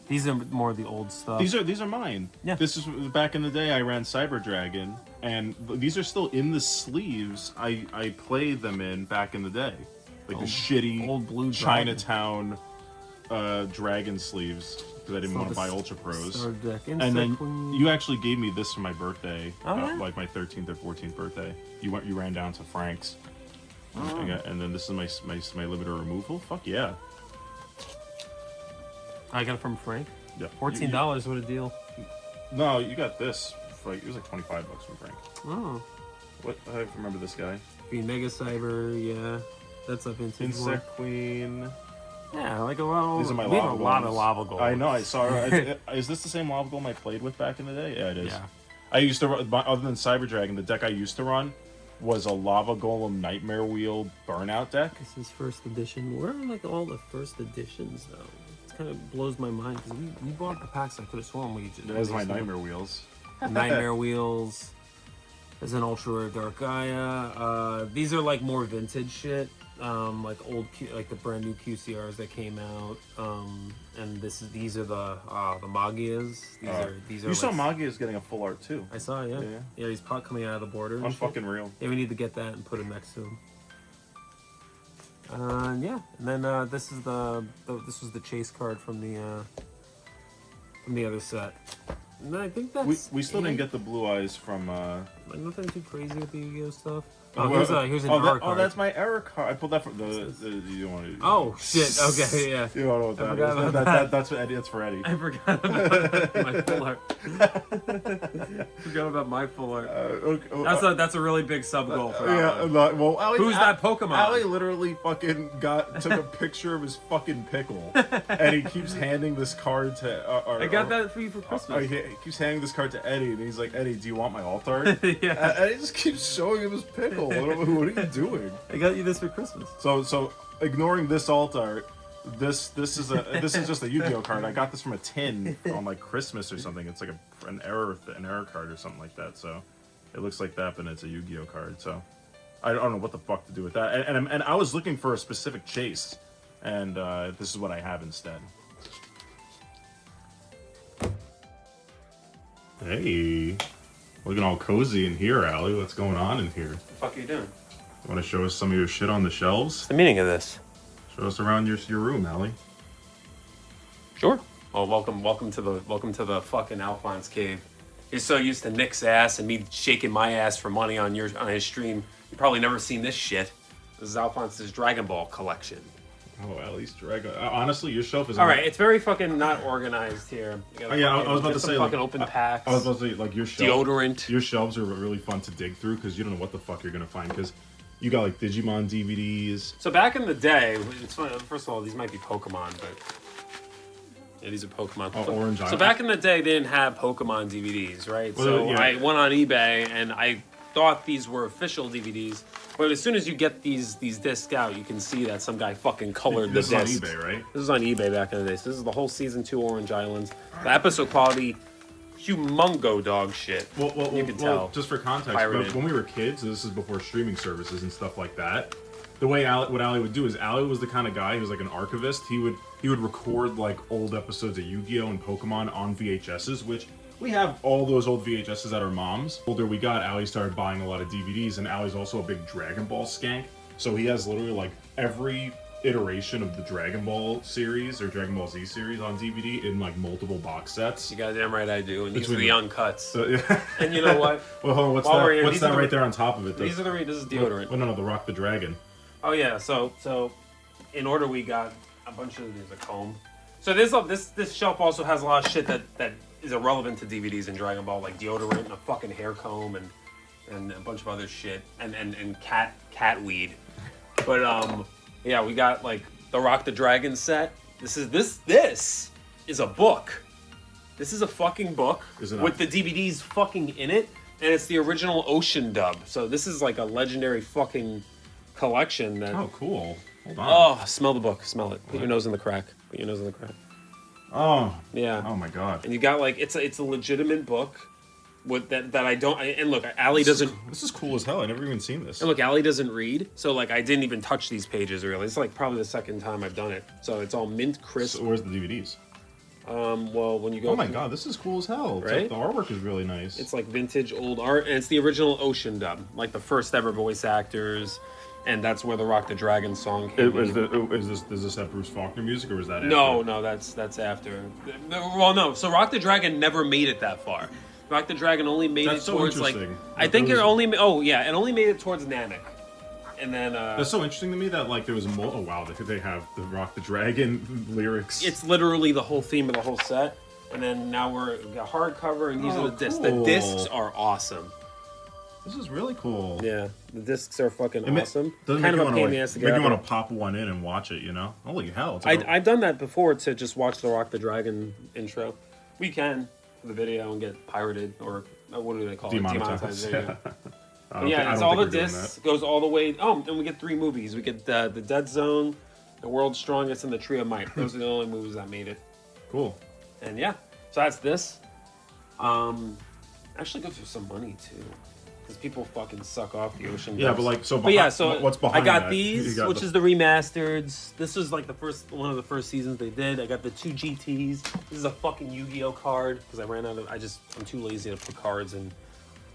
These are more the old stuff. These are mine. Yeah. This is back in the day. I ran Cyber Dragon, and these are still in the sleeves. I played them in back in the day, like the shitty old blue Chinatown dragon sleeves because I didn't want to buy Ultra Pros. And then you actually gave me this for my birthday, like my 13th or 14th birthday. You ran down to Frank's, and then this is my limiter removal. Fuck yeah. I got it from Frank. Yeah. $14. What a deal. No, you got this. It was like $25 from Frank. Oh. What? I remember this guy. Mega Cyber, yeah. That's a vintage Insect Queen. Yeah, like a lot of. These are my we have lava a lot of golems. lava golems. I know. I saw. Is this the same lava golem I played with back in the day? Yeah, it is. Yeah. I used to run, other than Cyber Dragon, the deck I used to run was a lava golem Nightmare Wheel burnout deck. This is first edition. Where are like all the first editions though? Kind of blows my mind because we bought the packs. I could have sworn we just. There's my Nightmare Wheels. Nightmare Wheels. There's an Ultra Rare Dark Gaia. These are like more vintage shit. Like like the brand new QCRs that came out. And these are the Magias. These are. You saw Magia's getting a full art too. I saw, yeah. Yeah, he's coming out of the border. Unfucking real. Yeah, we need to get that and put him next to him. Yeah, and then this was the chase card from the other set. And I think that's we still didn't get the Blue Eyes from. Like nothing too crazy with the Yu-Gi-Oh stuff. Oh, here's an error card. Oh, that's my error card. I pulled that from the you don't want to. Oh shit! Okay, yeah. You don't know what that is. That's for Eddie. That's for Eddie. I forgot about my full art. Forgot about my full art. That's a really big sub goal for yeah. Well, who's that Pokemon? Ali literally fucking took a picture of his fucking pickle, and he keeps handing this card to. I got that for you for Christmas. He keeps handing this card to Eddie, and he's like, Eddie, do you want my alt art? Yeah. And he just keeps showing him his pickle. What are you doing? I got you this for Christmas. So ignoring this alt art, this is just a Yu-Gi-Oh card. I got this from a tin on like Christmas or something. It's like an error card or something like that. So it looks like that, but it's a Yu-Gi-Oh card. So I don't know what the fuck to do with that. And I was looking for a specific chase, and this is what I have instead. Hey. Looking all cozy in here, Allie. What's going on in here? What the fuck are you doing? You want to show us some of your shit on the shelves? What's the meaning of this? Show us around your room, Allie. Sure. Well, welcome to the fucking Alphonse cave. You're so used to Nick's ass and me shaking my ass for money on his stream. You probably never seen this shit. This is Alphonse's Dragon Ball collection. Oh, Allie's Dragon. Honestly, your shelf is. All right, it's very fucking not organized here. I was about to say fucking open packs. I was about to say like your shelf, deodorant. Your shelves are really fun to dig through because you don't know what the fuck you're gonna find because you got like Digimon DVDs. So back in the day, it's funny. First of all, these might be Pokemon, but Yeah, these are Pokemon. Oh, Orange So Island. back in the day, they didn't have Pokemon DVDs, right? Well, So yeah. I went on eBay and I thought these were official DVDs. But as soon as you get these discs out, you can see that some guy fucking colored the This is on discs. eBay, right? This is on eBay back in the day. So this is the whole season 2 Orange Islands. The episode quality, humongo dog shit. Well, you can tell. just for context, Pirated. when we were kids, so this is before streaming services and stuff like that. The way what Ali would do is Ali was the kind of guy who was like an archivist. He would record like old episodes of Yu-Gi-Oh and Pokemon on VHSs, which we have all those old VHSs at our mom's. The older we got, Ali started buying a lot of DVDs, and Ali's also a big Dragon Ball skank. So he has literally like every iteration of the Dragon Ball series or Dragon Ball Z series on DVD in like multiple box sets. You goddamn right I do. And these are Between the uncuts. Yeah. And you know what? Well, hold on, what's While we're that? here, What's these that are right the- there on this is deodorant. Oh no, the Rock the Dragon. Oh yeah, so in order we got a bunch of there's a comb. So this shelf also has a lot of shit that is irrelevant to DVDs and Dragon Ball, like deodorant and a fucking hair comb and a bunch of other shit and cat weed. But yeah, we got like the Rock the Dragon set. This is a book. This is a fucking book Is it with not? the DVDs fucking in it, and it's the original Ocean dub. So this is like a legendary fucking collection that. Oh, cool. Hold on. Oh, smell the book. Smell it. Put your nose in the crack. Put your nose in the crack. Oh. Yeah. Oh my god. And you got like it's a legitimate book with that I don't. And look, Allie doesn't. This is cool as hell. I never even seen this. And look, Allie doesn't read, so like I didn't even touch these pages really. It's like probably the second time I've done it. So it's all mint crisp. So where's the DVDs? Well, when you go. Oh my god, this is cool as hell. It's like Right? the artwork is really nice. It's like vintage old art, and it's the original Ocean dub, like the first ever voice actors, and that's where the Rock the Dragon song came. Does this have Bruce Faulkner music or was that after? No, that's after. Well, no. So Rock the Dragon never made it that far. Rock the Dragon only made That's it so towards like interesting. I think it only. Oh yeah, it only made it towards Namek, and then That's so interesting to me that like there was oh wow, they have the Rock the Dragon lyrics. it's literally the whole theme of the whole set. And then now we got hardcover, and these Oh, are the discs. cool. The discs are awesome. This is really cool. Yeah, the discs are fucking It awesome. Doesn't Kind make of you a want pain in to the ass to make get you out want to pop one in and watch it. You know? Holy hell! It's like I've done that before to just watch the Rock the Dragon intro. We can for the video and get pirated or what do they call it? demonetized. Video. I But don't yeah, think- I it's don't all the think we're doing discs. Goes all the way. Oh, and we get 3 movies. We get the Dead Zone, The World's Strongest, and The Tree of Might. Those are the only movies that made it. that. Cool. And yeah, so that's this. Actually, good for some money too, because people fucking suck off the Ocean. Yeah, dubs. but like so. But yeah, behind- so what's behind? I got that? these, You got which is the remasters. This was like one of the first seasons they did. I got the 2 GTs. This is a fucking Yu-Gi-Oh card because I ran out of. I'm too lazy to put cards in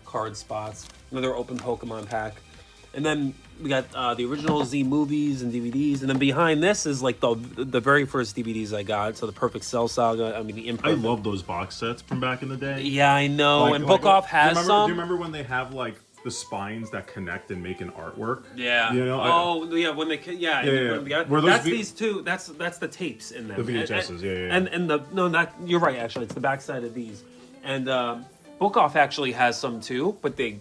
card spots. Another open Pokemon pack, and then we got the original Z movies and DVDs, and then behind this is like the very first DVDs I got. So the Perfect Cell Saga. I mean the I Imperfect. love those box sets from back in the day. Yeah, I know. Like- and like, Book Off has do you some. remember when they have like the spines that connect and make an artwork? Yeah. You know, yeah. When they yeah. Yeah, and you yeah. put them together. Were those That's V- these two. That's the tapes in them. The VHSs, And, yeah. And the no, not you're right. Actually, it's the backside of these. And Book Off actually has some too, but they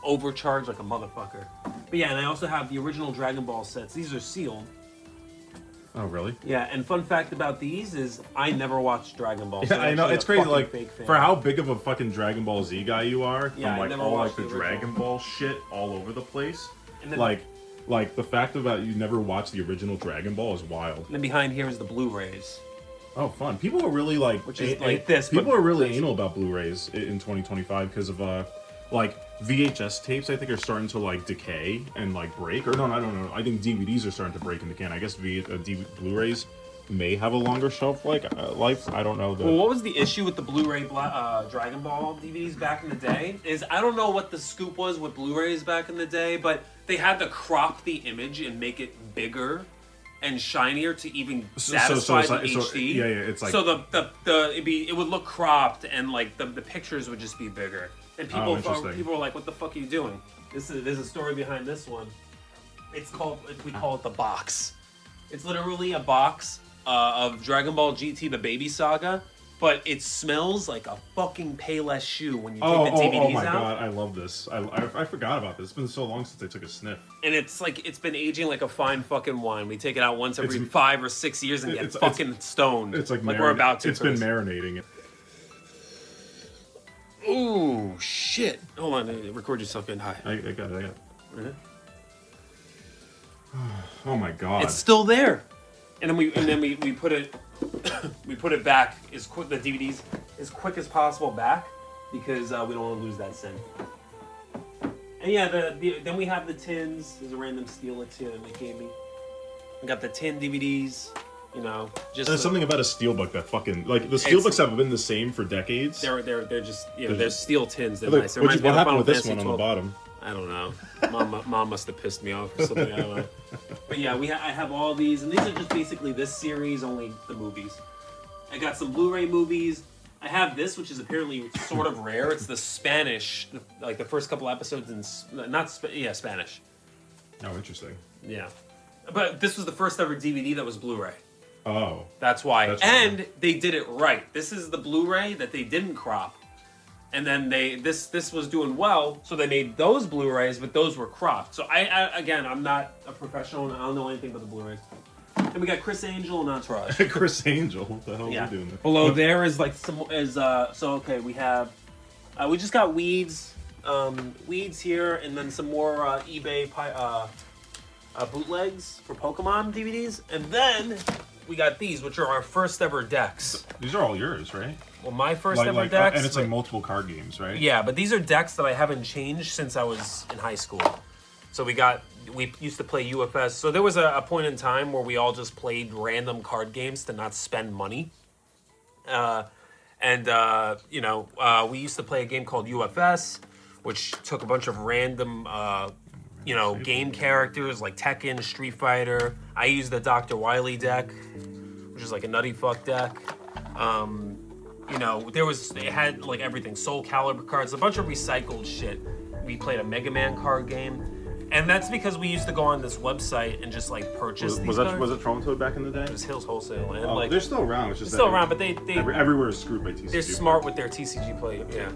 overcharge like a motherfucker. But yeah, and I also have the original Dragon Ball sets. These are sealed. Oh, really? Yeah, and fun fact about these is I never watched Dragon Ball. Yeah, I know. actually It's a crazy. fucking Like fake fan. for how big of a fucking Dragon Ball Z guy you are, Yeah, I from like never all like watched the the original. Dragon Ball shit all over the place. And then- Like the fact about you never watched the original Dragon Ball is wild. And then behind here is the Blu-rays. Oh, fun! People are really like, Which is like this, People but are really this. anal about Blu-rays in 2025 because of like VHS tapes. I think are starting to like decay and like break. Or no, I don't know. I think DVDs are starting to break and decay. And I guess Blu-rays may have a longer shelf life. I don't know. Well, what was the issue with the Blu-ray Dragon Ball DVDs back in the day? Is I don't know what the scoop was with Blu-rays back in the day, but they had to crop the image and make it bigger and shinier to even satisfy the HD. yeah, it's like so it would look cropped and like the pictures would just be bigger. And people interesting. were like, "What the fuck are you doing?" There's a story behind this one. We call it the box. It's literally a box of Dragon Ball GT, the Baby Saga, but it smells like a fucking Payless shoe when you take the DVDs oh my out. god, I love this. I forgot about this. It's been so long since I took a sniff. And it's like it's been aging like a fine fucking wine. We take it out once every 5 or 6 years and get fucking stoned. It's like we're about to. It's been marinating. Ooh, shit. Hold on, record yourself getting high. I got it. Mm-hmm. Oh my god. It's still there. And then we put it we put it back as quick, the DVDs as quick as possible back because we don't want to lose that scent. And yeah, then we have the tins. There's a random Steelix here that they gave me. We got the tin DVDs. You know, just there's something about a steelbook that fucking like the steelbooks have been the same for decades. They're just they're steel tins. They're like, nice. what happened with this one on the bottom? I don't know. Mom must have pissed me off or something. I don't know. But yeah, I have all these, and these are just basically this series, only the movies. I got some Blu-ray movies. I have this, which is apparently sort of rare. It's the Spanish, like the first couple episodes in Spanish. Oh, interesting. Yeah, but this was the first ever DVD that was Blu-ray. Oh, that's why. That's they did it right. This is the Blu-ray that they didn't crop. And then this was doing well, so they made those Blu-rays, but those were cropped. So I'm not a professional, and I don't know anything about the Blu-rays. And we got Chris Angel and Entourage. Chris Angel, what the hell are you doing there? Below there is like we have we just got Weeds here, and then some more eBay bootlegs for Pokemon DVDs, and then we got these, which are our first ever decks. These are all yours, right? Well, my first ever decks. And it's like multiple card games, right? Yeah, but these are decks that I haven't changed since I was in high school. So we used to play UFS. So there was a point in time where we all just played random card games to not spend money. We used to play a game called UFS, which took a bunch of random game characters like Tekken, Street Fighter. I used the Dr. Wily deck, which is like a nutty fuck deck. It had like everything, Soul Calibur cards, a bunch of recycled shit. We played a Mega Man card game. And that's because we used to go on this website and just like purchase these cards. Was it Tromtoad back in the day? It was Hills Wholesale. And they're still around. It's just still around, but they everywhere is screwed by TCG. They're smart with their TCG play. Yeah.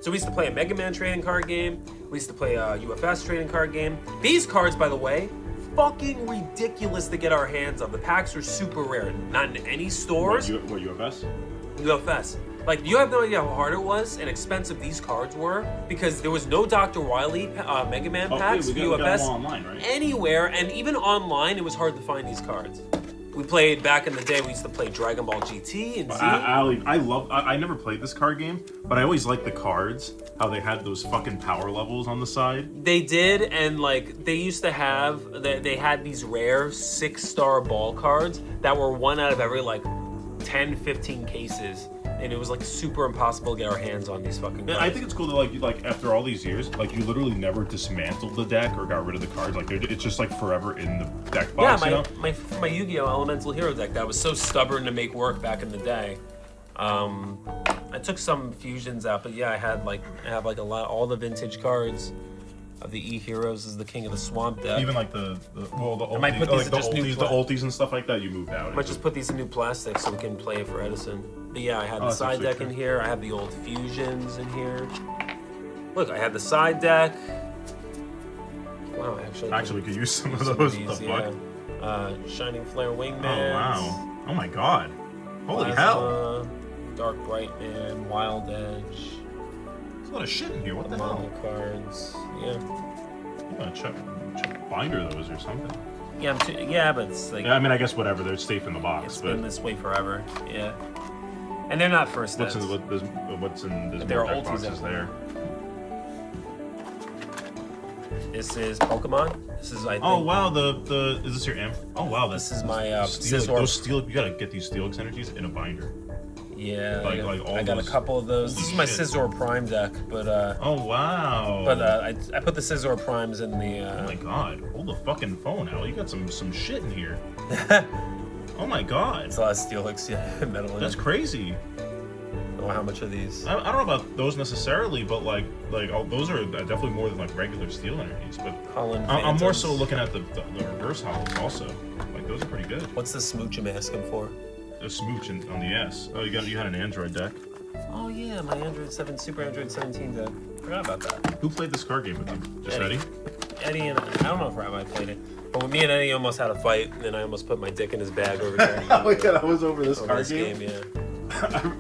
So we used to play a Mega Man trading card game. We used to play a UFS trading card game. These cards, by the way, fucking ridiculous to get our hands on. The packs are super rare. Not in any stores. What UFS? UFS. Like, you have no idea how hard it was and expensive these cards were because there was no Dr. Wily Mega Man packs for UFS got them online, right? anywhere, and even online it was hard to find these cards. We played back in the day. We used to play Dragon Ball GT and Z. I never played this card game, but I always liked the cards. How they had those fucking power levels on the side. They did, and like they used to have, they had these rare 6-star ball cards that were one out of every like 10, 15 cases. And it was like super impossible to get our hands on these fucking cards. I think it's cool that like after all these years, like you literally never dismantled the deck or got rid of the cards. Like it's just like forever in the deck box. Yeah, my Yu-Gi-Oh! Elemental Hero deck that was so stubborn to make work back in the day. I took some fusions out, but yeah, I have like a lot, all the vintage cards of the E-Heroes is the King of the Swamp deck. Even like the oldies, I might put these the oldies and stuff like that. You moved out. I might just put these in new plastic so we can play it for Edison. But yeah, I had the side deck in here. I have the old fusions in here. Look, I had the side deck. Wow, actually we could use some of those. Shining Flare Wingman. Oh wow! Oh my god! Holy Plasma, hell! Dark Brightman, Wild Edge. There's a lot of shit in here. What the hell? Cards. Yeah. I'm gonna check binder those or something. Yeah, but it's like. Yeah, I mean, I guess whatever. They're safe in the box. It's been this way forever. Yeah. And they're not first. What's in this there are deck boxes there? This is Pokemon. This is I think. Oh wow, is this your amp? Oh wow, this is my those steel. You gotta get these Steelix energies in a binder. Yeah, I got a couple of those. This is my Scizor Prime deck, but oh wow. But I put the Scizor Primes in the. Oh my god! Hold the fucking phone, Al. You got some shit in here. Oh my god! It's a lot of Steelix, yeah, metal. That's crazy. Oh, how much are these? I don't know about those necessarily, but like those are definitely more than like regular steel energies. But I'm more so looking at the reverse hollows also. Like those are pretty good. What's the smooch I'm asking for? a smooch on the ass. Oh, you had an Android deck. Oh yeah, my Super Android 17 deck. Forgot about that. Who played this card game with you? Just Eddie? Eddie and I don't know if Rabbi played it, but with me and Eddie almost had a fight, and I almost put my dick in his bag over here. Oh yeah, that was over this card game. Yeah.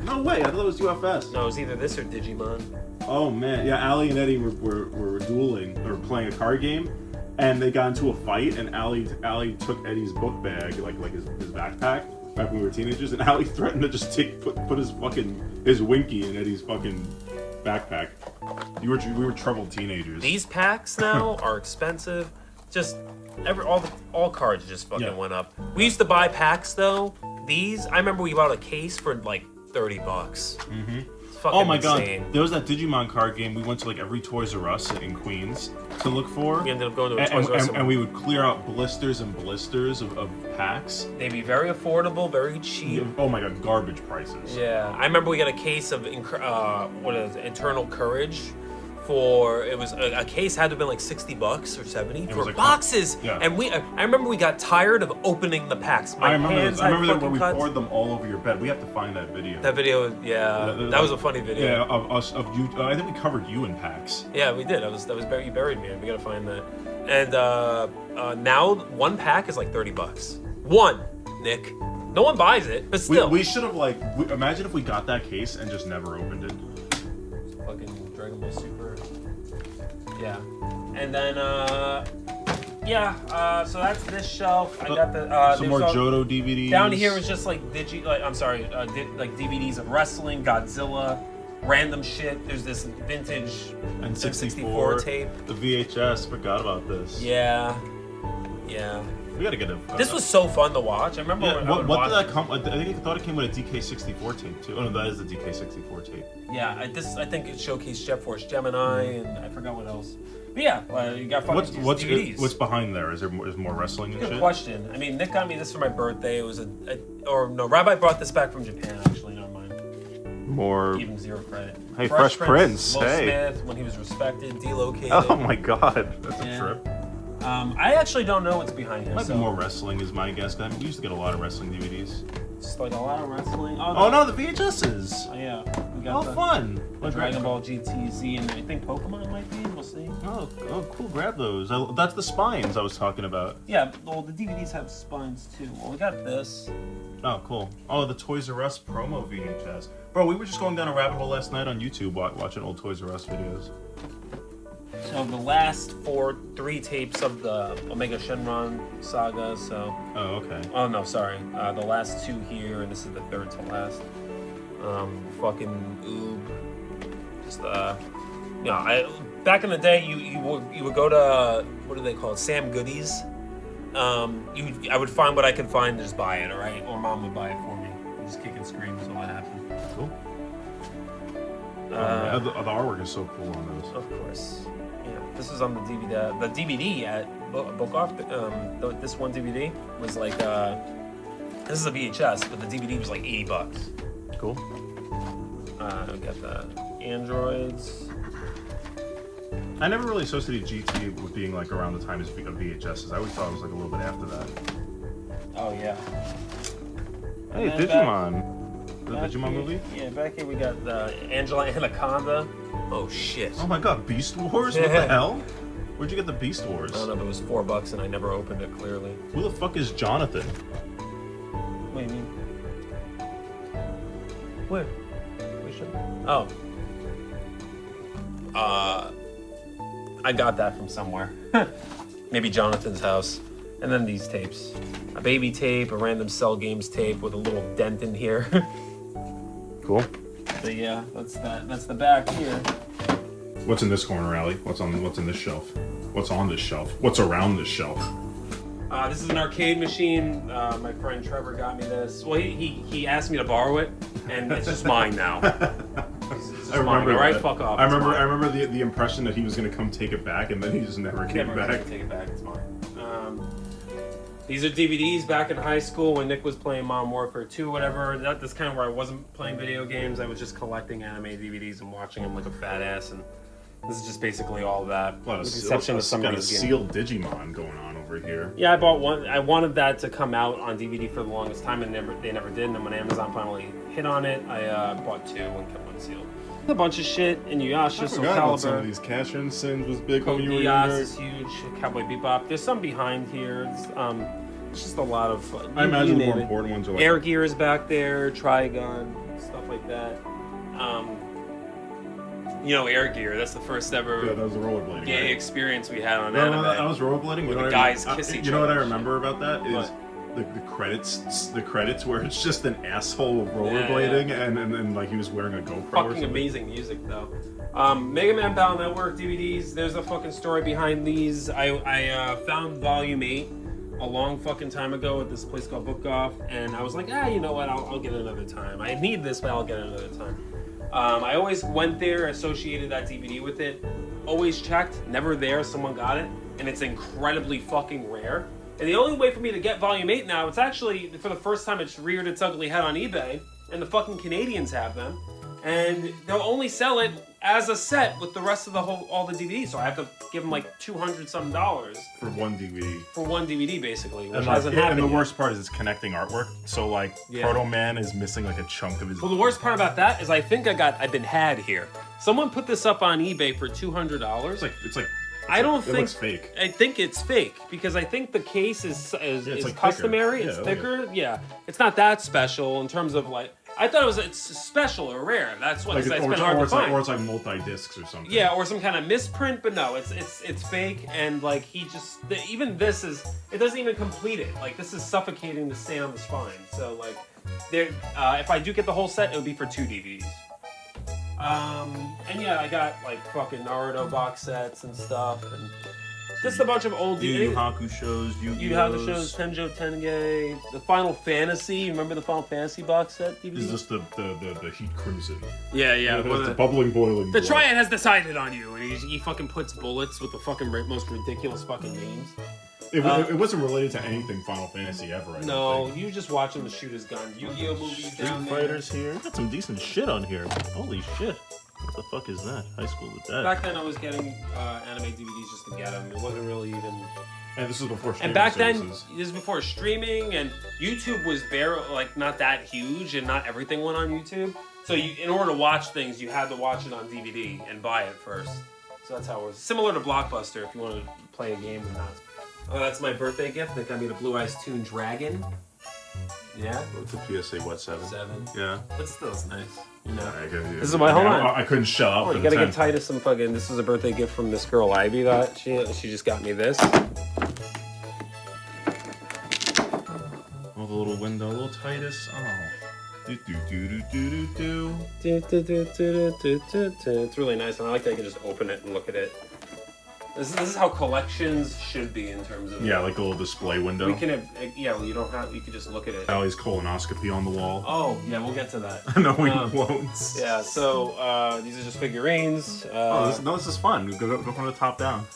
No way, I thought it was UFS. No, it was either this or Digimon. Oh man, yeah, Allie and Eddie were dueling, or playing a card game, and they got into a fight, and Allie took Eddie's book bag, like his backpack, back when we were teenagers, and Allie threatened to just put his Winky in Eddie's fucking backpack. We were troubled teenagers. These packs now are expensive. Just all cards just fucking went up. We used to buy packs though. These, I remember we bought a case for like $30. Mm-hmm. Oh my god, there was that Digimon card game. We went to like every Toys R Us in Queens to look for. We ended up going to a Toys R Us. And we would clear out blisters and blisters of packs. They'd be very affordable, very cheap. Oh my god, garbage prices. Yeah, I remember we got a case of Internal Courage. It was a case had to have been like $60 or $70 for like boxes. Yeah. And I remember we got tired of opening the packs. I remember that when we poured them all over your bed. We have to find that video. That video, that was a funny video. Yeah, of you. I think we covered you in packs. Yeah, we did. You buried me. We gotta find that. And now one pack is like $30. One, Nick. No one buys it, but still. We should have imagine if we got that case and just never opened it. Fucking Dragon Ball Super. Yeah, and then so that's this shelf. I got the some more Johto DVDs. Down here is just like DVDs of wrestling, Godzilla, random shit. There's this vintage N64 tape. The VHS. Forgot about this. Yeah. We gotta get a. This was so fun to watch. I remember. Yeah, what did that come? I thought it came with a DK64 tape too. Oh no, that is the DK64 tape. Yeah, I think it showcased Jet Force Gemini, and I forgot what else. But yeah, you got fucking DVDs. What's behind there? Is more wrestling and shit? Good question. I mean, Nick got me this for my birthday. It was Rabbi brought this back from Japan. Actually, not mine. More. Give him zero credit. Hey, Fresh Prince. Will hey. Smith, when he was respected, delocated. Oh my God, that's a trip. I actually don't know what's behind here. Might be more wrestling is my guess. I mean, we used to get a lot of wrestling DVDs. Just like a lot of wrestling. Oh no, the VHSs. Oh yeah. We got fun. The Dragon Ball GTZ, and I think Pokemon might be. We'll see. Oh, cool. Grab those. That's the spines I was talking about. Yeah, well, the DVDs have spines too. Well, we got this. Oh, cool. Oh, the Toys R Us promo VHS. Bro, we were just going down a rabbit hole last night on YouTube watching old Toys R Us videos. So the last three tapes of the Omega Shenron saga, so... Oh, okay. Oh, no, sorry. The last two here, and this is the third to last. Fucking Oob. Just, back in the day, you would go to, what do they call it, Sam Goodies. I would find what I could find and just buy it, alright? Or Mom would buy it for me. I'd just kick and scream until that happened. Cool. The artwork is so cool on those. Of course. Yeah, this was on the DVD. The DVD at Book Off. This one DVD was like, this is a VHS, but the DVD was like $80. Cool. We got the Androids. I never really associated GT with being like around the time of VHSs. I always thought it was like a little bit after that. Oh yeah. Hey, Digimon. The Digimon movie? Yeah, back here we got the Angela Anaconda. Oh shit. Oh my god, Beast Wars? What the hell? Where'd you get the Beast Wars? I don't know, but it was $4 and I never opened it clearly. Who the fuck is Jonathan? What do you mean? Where? Oh. I got that from somewhere. Maybe Jonathan's house. And then these tapes. A baby tape, a random Cell Games tape with a little dent in here. Cool. But yeah, that's the back here. What's in this corner, Allie? What's in this shelf? What's on this shelf? What's around this shelf? This is an arcade machine. My friend Trevor got me this. Well, he asked me to borrow it, and it's just mine now. I remember. All right, fuck off. I remember the impression that he was gonna come take it back, and then he just never came back. Take it back. It's mine. These are DVDs back in high school when Nick was playing Modern Warfare 2, whatever. That's kind of where I wasn't playing video games. I was just collecting anime DVDs and watching them like a fat ass. And This is just basically all that, with the Plus, exception of some got of a these games. sealed Digimon going on over here. Yeah, I bought one. I wanted that to come out on DVD for the longest time, and they never did. And then when Amazon finally hit on it, I bought 2 and kept one sealed. A bunch of shit, Inuyasha, Soul Some of Calibur. these cash-in sins was big Code when you were Geass younger. is huge. Cowboy Bebop. There's some behind here. It's just a lot of. I imagine the name more it. important ones are like Air Gear is back there. Trigun, stuff like that. Air Gear. That's the first ever that was the rollerblading. gay Right? experience we had on No, anime. I was rollerblading. Where You know the what guys I, kiss each You know what I other. remember about that is the credits. The credits where it's just an asshole rollerblading and like he was wearing a GoPro. or Fucking something. amazing music though. Mega Man Battle Network DVDs. There's a fucking story behind these. I found Volume 8 a long fucking time ago at this place called Book Off, and I was like, you know what? I'll get it another time. I need this, but I'll get it another time. I always went there, associated that DVD with it. Always checked, never there. Someone got it, and it's incredibly fucking rare. And the only way for me to get Volume 8 now, it's actually for the first time it's reared its ugly head on eBay, and the fucking Canadians have them. And they'll only sell it as a set with the rest of all the DVDs. So I have to give them like $200 something for one DVD. for one DVD basically, which And, hasn't happened. and the yet. worst part is it's connecting artwork. So like Proto Man is missing like a chunk of his. Well, the worst part about that is I think I've been had here. Someone put this up on eBay for $200. It's like. I don't it think looks fake. I think it's fake because I think the case is like customary. thicker. It's Yeah, thicker. Yeah, it's not that special in terms of like. I thought it's special or rare. That's what Like it's it's, been hard to find. or it's like multi-discs or something. Yeah, or some kind of misprint, but no, it's fake, and like even this is, it doesn't even complete it. Like this is suffocating to stay on the spine. So like, if I do get the whole set, it would be for 2 DVDs. And yeah, I got like fucking Naruto box sets and stuff, and just a bunch of old Yu Yu DVDs. Hakusho's, Yu Hakusho's, Tenjo Tenge, the Final Fantasy. Remember the Final Fantasy box set DVD? Is this the Heat Crimson? Yeah. The bubbling, boiling. The blood. Triad has decided on you, and he fucking puts bullets with the fucking most ridiculous fucking names. It wasn't related to anything Final Fantasy ever. I don't No, think. you just watching the shoot his gun. Yu-Gi-Oh movies down there. Fighters here. Got some decent shit on here. Holy shit. What the fuck is that? High School with that. Back then, I was getting anime DVDs just to get them. It wasn't really even. And this is before streaming And back services. then, this is before streaming, and YouTube was not that huge, and not everything went on YouTube. So in order to watch things, you had to watch it on DVD and buy it first. So that's how it was. Similar to Blockbuster, if you wanted to play a game or not. Oh, that's my birthday gift. They got me the Blue Eyes Toon Dragon. Yeah. What's the PSA? What, 7? 7. Yeah. But still, it's nice. You know. This is my- hold on. I couldn't shut up. Oh, for you the gotta 10. get Titus some fucking. This was a birthday gift from this girl Ivy. That she just got me this. Oh, the little window, little Titus. Oh. Do do do do do do do. It's really nice, and I like that you can just open it and look at it. This is how collections should be in terms of. Yeah, like a little display window. We can have, well, you don't have. You can just look at it. Allie's colonoscopy on the wall. Oh, yeah, we'll get to that. No, we won't. Yeah, so these are just figurines. This is fun. Go from the top down.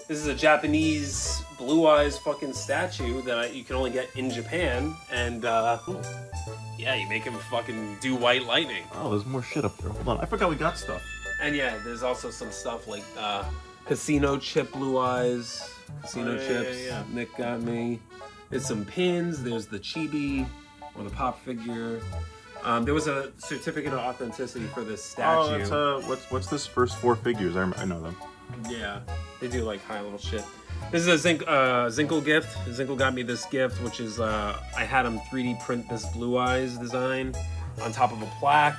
This is a Japanese Blue Eyes fucking statue that you can only get in Japan, and yeah, you make him fucking do white lightning. Oh, there's more shit up there. Hold on, I forgot we got stuff. And yeah, there's also some stuff like Casino Chip Blue Eyes, Casino Chips. Yeah. Nick got me. There's some pins. There's the chibi or the pop figure. There was a certificate of authenticity for this statue. Oh, that's what's this first 4 figures? I know them. Yeah, they do like high level shit. This is a Zinkel gift. Zinkel got me this gift, which is I had him 3D print this Blue Eyes design on top of a plaque.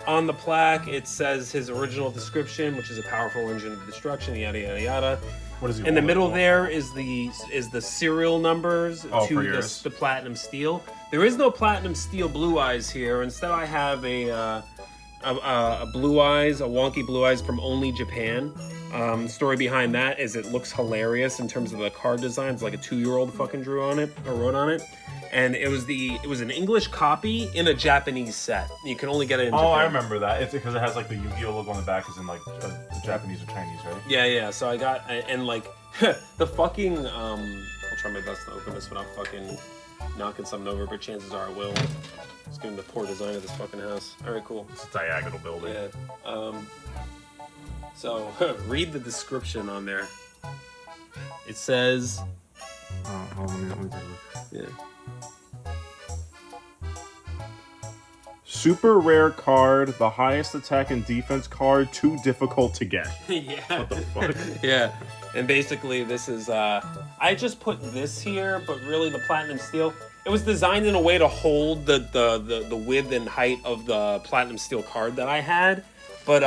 On the plaque, it says his original description, which is a powerful engine of destruction, yada yada yada. What is he? In the middle there is the serial numbers for to yours. the platinum steel. There is no platinum steel Blue Eyes here. Instead, I have a Blue Eyes, a wonky Blue Eyes from Only Japan. Story behind that is it looks hilarious in terms of the card design. It's like a 2-year-old fucking drew on it or wrote on it, and it was an English copy in a Japanese set. You can only get it in Japan. Oh, I remember that. It's because it has like the Yu-Gi-Oh logo on the back, is in like Japanese or Chinese, right? Yeah. So I got, and like the fucking I'll try my best to open this without fucking knocking something over, but chances are I will. Just given the poor design of this fucking house. All right, cool. It's a diagonal building. Yeah. So read the description on there. It says, Hold on, let me take a look. yeah. Super rare card, the highest attack and defense card, too difficult to get. Yeah. What the fuck? Yeah. And basically this is, I just put this here, but really the platinum steel, it was designed in a way to hold the width and height of the platinum steel card that I had. But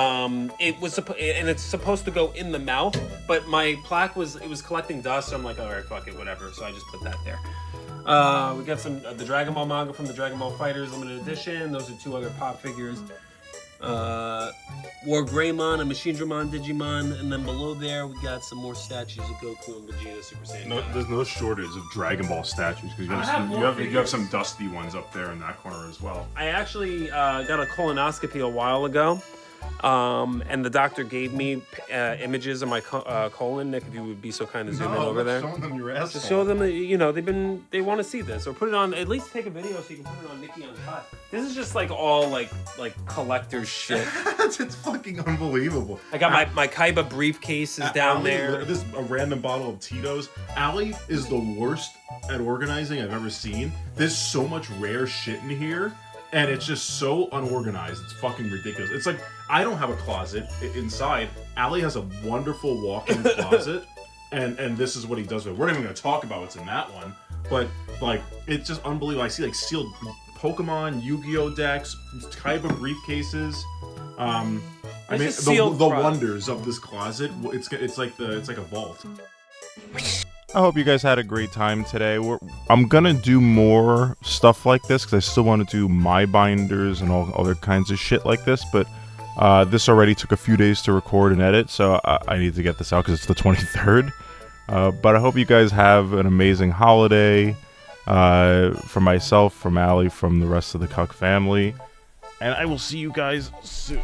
it was and it's supposed to go in the mouth, but my plaque was collecting dust, so I'm like, all right, fuck it, whatever. So I just put that there. We got some the Dragon Ball manga from the Dragon Ball Fighters limited edition. Those are 2 other pop figures. War Greymon, a Machine Dramon, Digimon, and then below there we got some more statues of Goku and Vegeta Super Saiyan. No, there's no shortage of Dragon Ball statues because you have some dusty ones up there in that corner as well. I actually got a colonoscopy a while ago, and the doctor gave me images of my colon. Nick, if you would be so kind to zoom in over there. Showing them your asshole. Just show them that, you know, they want to see this, or put it on, at least take a video so you can put it on NickCucc. This is just like all like collector's shit. It's fucking unbelievable. I got my Kaiba briefcase is down Allie, there. This a random bottle of Tito's. Allie is the worst at organizing I've ever seen. There's so much rare shit in here, and it's just so unorganized. It's fucking ridiculous. It's like I don't have a closet inside. Allie has a wonderful walk-in closet, and this is what he does with it. We're not even gonna talk about what's in that one, but like it's just unbelievable. I see like sealed Pokemon, Yu-Gi-Oh decks, Kaiba briefcases. I mean, the wonders of this closet. It's like a vault. I hope you guys had a great time today. I'm gonna do more stuff like this because I still want to do my binders and all other kinds of shit like this. But this already took a few days to record and edit, so I need to get this out because it's the 23rd. But I hope you guys have an amazing holiday. From myself, from Allie, from the rest of the Cuck family. And I will see you guys soon.